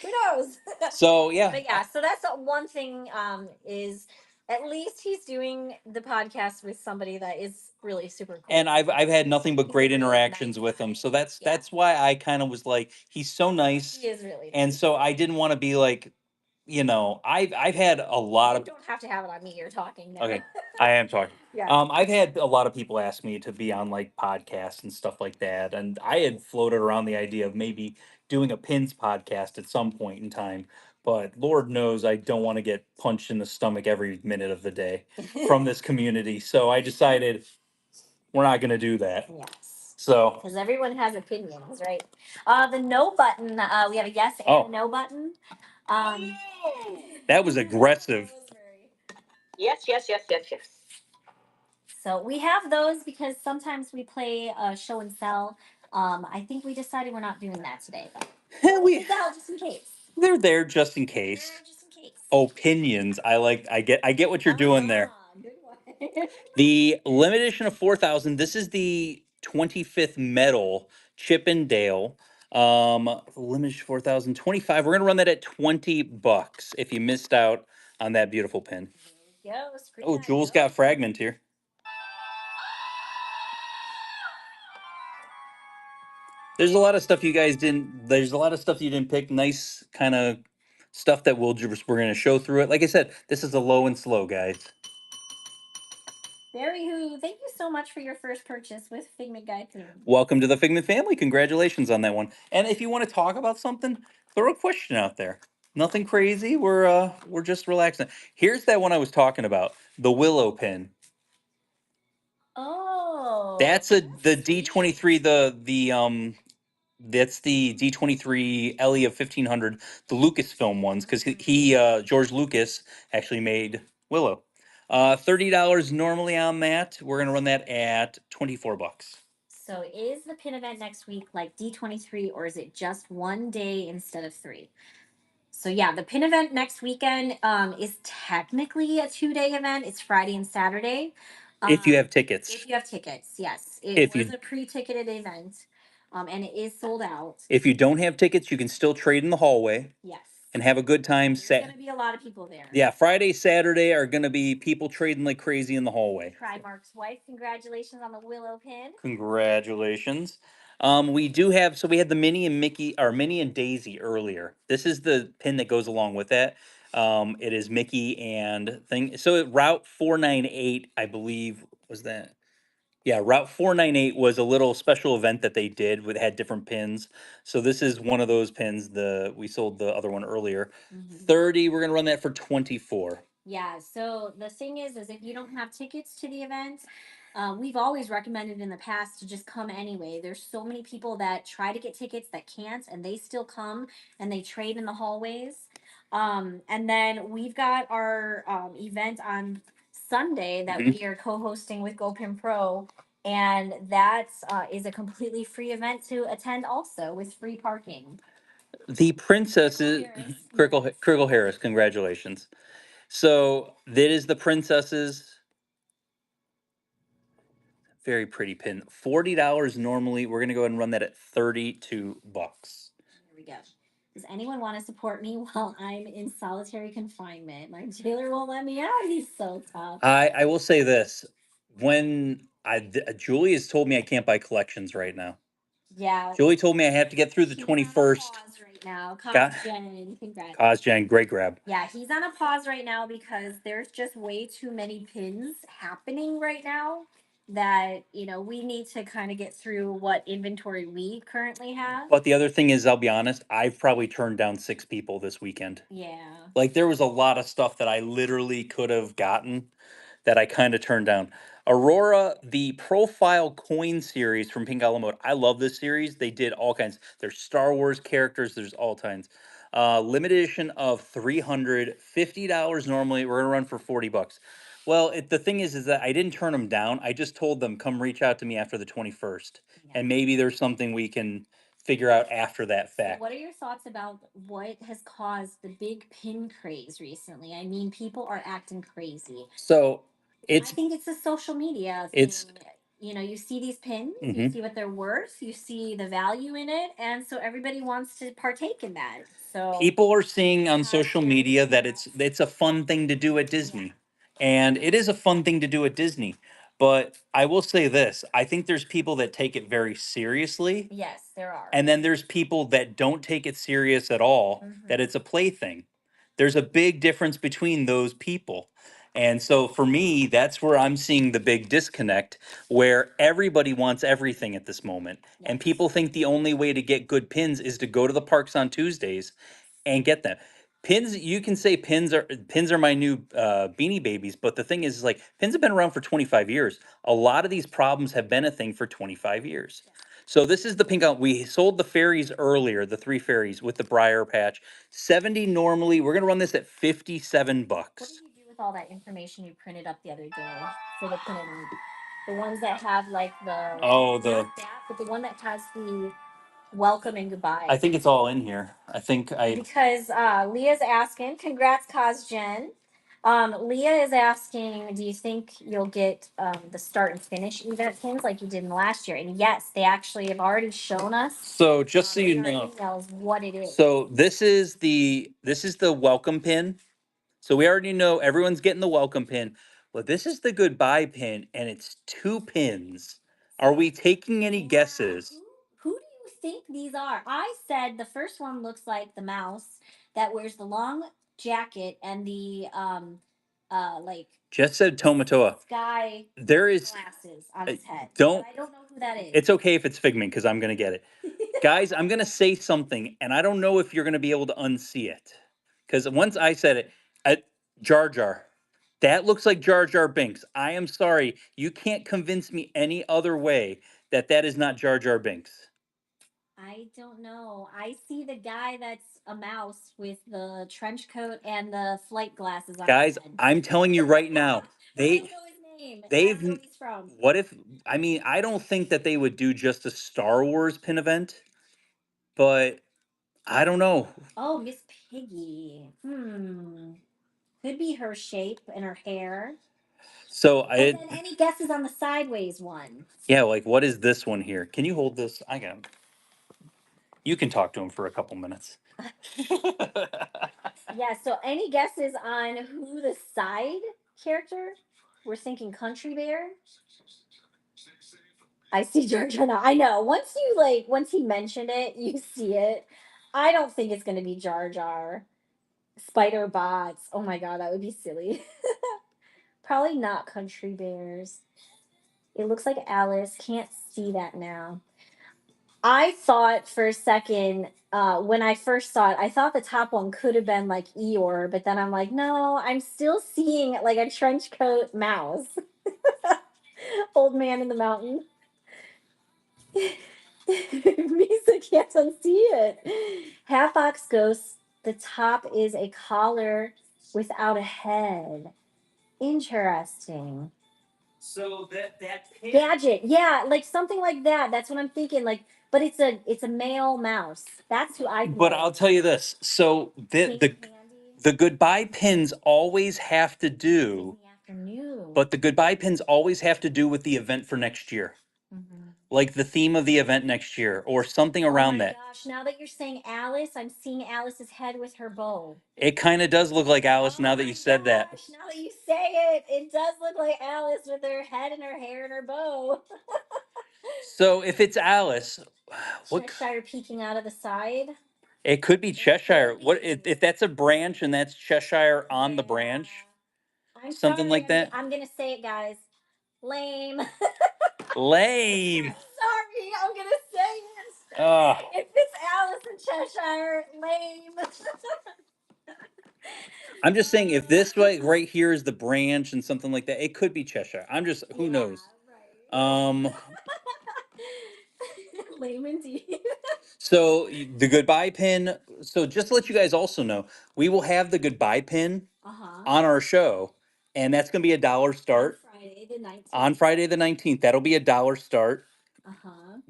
Who knows? So yeah, But yeah, so that's the one thing. Is at least he's doing the podcast with somebody that is really super cool. and I've had nothing but He's a great really interactions nice with him. guy. So that's Yeah. why I kind of was like, he's so nice. He is really And nice. so I didn't want to be like, I've had a lot You of don't have to have it on me. You're talking now. Okay, I am talking. Yeah. I've had a lot of people ask me to be on like podcasts and stuff like that, and I had floated around the idea of maybe doing a pins podcast at some point in time. But Lord knows I don't want to get punched in the stomach every minute of the day from this community. So I decided we're not going to do that. Yes. So Because everyone has opinions, right? The no button. We have a yes and Oh. a no button. That was aggressive. Yes, yes, yes, yes, yes. So we have those because sometimes we play show and sell. I think we decided we're not doing that today, but We just in case. They're there just in case. Just in case. Opinions. I get what you're doing there. Good one. The limited edition of 4,000. This is the 25th medal Chippendale. Limited 4,000 25. We're gonna run that at $20 if you missed out on that beautiful pin. There you go. Screen Oh, that Jules up. got fragment here. There's a lot of stuff you guys didn't. There's a lot of stuff you didn't pick. Nice kind of stuff that we're going to show through it. Like I said, this is a low and slow, guys. Barry Who, thank you so much for your first purchase with Figment Guide Pin. Welcome to the Figment family. Congratulations on that one. And if you want to talk about something, throw a question out there. Nothing crazy. We're just relaxing. Here's that one I was talking about, the Willow pin. Oh, That's the sweet. D23, that's the D23 Ellie of 1500, the Lucasfilm ones, because George Lucas actually made Willow. $30 normally on that. We're gonna run that at $24. So is the pin event next week like D23, or is it just one day instead of three? So yeah, the pin event next weekend is technically a 2-day event. It's Friday and Saturday. If you have tickets. If you have tickets, yes. It If was you a pre-ticketed event, and it is sold out. if you don't have tickets, you can still trade in the hallway Yes. and have a good time. There's going to be a lot of people there. Yeah, Friday, Saturday are gonna be people trading like crazy in the hallway. Try Mark's wife. Congratulations on the Willow pin. Congratulations. We had the Minnie and Mickey, or Minnie and Daisy earlier. This is the pin that goes along with that. It is Mickey and thing. So Route 498, I believe, was that. Yeah, Route 498 was a little special event that they did with had different pins. So this is one of those pins. We sold the other one earlier. 30, we're gonna run that for 24. Yeah. So the thing is if you don't have tickets to the event, we've always recommended in the past to just come anyway. There's so many people that try to get tickets that can't, and they still come and they trade in the hallways. And then we've got our event on Sunday that we are co-hosting with GoPin Pro, and that is a completely free event to attend, also with free parking. The princesses, Crickle Harris, congratulations. So that is the princesses. Very pretty pin. $40 normally. We're gonna go ahead and run that at $32. Here we go. Does anyone want to support me while I'm in solitary confinement? My jailer won't let me out. He's so tough. I will say this: Julie has told me I can't buy collections right now. Yeah. Julie told me I have to get through the He's 21st. on a pause right now. Got Jen, congrats. Jen, great grab. Yeah, he's on a pause right now because there's just way too many pins happening right now that we need to kind of get through what inventory we currently have. But the other thing is, I'll be honest, I've probably turned down 6 people this weekend. Yeah. Like there was a lot of stuff that I literally could have gotten that I kind of turned down. Aurora, the profile coin series from Pink Mode. I love this series. They did all kinds. There's Star Wars characters. There's all kinds. Limited edition of $350 normally. We're gonna run for $40. Well, the thing is that I didn't turn them down. I just told them come reach out to me after the 21st, and maybe there's something we can figure out after that So fact. what are your thoughts about what has caused the big pin craze recently? I mean, people are acting crazy. So I think it's a social media thing. it's You see these pins, you Mhm. see what they're worth, you see the value in it, and so everybody wants to partake in that. So People are seeing on social media that it's a fun thing to do at Disney. And it is a fun thing to do at Disney. But I will say this, I think there's people that take it very seriously, yes, there are. and then there's people that don't take it serious at all, that it's a plaything. There's a big difference between those people. And so for me, that's where I'm seeing the big disconnect, where everybody wants everything at this moment. And Yes. people think the only way to get good pins is to go to the parks on Tuesdays and get them. Pins, you can say pins are my new beanie babies, but the thing is like pins have been around for 25 years. A lot of these problems have been a thing for 25 years. So this is the pink out. We sold the fairies earlier, the 3 fairies with the briar patch. 70 normally. We're gonna run this at $57. What did you do with all that information you printed up the other day for the pin event? The ones that have like the Oh, the not that, but the one that has the welcome and goodbye. I think it's all in here. I think Because Leah's asking, congrats, Jen. Leah is asking, do you think you'll get the start and finish event pins like you did in the last year? And yes, they actually have already shown us. So just so you in our know, emails what it is. so this is the welcome pin. So we already know everyone's getting the welcome pin, but this is the goodbye pin, and it's 2 pins. Are we taking any guesses? Who do you think these are? I said the first one looks like the mouse that wears the long jacket and the like Jess said Tomatoa. sky There is glasses on his head. don't. But I don't know who that is. It's okay if it's Figment because I'm gonna get it. Guys, I'm gonna say something, and I don't know if you're gonna be able to unsee it. Because once I said it, Jar Jar. That looks like Jar Jar Binks. I am sorry. You can't convince me any other way that that is not Jar Jar Binks. I don't know. I see the guy that's a mouse with the trench coat and the flight glasses on. Guys, I'm telling you right now, I don't know his name. they've I don't know where he's from. what if I mean I don't think that they would do just a Star Wars pin event, but I don't know. Oh, Miss Piggy. Could be her shape and her hair. So But then any guesses on the sideways one? Yeah, like what is this one here? Can you hold this? I got him. You can talk to him for a couple minutes. Yeah, so any guesses on who the side character? We're thinking Country Bear. I see Jar Jar now. I know. Once he mentioned it, you see it. I don't think it's gonna be Jar Jar. Spider bots. Oh my god, that would be silly. Probably not Country Bears. It looks like Alice. Can't see that now. I thought for a second, when I first saw it, I thought the top one could have been like Eeyore, but then I'm like, no, I'm still seeing like a trench coat mouse. Old man in the mountain. Misa can't unsee it. Half Ox Ghost. The top is a collar without a head. Interesting. So that pin, Gadget, yeah, like something like that. That's what I'm thinking. Like, but it's a male mouse. That's who I. But I'll tell you this. So the goodbye pins always have to do. Afternoon. But the goodbye pins always have to do with the event for next year. Like the theme of the event next year or something around that. Gosh, now that you're saying Alice, I'm seeing Alice's head with her bow. It kind of does look like Alice now that you said that. Now that you say it, it does look like Alice with her head and her hair and her bow. So if it's Alice, what Cheshire peeking out of the side. it could be Cheshire. What if that's a branch and that's Cheshire on the branch? Something like that. I'm gonna say it, guys. Lame. Lame. Sorry, I'm gonna say it. If it's Alice in Cheshire, lame. I'm just saying if this right here is the branch and something like that, it could be Cheshire. I'm just who knows. Right. Lame indeed. So the goodbye pin. So just to let you guys also know, we will have the goodbye pin on our show, and that's going to be $1 start. On Friday the 19th, that'll be $1 start.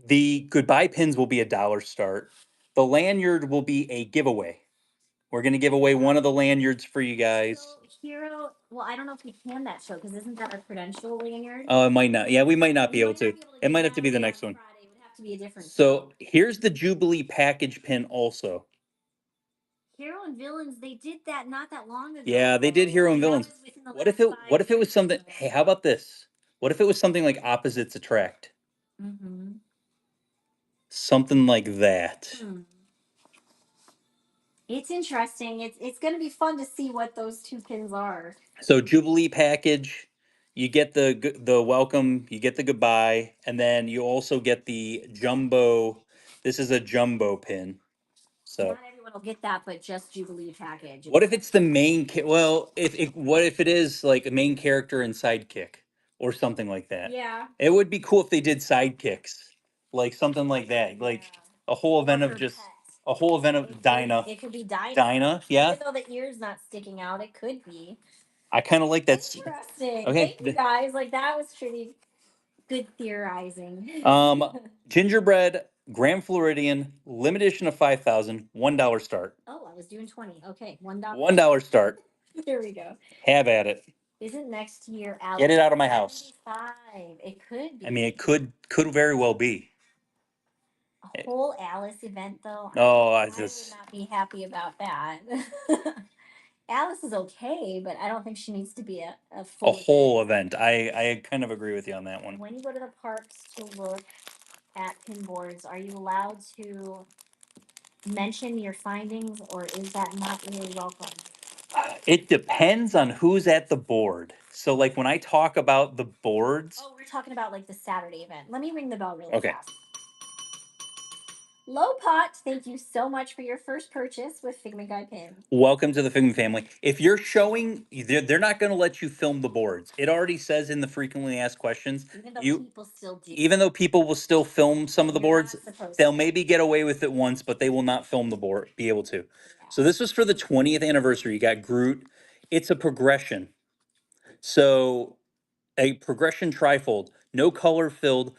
The goodbye pins will be $1 start. The lanyard will be a giveaway. We're going to give away one of the lanyards for you guys. So, Hero, well, I don't know if we can that show because isn't that our credential lanyard? Oh, it might not. Yeah, we might not be able to. It might have to be the next one. Friday. It would have to be a different. So here's the Jubilee package pin also. Hero and Villains, they did that not that long ago. Yeah, they did Hero and Villains. What if it was something? Hey, how about this? What if it was something like Opposites Attract? Something like that. It's interesting. It's going to be fun to see what those two pins are. So Jubilee package, you get the welcome, you get the goodbye, and then you also get the jumbo. This is a jumbo pin. So not everyone will get that, but just Jubilee package. What if it's the main? Well, what if it is like a main character and sidekick or something like that? Yeah. It would be cool if they did sidekicks, like something like that, like a whole event of just a whole event of Dinah. It could be Dinah. Dinah, yeah. Even though the ear's not sticking out, it could be. I kind of like that. Interesting. Okay. Thank you guys. Like that was pretty good theorizing. Gingerbread. Grand Floridian, limited edition of 5,000, $1 start. Oh, I was doing 20. Okay, $1. $1 start. There we go. Have at it. Isn't next year Alice? Get it out of my house. 75. It could be. I mean, it could very well be. A whole Alice event, though. Oh, I would not be happy about that. Alice is okay, but I don't think she needs to be a full a whole event. I kind of agree with you on that one. When you go to the parks to look at pin boards, are you allowed to mention your findings, or is that not really welcome? It depends on who's at the board. So, like when I talk about the boards. Oh, we're talking about like the Saturday event. Let me ring the bell really Okay. fast. Low Pot, thank you so much for your first purchase with Figment Guy pins. Welcome to the Figment family. If you're showing, they're not going to let you film the boards. It already says in the frequently asked questions. Even though people still do. Even though people will still film some of the You're boards, not supposed they'll to. maybe get away with it once, but they will not film the board, be able to. So this was for the 20th anniversary. You got Groot. It's a progression. So a progression trifold, no color filled,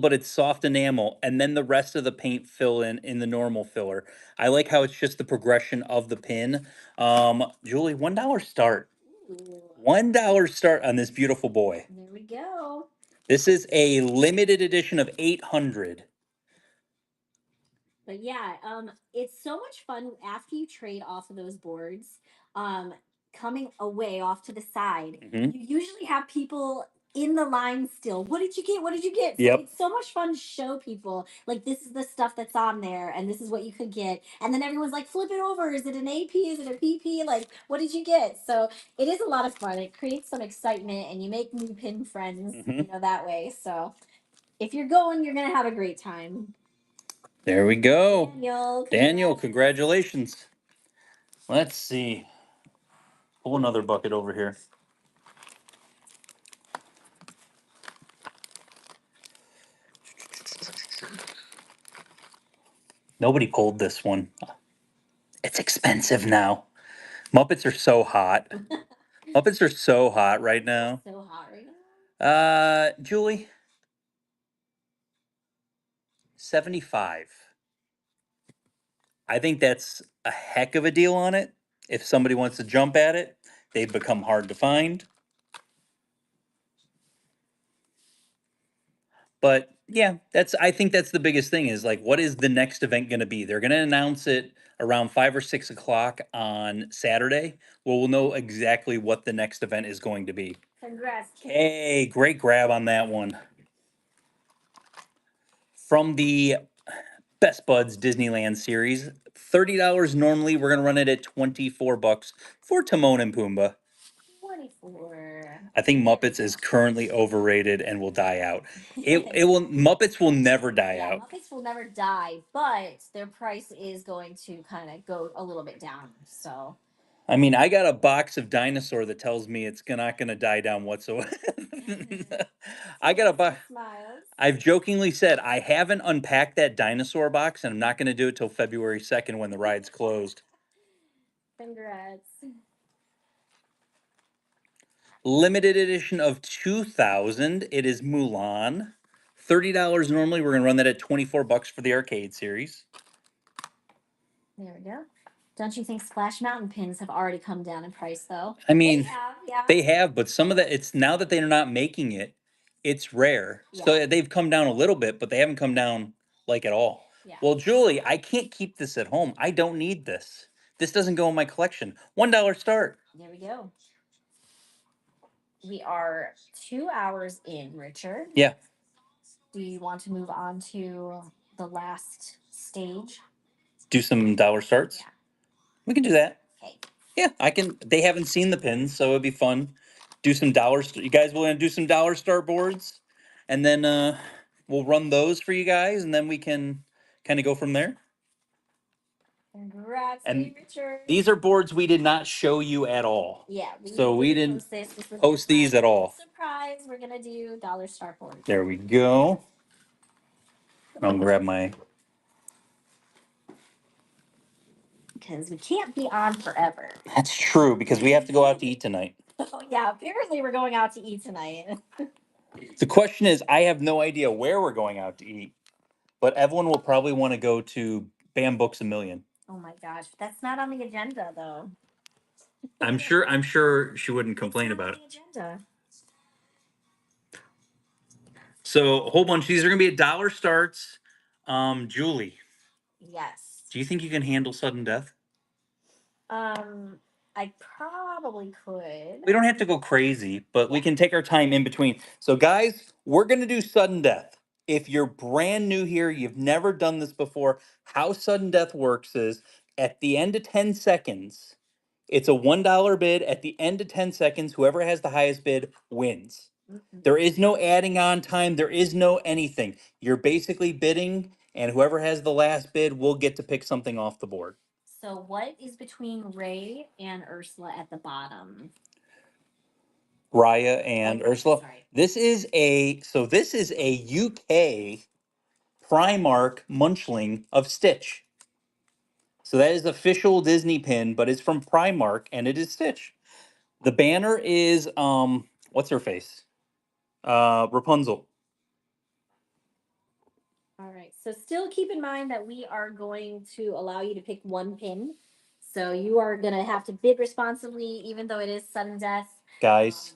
but it's soft enamel, and then the rest of the paint fill in the normal filler. I like how it's just the progression of the pin. Julie, $1 start. Ooh. $1 start on this beautiful boy. There we go. This is a limited edition of 800. But yeah, it's so much fun after you trade off of those boards. Coming away off to the side, you usually have people in the line still. What did you get? What did you get? Yep. So it's so much fun to show people like this is the stuff that's on there, and this is what you could get. And then everyone's like, flip it over. Is it an AP? Is it a PP? Like, what did you get? So it is a lot of fun. It creates some excitement, and you make new pin friends, that way. So if you're going, you're gonna have a great time. There we go. Daniel, congratulations. Let's see. Pull another bucket over here. Nobody pulled this one. It's expensive now. Muppets are so hot. Muppets are so hot right now. So hot right now. Julie, 75. I think that's a heck of a deal on it. If somebody wants to jump at it, they become hard to find. But yeah, I think that's the biggest thing is like, what is the next event going to be? They're going to announce it around 5 or 6 o'clock on Saturday. Well, we'll know exactly what the next event is going to be. Congrats. Hey, great grab on that one. From the Best Buds Disneyland series, $30 normally. We're going to run it at $24 for Timon and Pumbaa. 24. I think Muppets is currently overrated and will die out. Muppets will never die out. Muppets will never die, but their price is going to kind of go a little bit down. So I mean, I got a box of dinosaur that tells me it's not going to die down whatsoever. I got a box. I've jokingly said I haven't unpacked that dinosaur box, and I'm not going to do it till February 2nd when the ride's closed. Congrats. Limited edition of 2000. It is Mulan. $30 normally. We're going to run that at $24 for the arcade series. There we go. Don't you think Splash Mountain pins have already come down in price, though? I mean, they have, but some of that, it's now that they're not making it, it's rare. Yeah. So they've come down a little bit, but they haven't come down like at all. Yeah. Well, Julie, I can't keep this at home. I don't need this. This doesn't go in my collection. $1 start. There we go. We are 2 hours in, Richard. Yeah. Do you want to move on to the last stage? Do some dollar starts? Yeah. We can do that. Okay. Yeah, I can. They haven't seen the pins, so it'd be fun. Do some dollars. You guys want to do some dollar start boards? And then we'll run those for you guys, and then we can kind of go from there. Congrats, and Richard. These are boards we did not show you at all. Yeah. We didn't post these at all. Surprise, we're going to do dollar start boards. There we go. I'll grab my... Because we can't be on forever. That's true, because we have to go out to eat tonight. Oh, yeah, apparently we're going out to eat tonight. The question is, I have no idea where we're going out to eat. but Evelyn will probably want to go to Bam Books a Million. Oh my gosh, that's not on the agenda though. I'm sure she wouldn't complain It's not about on it. the agenda. So a whole bunch. These are gonna be at dollar starts. Julie, Yes. do you think you can handle sudden death? I probably could. We don't have to go crazy, but we can take our time in between. So, guys, we're going to do sudden death. If you're brand new here, you've never done this before, how sudden death works is at the end of 10 seconds, it's a $1 bid. At the end of 10 seconds, whoever has the highest bid wins. There is no adding on time, there is no anything. You're basically bidding, and whoever has the last bid will get to pick something off the board. So what is between Ray and Ursula at the bottom? Raya and Ursula. Sorry. This is a UK Primark Munchling of Stitch. So that is official Disney pin, but it's from Primark and it is Stitch. The banner is what's her face? Rapunzel. All right. So still keep in mind that we are going to allow you to pick one pin. So you are going to have to bid responsibly, even though it is sudden death. Guys,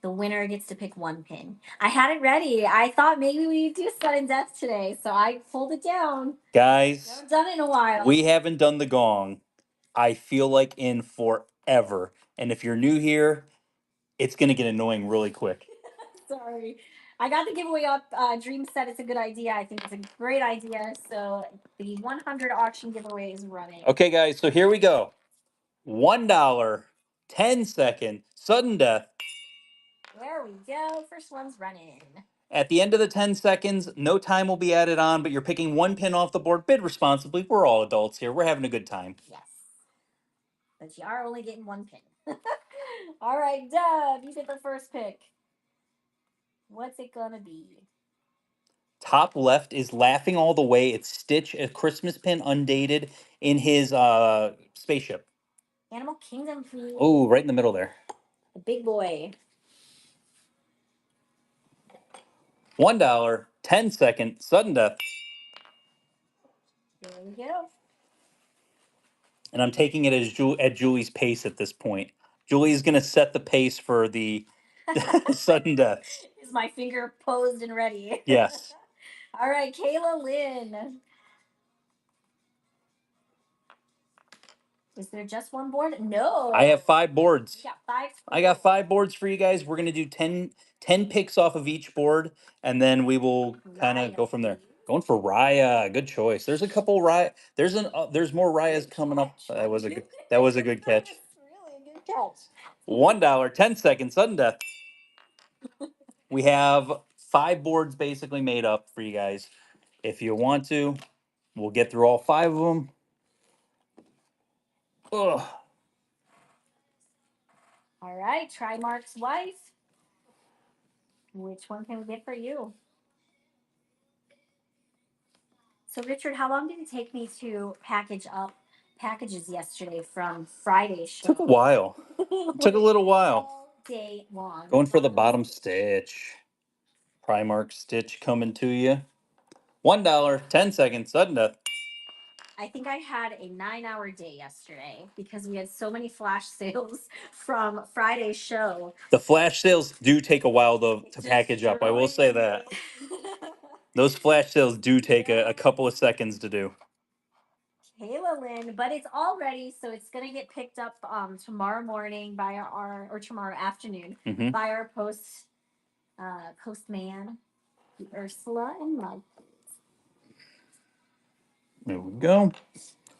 The winner gets to pick one pin. I had it ready. I thought maybe we'd do sudden death today, so I pulled it down. guys, Haven't done it in a while. we haven't done the gong. I feel like in forever. And if you're new here, it's gonna get annoying really quick. Sorry. I got the giveaway up. Dream said it's a good idea. I think it's a great idea. So the 100 auction giveaway is running. Okay, guys, so here we go. $1, 10-second, sudden death. There we go. First one's running. At the end of the 10 seconds, no time will be added on, but you're picking one pin off the board. Bid responsibly. We're all adults here. We're having a good time. Yes. But you are only getting one pin. All right, Deb, you get the first pick. What's it gonna be? Top left is Laughing All the Way. It's Stitch, a Christmas pin, undated, in his spaceship. Animal Kingdom, please. Oh, right in the middle there. The big boy. $1, 10-second, sudden death. There we go. And I'm taking it as at Julie's pace at this point. Julie's going to set the pace for the sudden death. Is my finger posed and ready? Yes. All right, Kayla Lynn. Is there just one board? No. I have 5 boards. You got 5. I got 5 boards for you guys. We're going to do 10 picks off of each board, and then we will kind of go from there. Going for Raya. Good choice. There's a couple Raya. There's more Rayas coming up. That was a good catch. Really a good catch. $1, 10-second, sudden death. We have 5 boards basically made up for you guys. If you want to, we'll get through all 5 of them. Ugh. All right, try Mark's wife. Which one can we get for you? So, Richard, how long did it take me to package up packages yesterday from Friday's show? Took a while. Took a little while. All day long. Going for the bottom Stitch. Primark Stitch coming to you. $1, 10-second, sudden death. I think I had a 9-hour day yesterday because we had so many flash sales from Friday's show. The flash sales do take a while though to package up. I will say that. Those flash sales do take a couple of seconds to do. Kayla Lynn, but it's all ready, so it's gonna get picked up tomorrow morning by or tomorrow afternoon by our postman, Ursula and Mike. There we go.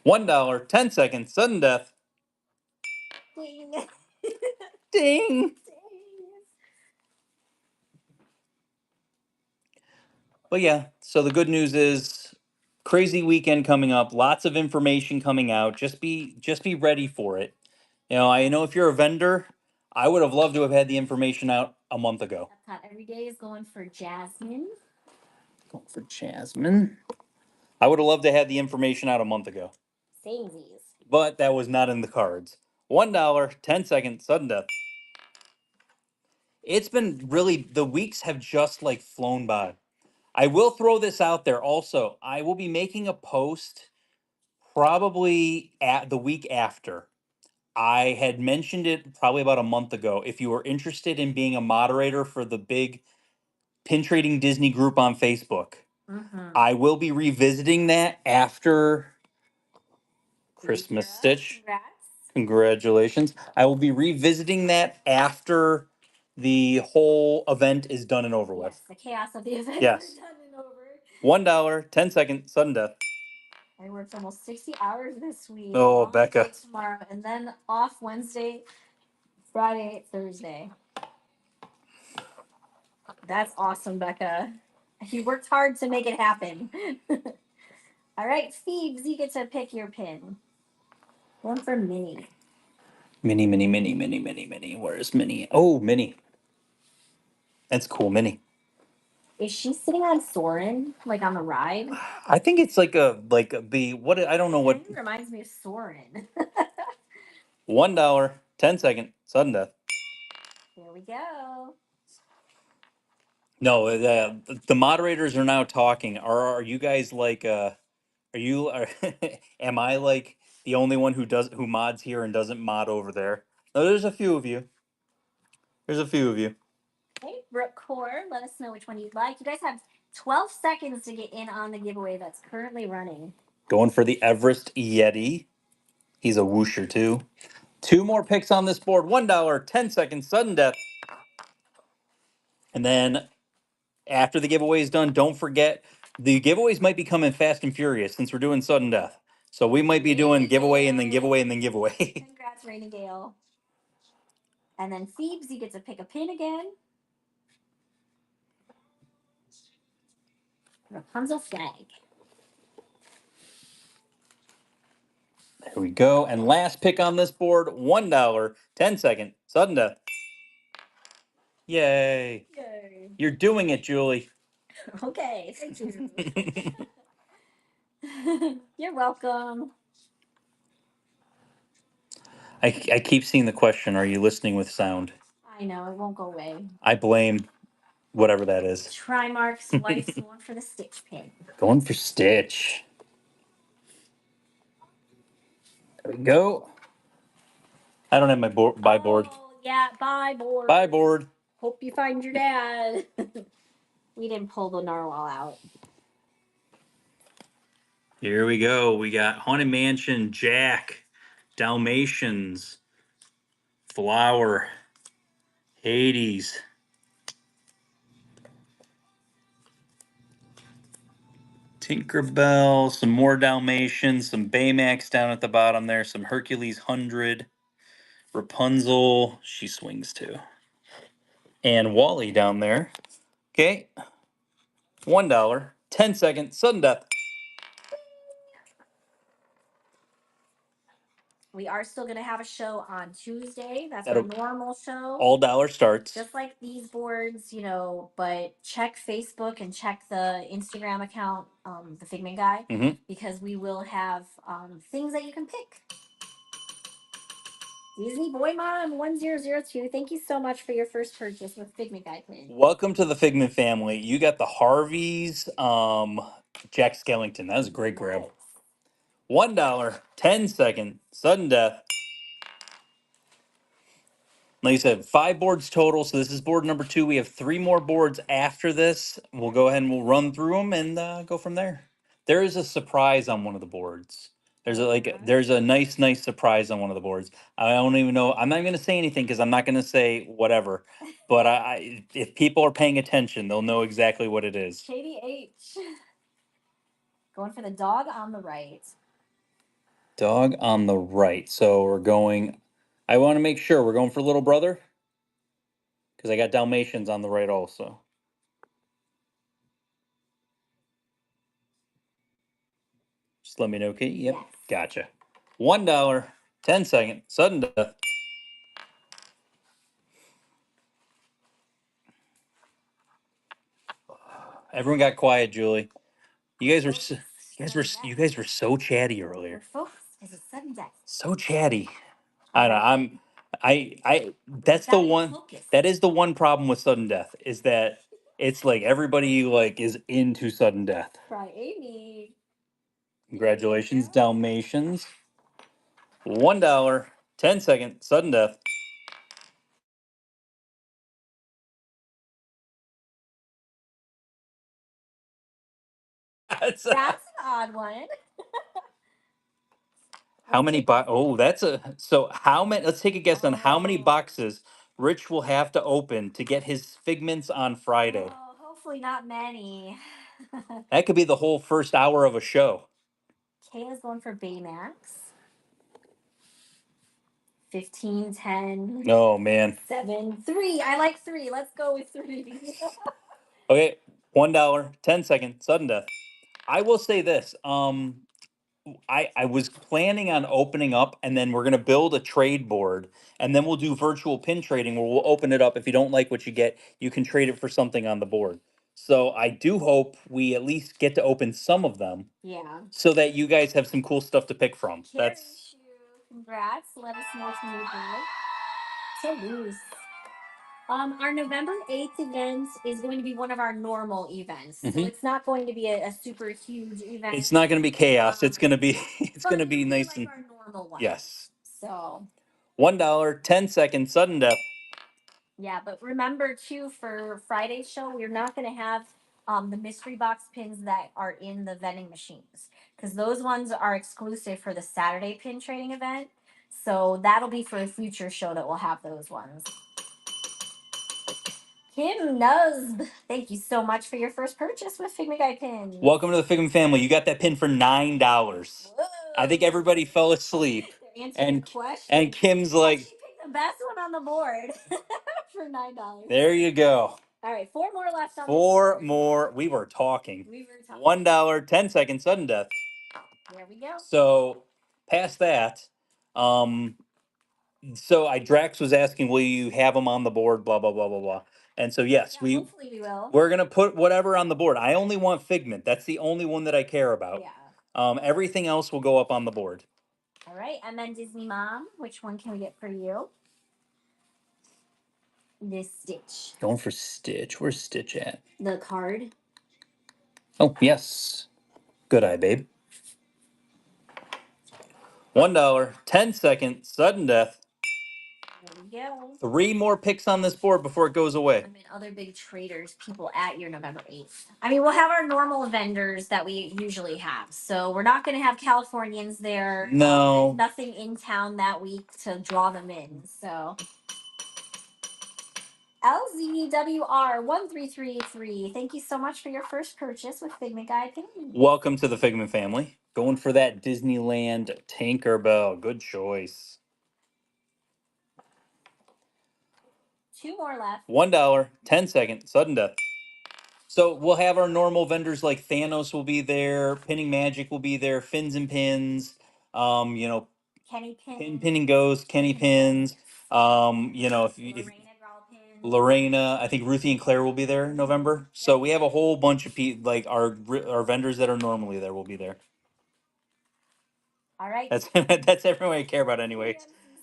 $1, 10-second, sudden death. Ding. Ding. But yeah, so the good news is crazy weekend coming up, lots of information coming out. Just be ready for it. I know if you're a vendor, I would have loved to have had the information out a month ago. Every day is going for Jasmine. Going for Jasmine. I would have loved to have the information out a month ago. Samesies. But that was not in the cards. $1, 10-second, sudden death. It's been really, the weeks have just like flown by. I will throw this out there also. I will be making a post probably at the week after. I had mentioned it probably about a month ago. If you are interested in being a moderator for the big pin trading Disney group on Facebook, I will be revisiting that after Christmas Stitch. Congrats. Congratulations. I will be revisiting that after the whole event is done and over Yes, with. the chaos of the event Yes. is done and over. $1, 10-second, sudden death. I worked almost 60 hours this week. Oh, Long Becca. day tomorrow, and then off Wednesday, Friday, Thursday. That's awesome, Becca. You worked hard to make it happen. All right, Phoebes, you get to pick your pin. One for Minnie. Mini, mini, mini, mini, mini, mini. Where's Minnie? Oh, Minnie. That's cool, Minnie. Is she sitting on Soren, like on the ride? I think it's like the what I don't know what. It reminds me of Soren. $1, 10-second, sudden death. Here we go. No, the moderators are now talking. Are you guys like am I like the only one who mods here and doesn't mod over there? No, there's a few of you. There's a few of you. Okay, Brooke Core, let us know which one you'd like. You guys have 12 seconds to get in on the giveaway that's currently running. Going for the Everest Yeti. He's a whoosher too. 2 more picks on this board. $1, 10-second, sudden death. And then after the giveaway is done, don't forget the giveaways might be coming fast and furious since we're doing sudden death. So we might be doing giveaway and then giveaway and then giveaway. Congrats, Rainy Gale. And then Phoebes, you get to pick a pin again. Rapunzel flag. There we go. And last pick on this board, $1, 10-second, sudden death. Yay. Yay. You're doing it, Julie. Okay, thank you. You're welcome. I keep seeing the question, are you listening with sound? I know, it won't go away. I blame whatever that is. Trimark's wife's going for the Stitch pin. Going for Stitch. There we go. I don't have my buy board. Oh, yeah, buy board. Buy board. Hope you find your dad. We didn't pull the narwhal out. Here we go. We got Haunted Mansion, Jack, Dalmatians, Flower, Hades, Tinkerbell, some more Dalmatians, some Baymax down at the bottom there, some Hercules 100, Rapunzel, she swings too, and Wally down there. Okay, $1, 10-second, sudden death. We are still going to have a show on Tuesday. That's That'll- our normal show. All dollar starts. Just like these boards, but check Facebook and check the Instagram account, the Figment Guy, because we will have things that you can pick. Disney Boy Mom 1002. Thank you so much for your first purchase with Figment Guy Plan. Welcome to the Figment family. You got the Harveys, Jack Skellington. That was a great grab. $1, 10-second, sudden death. Like I said, 5 boards total. So this is board number 2. We have 3 more boards after this. We'll go ahead and we'll run through them and go from there. There is a surprise on one of the boards. There's a nice surprise on one of the boards. I don't even know. I'm not going to say anything because I'm not going to say whatever. But if people are paying attention, they'll know exactly what it is. KDH. Going for the dog on the right. Dog on the right. So we're going. I want to make sure we're going for little brother because I got Dalmatians on the right also. Just let me know, Kate. Yep, yes. Gotcha. $1, 10-second, sudden death. Everyone got quiet, Julie. You guys were so chatty earlier. Folks, it's a sudden death. So chatty. I don't know. That's the one. That is the one problem with sudden death is that It's like everybody like is into sudden death. Try Amy. Congratulations, Dalmatians. $1, 10-second, sudden death. That's That's an odd one. how many oh, that's a so how many let's take a guess on how many boxes Rich will have to open to get his figments on Friday. Oh, hopefully not many. That could be the whole first hour of a show. Kayla's going for Baymax. 15, 10. Oh man. 7, 3. I like 3. Let's go with 3. Okay, $1, 10-second, sudden death. I will say this. I was planning on opening up and then we're gonna build a trade board and then we'll do virtual pin trading where we'll open it up. If you don't like what you get, you can trade it for something on the board. So I do hope we at least get to open some of them Yeah. so that you guys have some cool stuff to pick from. That's Congrats. Let us know if you need that. So loose. Our November 8th event is going to be one of our normal events. So it's not going to be a super huge event. it's not gonna be chaos. It's gonna be it's but gonna it'll be nice like and our normal one. yes. So $1, 10-second, sudden death. yeah, but remember too, for Friday's show, we're not going to have the mystery box pins that are in the vending machines because those ones are exclusive for the Saturday pin trading event. So that'll be for a future show that we'll have those ones. Kim Nuzb, thank you so much for your first purchase with Figment Guy pins. Welcome to the Figment family. You got that pin for $9. Whoa. I think everybody fell asleep. They're answering your question. And Kim's like, she picked the best one on the board for $9. there you go. All right, 4 more left on Four more. We were talking. $1, 10-second, sudden death. There we go. So past that, so Drax was asking, will you have them on the board? Blah blah blah blah blah. And so yes, yeah, hopefully we will. We're gonna put whatever on the board. I only want Figment. That's the only one that I care about. Yeah. Everything else will go up on the board. All right, and then Disney Mom, which one can we get for you? This Stitch. Going for Stitch. Where's Stitch at? The card. Oh yes. Good eye, babe. $1, 10-second, sudden death. There we go. 3 more picks on this board before it goes away. I mean, other big traders, people at your November 8th. I mean, we'll have our normal vendors that we usually have. So we're not going to have Californians there. No. There's nothing in town that week to draw them in. So LZWR1333, thank you so much for your first purchase with Figment Guide Pins. Welcome to the Figment family. Going for that Disneyland Tinkerbell. Good choice. 2 more left. $1, 10-second, sudden death. So we'll have our normal vendors like Thanos will be there, Pinning Magic will be there, Fins and Pins, Kenny Pin. Pinning Ghost, Kenny Pins. If Lorena, I think Ruthie and Claire will be there in November. So we have a whole bunch of people, like our vendors that are normally there will be there. All right. That's everyone I care about anyway.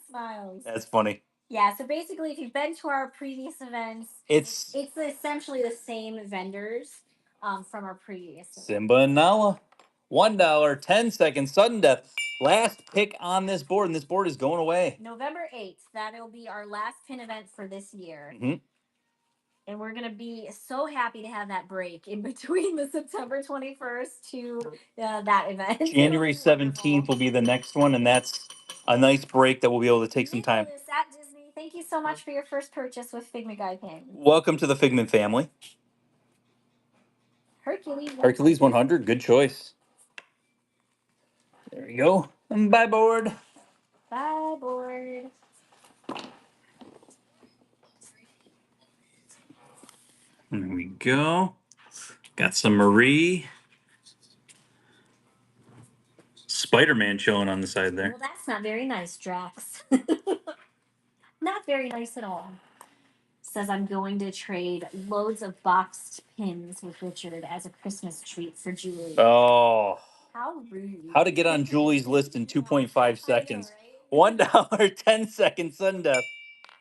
Smiles. That's funny. Yeah, so basically if you've been to our previous events, it's essentially the same vendors from our previous events. Simba and Nala. $1, 10-second, sudden death. Last pick on this board, and this board is going away. November 8th. That'll be our last pin event for this year. Mm-hmm. And we're going to be so happy to have that break in between the September 21st to that event. January 17th will be the next one, and that's a nice break that we'll be able to take some time. At Disney, thank you so much for your first purchase with Figment Guide Pins. Welcome to the Figment family. Hercules 100, good choice. There you go. And bye, board. Bye, board. There we go. Got some Marie. Spider-Man showing on the side there. Well, that's not very nice, Drax. Not very nice at all. Says I'm going to trade loads of boxed pins with Richard as a Christmas treat for Julie. Oh. How rude. How to get on Julie's list in 2.5 seconds. $1, 10-second, sudden death.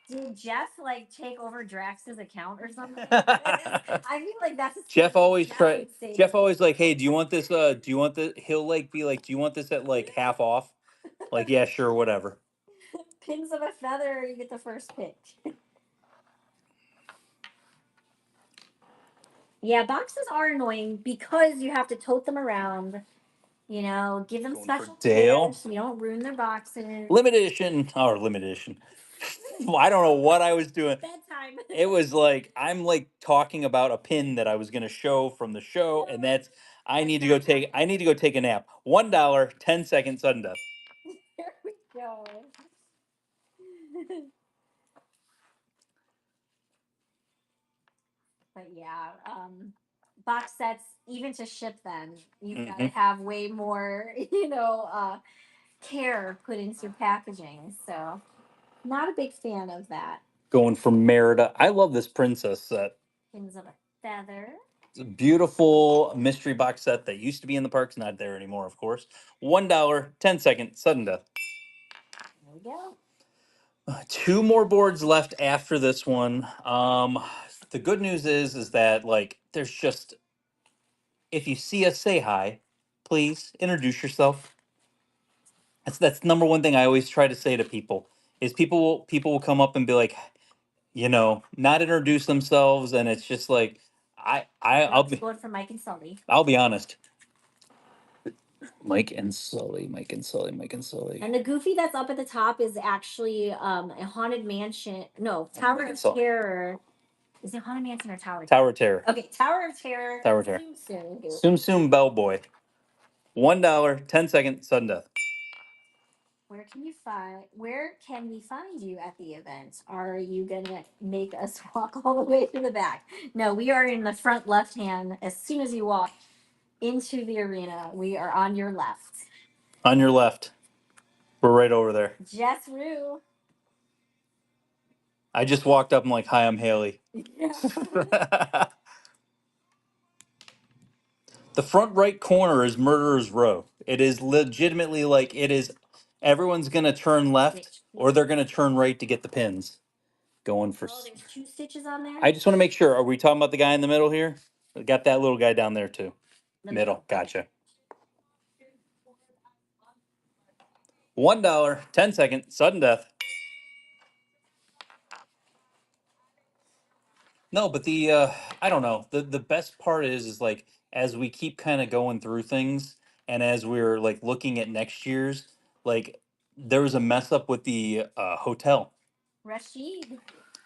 Did Jeff like take over Drax's account or something? I feel like that's Jeff always try. would say Jeff that. always like, hey, do you want this? Do you want the? He'll like be like, do you want this at like half off? Like, yeah, sure, whatever. Pins of a feather, you get the first pick. Yeah, boxes are annoying because you have to tote them around. You know, give them Going for special Dale. care so you don't ruin their boxes. Limited edition or limited edition. I don't know what I was doing. Bedtime. It was like I'm like talking about a pin that I was going to show from the show, and that's I need to go take. I need to go take a nap. $1, 10 seconds, sudden death. There we go. But yeah, box sets, even to ship them, you've got to have way more, care put into your packaging. So, not a big fan of that. Going for Merida. I love this princess set. Pins of a feather. It's a beautiful mystery box set that used to be in the parks, not there anymore, of course. $1, 10 seconds, sudden death. There we go. Two more boards left after this one. The good news is that like there's just if you see us, say hi. Please introduce yourself. That's the number one thing I always try to say to people is people will come up and be like, not introduce themselves, and it's just like I'll be Going for Mike and Sully. I'll be honest. Mike and Sully, Mike and Sully, Mike and Sully. And the Goofy that's up at the top is actually a Haunted Mansion. No, Tower of Terror. Is it Haunted Mansion or Tower? Tower of Terror. Okay, Tower of Terror. Tower of Terror. Soon. Soon Bellboy. $1, 10 seconds, sudden death. Where can we find you at the event? Are you gonna make us walk all the way to the back? No, we are in the front left hand. As soon as you walk into the arena, we are on your left. On your left. We're right over there. Jess Rue. I just walked up and like, hi, I'm Haley. Yeah. The front right corner is Murderer's Row. It is legitimately like it is. Everyone's gonna turn left or they're gonna turn right to get the pins. Going for. Oh, there's 2 stitches on there. I just want to make sure. Are we talking about the guy in the middle here? We got that little guy down there too. The Middle. Gotcha. $1, 10 seconds, sudden death. No, but the I don't know. The best part is like as we keep kind of going through things and as we're like looking at next year's, like there was a mess up with the hotel. Rashid.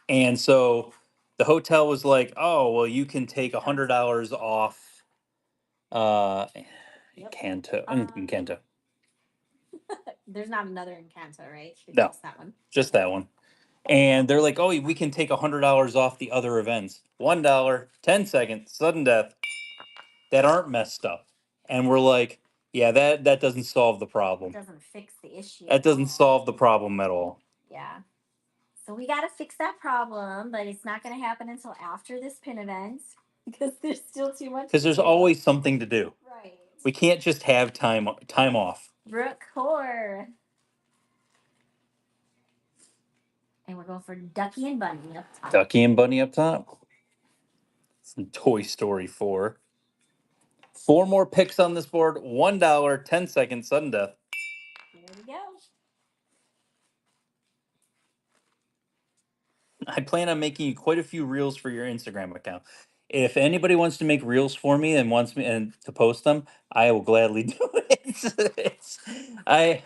And so the hotel was like, "Oh, well you can take $100 off Canto. Canto. There's not another Encanto, right? It's No. just that one. Just that one. And they're like, "Oh, we can take $100 off the other events. $1, 10 seconds, sudden death that aren't messed up." And we're like, "Yeah, that doesn't solve the problem. It doesn't fix the issue. That doesn't solve the problem at all." Yeah. So we got to fix that problem, but it's not going to happen until after this pin event because there's still too much. Because there's always something to do. Right. We can't just have time off. Brooke Core. And we're going for Ducky and Bunny up top. Ducky and Bunny up top. Some Toy Story 4. 4 more picks on this board. $1, 10 seconds, sudden death. There we go. I plan on making quite a few reels for your Instagram account. If anybody wants to make reels for me and wants me and to post them, I will gladly do it. I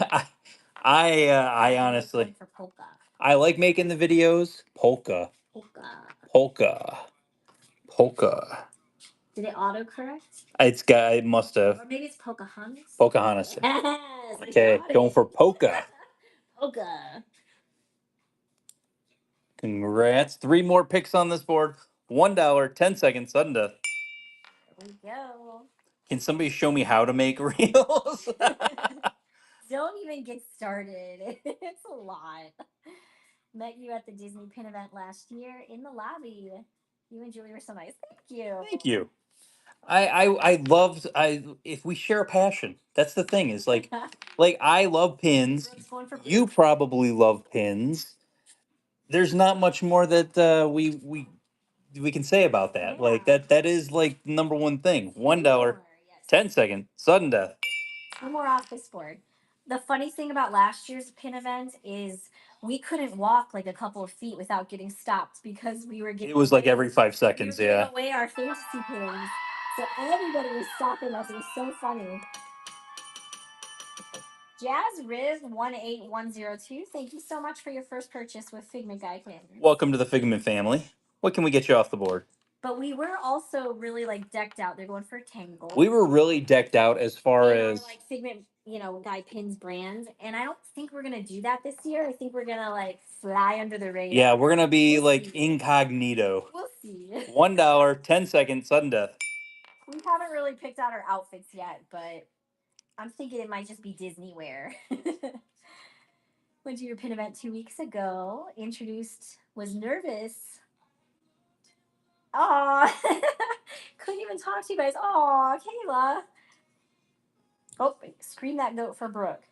honestly, For polka. I like making the videos. Polka. Did it autocorrect? It must have. Or maybe it's Pocahontas. Pocahontas. Yes. Okay, going for polka. Polka. Congrats. 3 more picks on this board. $1, 10 seconds, sudden death. There we go. Can somebody show me how to make reels? Don't even get started. It's a lot. Met you at the Disney Pin event last year in the lobby. You and Julie were so nice. Thank you. Thank you. I loved if we share a passion. That's the thing is like I love pins. You probably love pins. there's not much more that we can say about that. Like Yeah. that is like number one thing. $1, More, yes. 10-second sudden death. Two more off this board. The funny thing about last year's pin event is we couldn't walk like a couple of feet without getting stopped because we were giving It was like away- every 5 we were seconds, giving yeah. away our fantasy pins. So everybody was stopping us. It was so funny. Jazz Riz 18102, thank you so much for your first purchase with Figment Guy Pin. Welcome to the Figment family. What can we get you off the board? But we were also really like decked out. They're going for Tangle. We were really decked out as far in our, as like Figment, Guy Pins brand, and I don't think we're gonna do that this year. I think we're gonna like fly under the radar. yeah, we're gonna be We'll like see. incognito. We'll see. $1, 10-second sudden death. We haven't really picked out our outfits yet, but I'm thinking it might just be Disney wear. Went to your pin event 2 weeks ago. Introduced, was nervous. Aw, couldn't even talk to you guys. Aw, Kayla. Oh, scream that note for Brooke.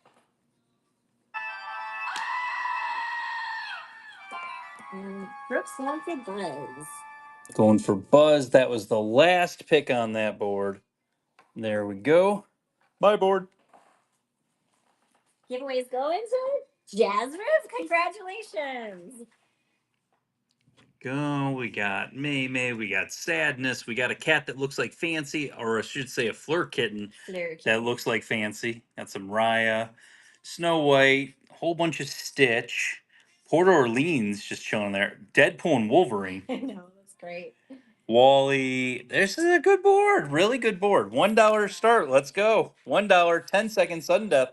Brooke's wanted Buzz. Going for Buzz. That was the last pick on that board. There we go. My board. Giveaways going to Jazz Riff. Congratulations. Go. We got May. We got Sadness. We got a cat that looks like Fancy, or I should say a Fleur kitten that looks like Fancy. Got some Raya, Snow White, a whole bunch of Stitch, Port Orleans just chilling there. Deadpool and Wolverine. I know, that's great. Wally. This is a good board. Really good board. $1 start. Let's go. $1, 10-second sudden death.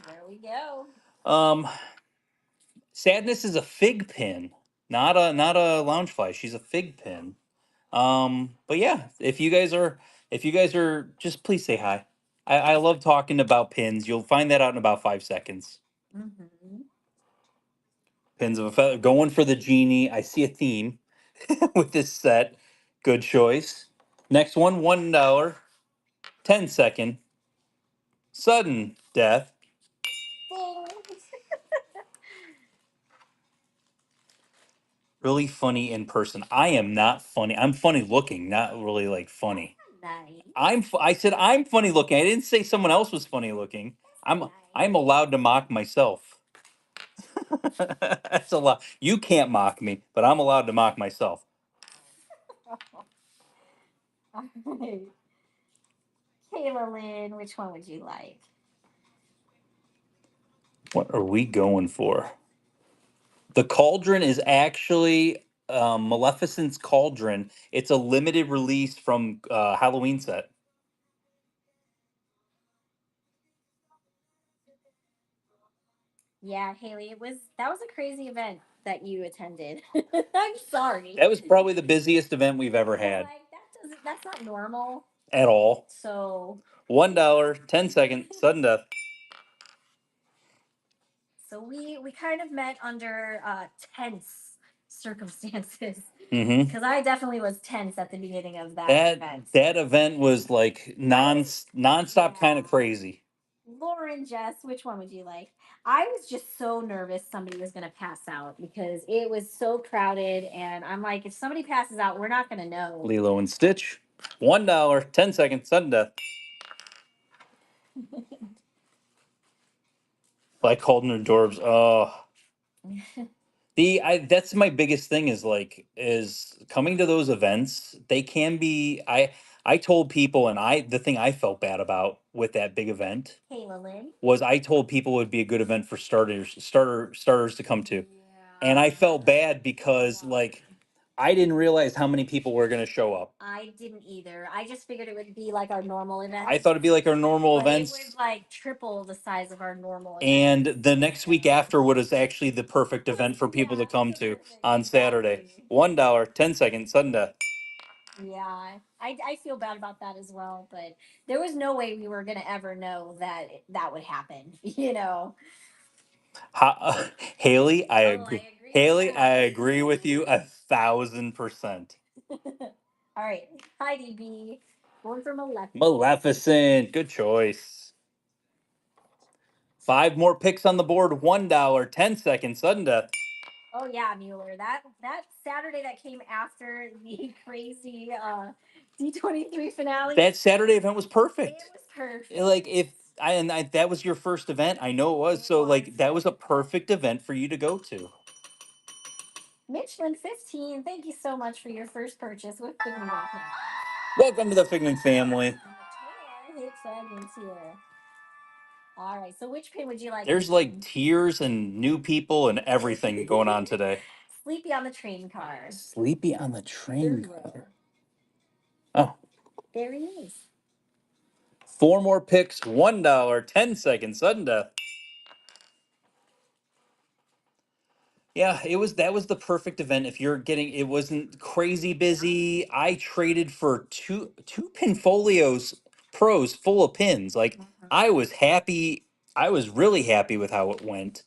There we go. Sadness is a fig pin, not a lounge fly. She's a fig pin. But yeah, if you guys are just please say hi. I love talking about pins. You'll find that out in about 5 seconds. Mm-hmm. Pins of a feather. Going for the genie. I see a theme with this set. Good choice. Next one, $1, 10-second sudden death. Really funny in person. I am not funny. I'm funny looking, not really like funny. Nice. I said I'm funny looking. I didn't say someone else was funny looking. I'm allowed to mock myself. That's a lot. You can't mock me, but I'm allowed to mock myself. All right. Kayla Lynn, which one would you like? What are we going for? The Cauldron is actually Maleficent's Cauldron. It's a limited release from Halloween set. Yeah, Haley, that was a crazy event that you attended. I'm sorry. That was probably the busiest event we've ever But, had like, that's not normal. at all. So $1, 10-second sudden death. So we kind of met under tense circumstances Mm-hmm. because I definitely was tense at the beginning of that event. That event was like nonstop kind of crazy. Lauren, Jess, which one would you like? I was just so nervous somebody was going to pass out because it was so crowded, and I'm like, if somebody passes out, we're not going to know. Lilo and Stitch. $1, 10-second sudden death. Like Cauldron Dorbs. Oh. That's my biggest thing is coming to those events. They can be I told people, and the thing I felt bad about with that big event was I told people it would be a good event for starters to come to. And I felt bad because like I didn't realize how many people were going to show up. I didn't either. I just figured it would be like our normal event. I thought it'd be like our normal But events. it was like triple the size of our normal event. And the next week after was actually the perfect event for people to come to on Saturday. $1, 10-second sudden death. Yeah, I feel bad about that as well, but there was no way we were gonna ever know that that would happen. Haley, I agree. I agree. Haley, I agree with you 1,000%. All right, Heidi B. Going for Maleficent. Maleficent, good choice. 5 more picks on the board. $1, 10-second sudden death. Oh yeah, Mueller. That Saturday that came after the crazy D23 finale. That Saturday event was It perfect. was perfect. Like if that was your first event, I know it was. It So was. like that was a perfect event for you to go to. Michelin 15, thank you so much for your first purchase with Figment. Welcome to the Figment family. And the toy hit fragments here. All right, so which pin would you like? There's like tears and new people and everything going on today. Sleepy on the train car. Sleepy on the train Third row. car. Oh, There he is. 4 more picks, $1, 10 seconds, sudden death. Yeah, that was the perfect event. If you're getting, it wasn't crazy busy. I traded for two pinfolios pros full of pins. Like I was happy. I was really happy with how it went.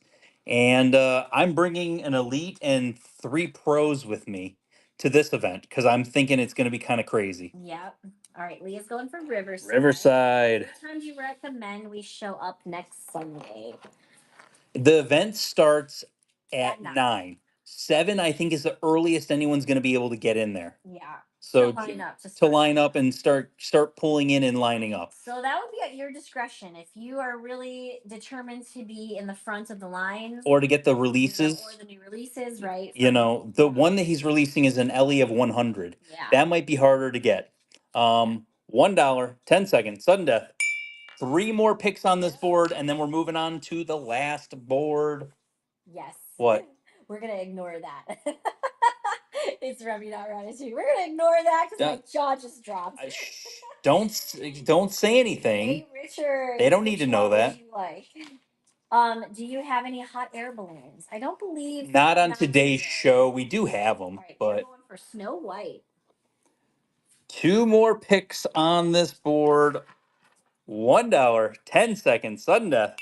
And I'm bringing an elite and 3 pros with me to this event because I'm thinking it's going to be kind of crazy. Yep. All right, Leah's going for Riverside. Riverside. What time do you recommend we show up next Sunday? The event starts At at 9. 9. 7, I think, is the earliest anyone's going to be able to get in there. Yeah. So To to line up and start pulling in and lining up. So that would be at your discretion. If you are really determined to be in the front of the lines, Or to get the or releases. the new releases, right? You know, the one that he's releasing is an Ellie of 100. Yeah. That might be harder to get. $1, 10 seconds, sudden death. 3 more picks on this board, and then we're moving on to the last board. Yes. What? We're gonna ignore that. It's Remy, not Ratatouille. We're gonna ignore that because my jaw just dropped. Don't say anything. Hey, Richard. They don't need to know that. You like? Do you have any hot air balloons? I don't believe. Not on today's show. We do have them, All right, but they're going for Snow White. 2 more picks on this board. $1, 10 seconds, sudden death.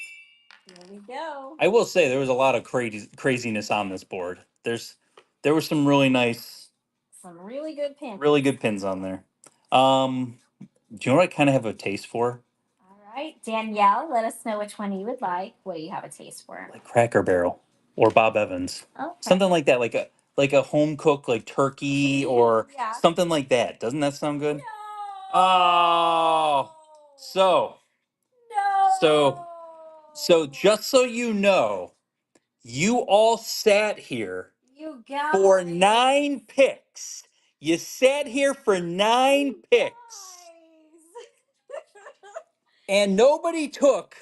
Here we go. I will say there was a lot of craziness on this board. There were some really nice, Some really good pins. really good pins on there. Do you know what I kind of have a taste for? All right, Danielle, let us know which one you would like. What do you have a taste for? Like Cracker Barrel or Bob Evans. Okay. Something like that, like a home cooked like turkey or Yeah. something like that. Doesn't that sound good? No. Oh, so No. so just so you know, you all sat here You got for it. 9 picks. You sat here for 9 picks. And nobody took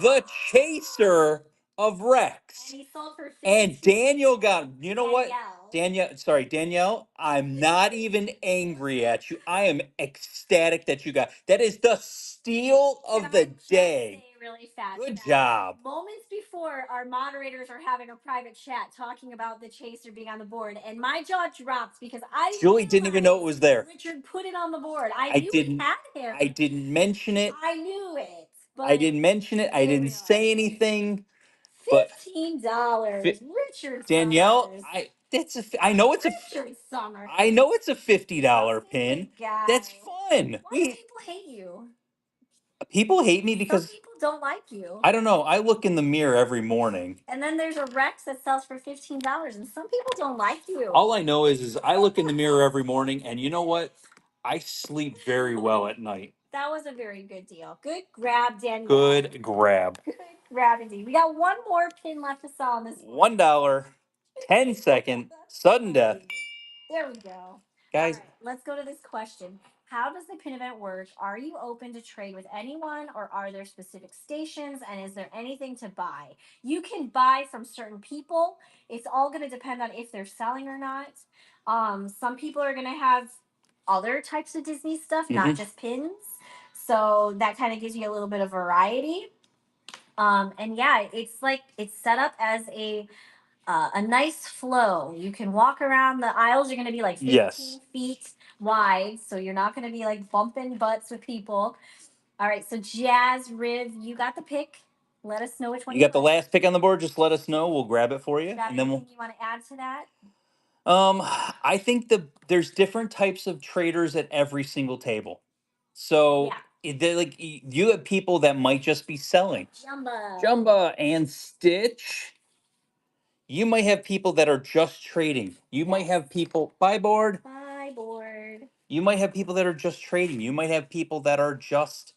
the chaser of Rex. And he sold for 50. And Daniel got, you know what? Danielle. Danielle, I'm not even angry at you. I am ecstatic that you got. That is the steal of the day. Really fast. Good job. Moments before, our moderators are having a private chat talking about the chaser being on the board, and my jaw dropped because Julie didn't even know it was there. Richard put it on the board. I knew didn't. he had him. I didn't mention it. I knew it. But I didn't mention it. I didn't say anything. But $15. Richard Danielle, Summers. I know it's Richard Summers. I know it's a $50 pin. Guy. That's fun. Why do people hate you? People hate me because some people don't like you. I don't know. I look in the mirror every morning. And then there's a Rex that sells for $15, and some people don't like you. All I know is I look in the mirror every morning, and you know what? I sleep very well at night. That was a very good deal. Good grab, Danielle. Good grab. Good grab indeed. We got one more pin left to sell on this one. $1, 10 second, sudden death. There we go. Guys, all right, let's go to this question. How does the pin event work? Are you open to trade with anyone, or are there specific stations? And is there anything to buy? You can buy from certain people. It's all going to depend on if they're selling or not. Some people are going to have other types of Disney stuff, not just pins. So that kind of gives you a little bit of variety. And yeah, it's set up as a nice flow. You can walk around. The aisles are going to be like 15 feet wide, so you're not going to be like bumping butts with people. All right, so Jazz, Riv, you got the pick. Let us know which one you got the last pick on the board. Just let us know. We'll grab it for you, and then you want to add to that? I think there's different types of traders at every single table. So like you have people that might just be selling. Jumba And Stitch. You might have people that are just trading. You might have people buy board. Bye, board. You might have people that are just trading. You might have people that are just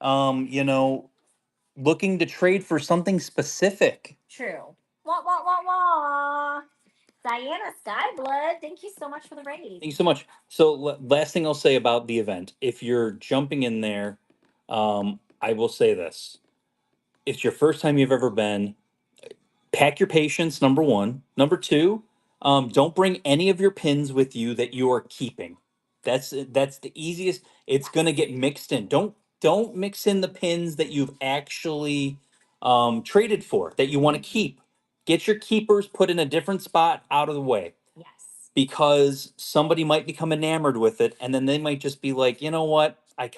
you know, looking to trade for something specific. True. Wah, wah, wah, wah. Diana Skyblood, thank you so much for the raid. Thank you so much. So last thing I'll say about the event, if you're jumping in there, I will say this. If it's your first time you've ever been, pack your patience, number one. Number two, don't bring any of your pins with you that you are keeping. That's the easiest. It's gonna get mixed in. Don't mix in the pins that you've actually traded for that you want to keep. Get your keepers put in a different spot out of the way, Yes. because somebody might become enamored with it, and then they might just be like, you know what, I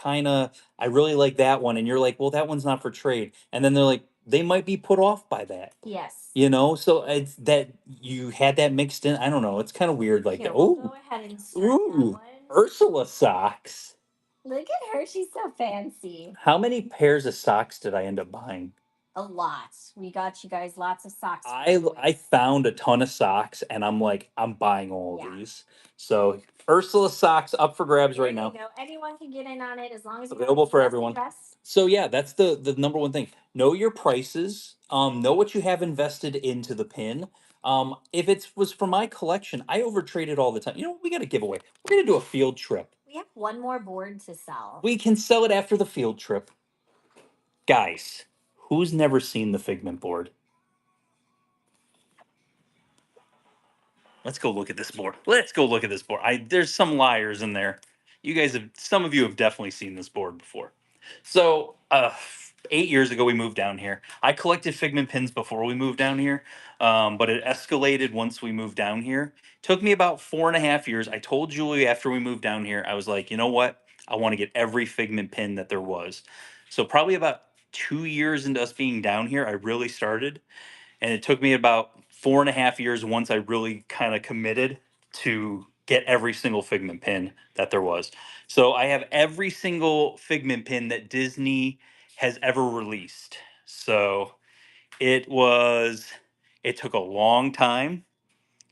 really like that one, and you're like, well, that one's not for trade, and then they're like, they might be put off by that. Yes. So it's that you had that mixed in. I don't know, it's kind of weird like Here, that. we'll Oh, go ahead and start that ooh, one. Ursula socks. Look at her, she's so fancy. How many pairs of socks did I end up buying? A lot. We got you guys lots of socks. for I the boys. I found a ton of socks, and I'm like, I'm buying all of Yeah. these. So Ursula socks up for grabs There right you now. go. Anyone can get in on it as long as you Available have for best everyone. interest. So yeah, that's the number one thing. Know your prices. Know what you have invested into the pin. If it was for my collection, I over traded all the time. You know, we got a giveaway. We're gonna do a field trip. We have one more board to sell. We can sell it after the field trip. Guys, who's never seen the Figment board? Let's go look at this board. Let's go look at this board. There's some liars in there. Some of you have definitely seen this board before. So, 8 years ago, we moved down here. I collected Figment pins before we moved down here, but it escalated once we moved down here. Took me about 4.5 years. I told Julie after we moved down here, I was like, you know what? I want to get every Figment pin that there was. So, probably about 2 years into us being down here, I really started. And it took me about 4.5 years once I really kind of committed to get every single Figment pin that there was. So I have every single Figment pin that Disney has ever released. So it was, it took a long time.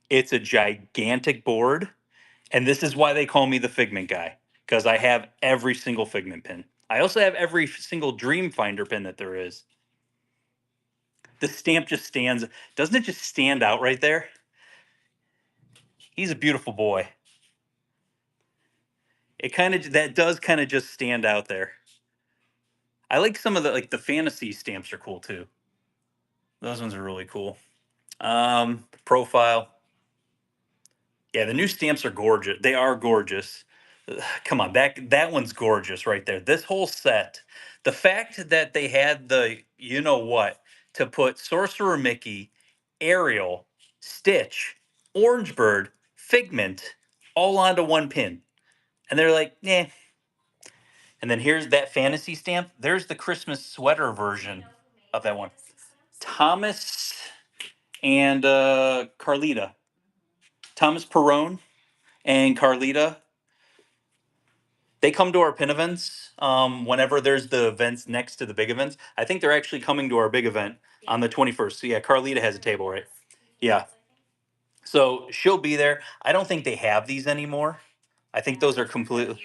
It's a gigantic board. And this is why they call me the Figment guy, because I have every single Figment pin. I also have every single Dreamfinder pin that there is. The stamp just stands, doesn't it just stand out right there? He's a beautiful boy. That does kind of just stand out there. I like some of the fantasy stamps are cool too. Those ones are really cool. Profile. Yeah, the new stamps are gorgeous. They are gorgeous. Come on, that one's gorgeous right there. This whole set, the fact that they had the you know what to put Sorcerer Mickey, Ariel, Stitch, Orange Bird, Figment, all onto one pin, and they're like, yeah. And then here's that fantasy stamp. There's the Christmas sweater version of that one. Thomas and Carlita. Thomas Perrone and Carlita, they come to our pin events whenever there's the events next to the big events. I think they're actually coming to our big event on the 21st. So yeah, Carlita has a table, right? Yeah. So she'll be there. I don't think they have these anymore. I think those are completely.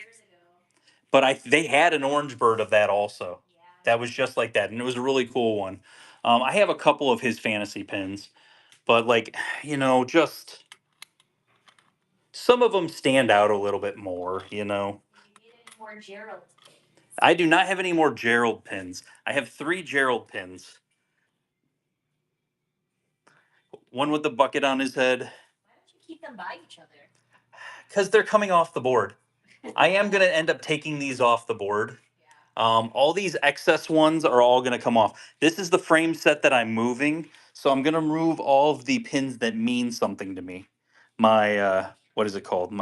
But they had an orange bird of that also. That was just like that, and it was a really cool one. I have a couple of his fantasy pins, but just some of them stand out a little bit more. More Gerald. I do not have any more Gerald pins. I have 3 Gerald pins. One with the bucket on his head. Why don't you keep them by each other? Because they're coming off the board. I am going to end up taking these off the board. All these excess ones are all going to come off. This is the frame set that I'm moving. So I'm going to remove all of the pins that mean something to me. What is it called?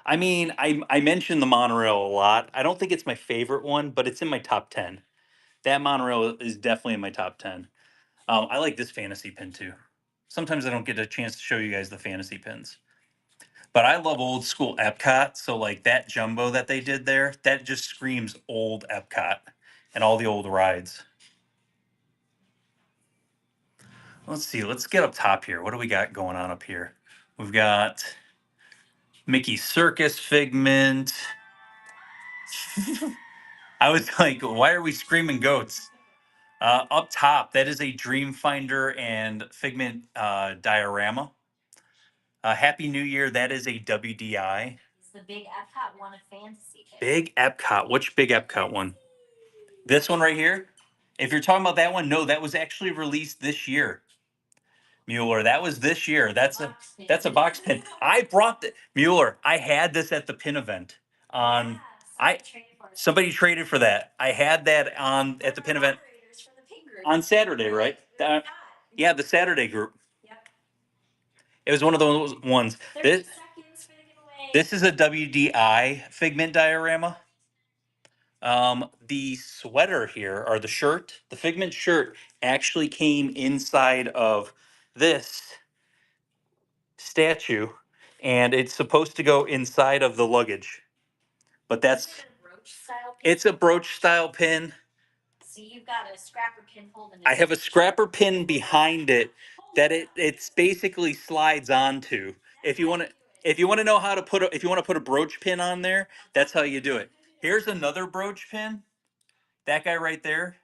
I mentioned the monorail a lot. I don't think it's my favorite one, but it's in my top 10. That monorail is definitely in my top 10. I like this fantasy pin too. Sometimes I don't get a chance to show you guys the fantasy pins. But I love old school Epcot. So like that jumbo that they did there, that just screams old Epcot and all the old rides. Let's see. Let's get up top here. What do we got going on up here? We've got Mickey Circus Figment. I was like, why are we screaming goats? Up top, that is a Dreamfinder and Figment diorama. Happy New Year. That is a WDI. It's the big Epcot one of Fantasy. Big Epcot. Which big Epcot one? This one right here? If you're talking about that one, no, that was actually released this year. Mueller, that was this year. That's a box pin. I brought the Mueller. I had this at the pin event. On somebody traded for that. I had that on at the pin event on Saturday, right? Yeah, the Saturday group. It was one of those ones. This is a WDI Figment diorama. The sweater here, or the shirt, the Figment shirt, actually came inside of this statue, and it's supposed to go inside of the luggage. But it's a brooch style pin. See, you've got a scrapper pin holding it. I have a scrapper pin behind it that it's basically slides onto. If you want to know how to if you want to put a brooch pin on there, that's how you do it. Here's another brooch pin. That guy right there.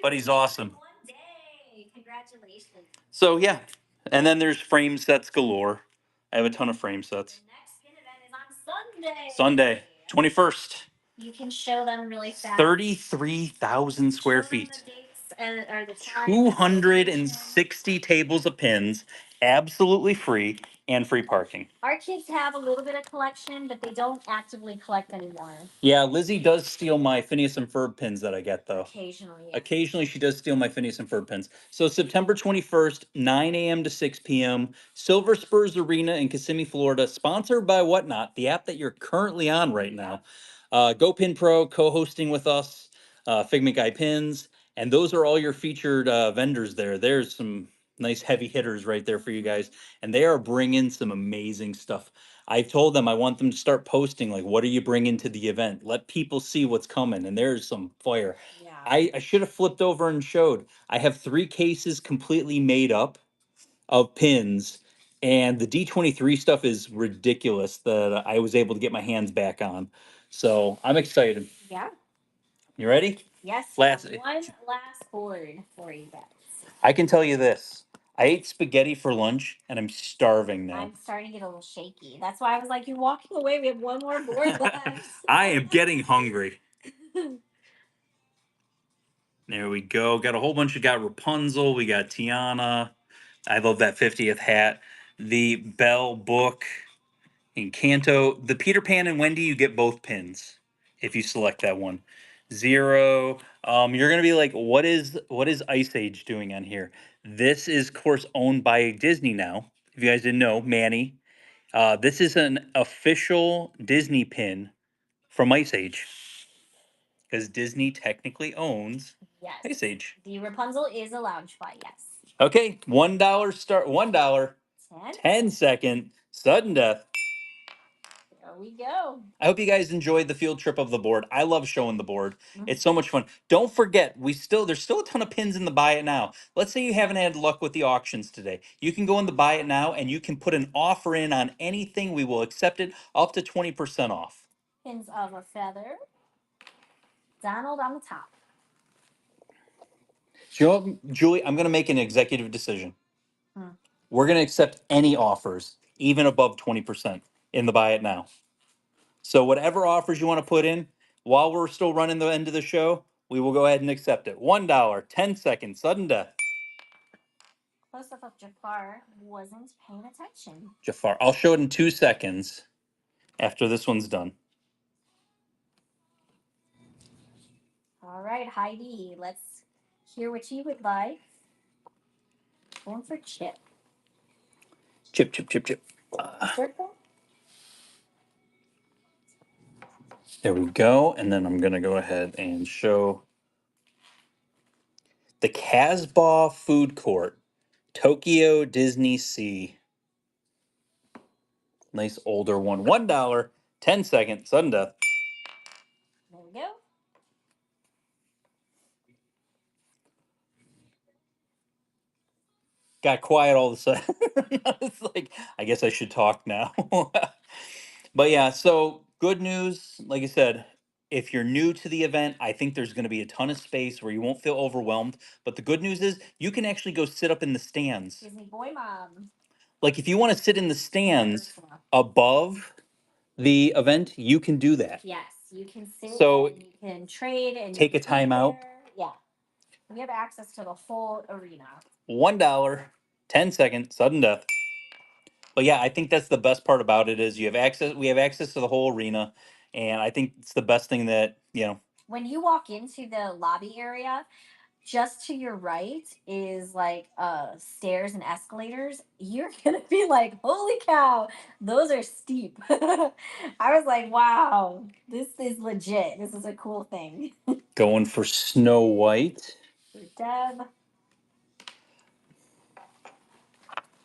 But he's awesome. One day. Congratulations. So yeah. And then there's frame sets galore. I have a ton of frame sets. The next pin event is on Sunday. Sunday, 21st. You can show them really fast. 33,000 square Show them feet. the dates or the time. 260 tables of pins, absolutely free, and free parking. Our kids have a little bit of collection, but they don't actively collect anymore. Yeah, Lizzie does steal my Phineas and Ferb pins that I get, though. Occasionally. Yeah. Occasionally, she does steal my Phineas and Ferb pins. So September 21st, 9 a.m. to 6 p.m., Silver Spurs Arena in Kissimmee, Florida, sponsored by Whatnot, the app that you're currently on right now. GoPin Pro co-hosting with us, Figment Guy Pins, and those are all your featured vendors there. There's some nice heavy hitters right there for you guys, and they are bringing some amazing stuff. I told them I want them to start posting, like, what are you bringing to the event? Let people see what's coming, and there's some fire. Yeah. I should have flipped over and showed. I have 3 cases completely made up of pins, and the D23 stuff is ridiculous that I was able to get my hands back on. So I'm excited. Yeah. You ready? Yes. Last, one last board for you guys. I can tell you this. I ate spaghetti for lunch, and I'm starving now. I'm starting to get a little shaky. That's why I was like, you're walking away. We have one more board left. I am getting hungry. There we go. Got a whole bunch. Got Rapunzel. We got Tiana. I love that 50th hat. The Belle book. Encanto. The Peter Pan and Wendy, you get both pins if you select that one. 0. You're gonna be like, what is Ice Age doing on here? This is, of course, owned by Disney now. If you guys didn't know, Manny. This is an official Disney pin from Ice Age. Because Disney technically owns Ice Age. The Rapunzel is a lounge spot, yes. Okay, $1 start. $1. 10 second sudden death. There we go. I hope you guys enjoyed the field trip of the board. I love showing the board. It's so much fun. Don't forget, there's still a ton of pins in the buy it now. Let's say you haven't had luck with the auctions today. You can go in the buy it now and you can put an offer in on anything. We will accept it up to 20% off. Pins of a feather. Donald on the top. You know what, Julie, I'm going to make an executive decision. We're going to accept any offers, even above 20% in the buy it now. So whatever offers you want to put in, while we're still running the end of the show, we will go ahead and accept it. $1, 10 seconds, sudden death. Close up of Jafar wasn't paying attention. Jafar. I'll show it in 2 seconds after this one's done. All right, Heidi, let's hear what you would like. Going for Chip. Chip. Circle. There we go. And then I'm going to go ahead and show the Casbah Food Court, Tokyo Disney Sea. Nice older one. $1, 10 seconds, sudden death. There we go. got quiet all of a sudden. It's like, I guess I should talk now. But yeah, so good news. Like I said, if you're new to the event, I think there's going to be a ton of space where you won't feel overwhelmed. But the good news is you can actually go sit up in the stands. Disney Boy Mom. Like if you want to sit in the stands above the event, you can do that. Yes, you can sit So and you can trade and take you a can eat timeout. there. Yeah. We have access to the whole arena. $1, 10 seconds, sudden death. But yeah, I think that's the best part about it is you have access. We have access to the whole arena, and I think it's the best thing that When you walk into the lobby area, just to your right is like stairs and escalators. You're gonna be like, holy cow, those are steep. I was like, wow, this is legit. This is a cool thing. Going for Snow White. For Deb.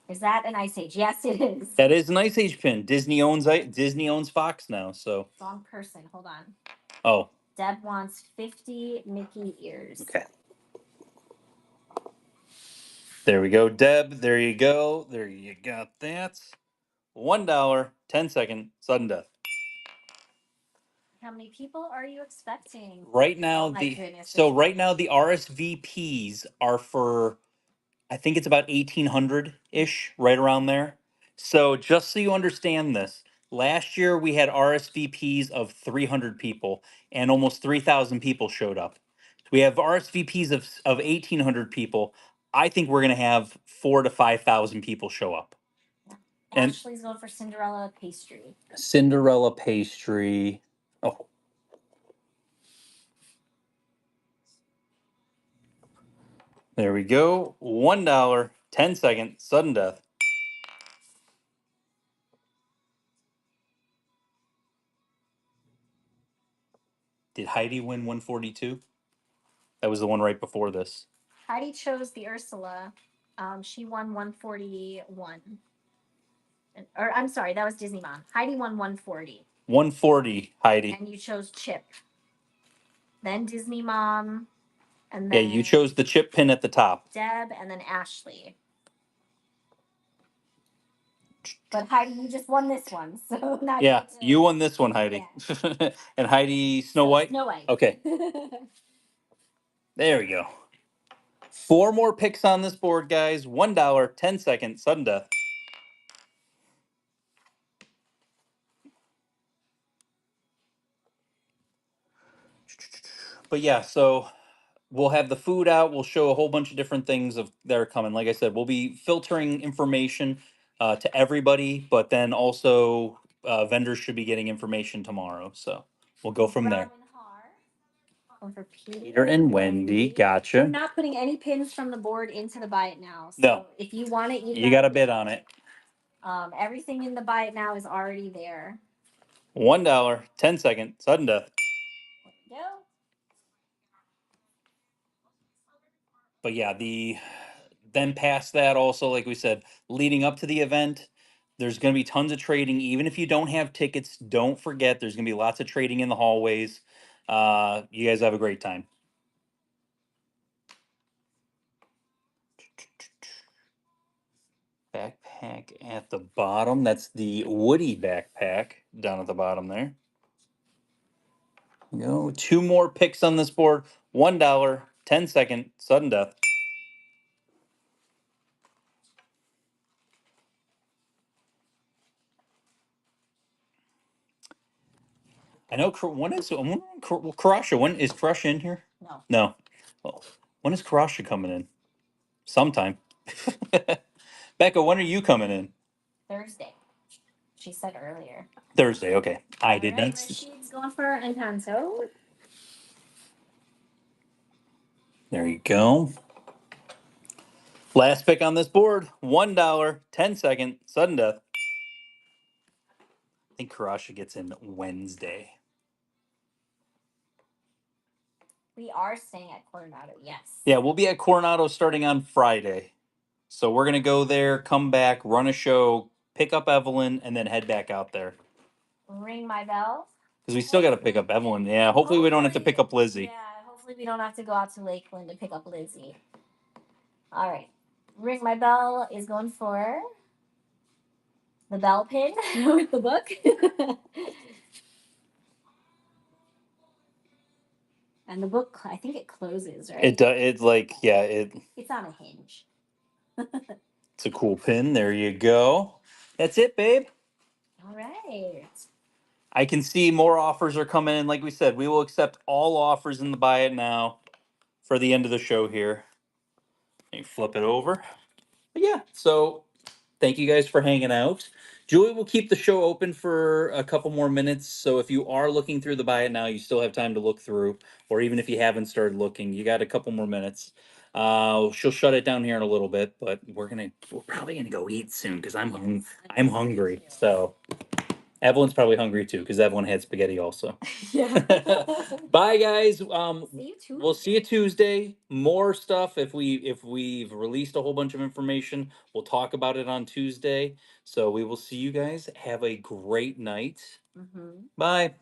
Is that an Ice Age? Yes, it is. That is an Ice Age pin. Disney owns Fox now, so. Wrong person. Hold on. Oh. Deb wants 50 Mickey ears. Okay. There we go, Deb. There you go. There you got that. $1, 10 second, sudden death. How many people are you expecting? Right now, Oh my goodness. right now the RSVPs are for, I think it's about 1,800 ish, right around there. So just so you understand this, last year we had RSVPs of 300 people, and almost 3,000 people showed up. We have RSVPs of 1,800 people. I think we're gonna have 4,000 to 5,000 people show up. And Ashley's going for Cinderella pastry. Cinderella pastry. Oh. There we go. $1, 10 second, sudden death. Did Heidi win 142? That was the one right before this. Heidi chose the Ursula. She won 141. Or I'm sorry, that was Disney Mom. Heidi won 140. 140, Heidi. And you chose Chip. Then Disney Mom. And Yeah, then you chose the chip pin at the top. Deb and then Ashley. But Heidi, you just won this one, so not. Yeah, you won this one, Heidi. Yeah. And Heidi, Snow White? Snow White. Okay. There we go. 4 more picks on this board, guys. $1, 10 second, sudden death. But yeah, so we'll have the food out. We'll show a whole bunch of different things that are coming. Like I said, we'll be filtering information to everybody, but then also vendors should be getting information tomorrow. So we'll go from there. For Peter and Wendy, gotcha. We're not putting any pins from the board into the buy it now. So no. If you want it, you got to bid on it. Everything in the buy it now is already there. $1, 10 second, sudden death. Go. But yeah, then past that also, like we said, leading up to the event, there's going to be tons of trading. Even if you don't have tickets, don't forget there's going to be lots of trading in the hallways. You guys have a great time. Backpack at the bottom. That's the Woody backpack down at the bottom there. You know, 2 more picks on this board. $1, 10 second, sudden death. I know. When is Karasha? When is Karasha in here? No. No. Well, when is Karasha coming in? Sometime. Becca, when are you coming in? Thursday. She said earlier. Thursday. Okay. I did not. Rashid's going for Encanto. There you go. Last pick on this board. $1, 10 second, sudden death. I think Karasha gets in Wednesday. We are staying at Coronado, yes. Yeah, we'll be at Coronado starting on Friday. So we're going to go there, come back, run a show, pick up Evelyn, and then head back out there. Ring my bell. Because we still got to pick up Evelyn. Yeah, hopefully we don't have to pick up Lizzie. Yeah, hopefully we don't have to go out to Lakeland to pick up Lizzie. All right. Ring My Bell is going for the bell pin with the book. And the book, I think it closes, right? It does. It's like, yeah, It's on a hinge. it's a cool pin. There you go. That's it, babe. All right. I can see more offers are coming in. Like we said, we will accept all offers in the buy it now for the end of the show here. Let me flip it over. But yeah, so thank you guys for hanging out. Julie will keep the show open for a couple more minutes. So if you are looking through the buy it now, you still have time to look through. Or even if you haven't started looking, you got a couple more minutes. She'll shut it down here in a little bit, but we're probably gonna go eat soon because I'm hungry. So Evelyn's probably hungry too because Evelyn had spaghetti also. Yeah. Bye guys. See you Tuesday. We'll see you Tuesday. More stuff if we've released a whole bunch of information. We'll talk about it on Tuesday. So we will see you guys. Have a great night. Mhm. Bye.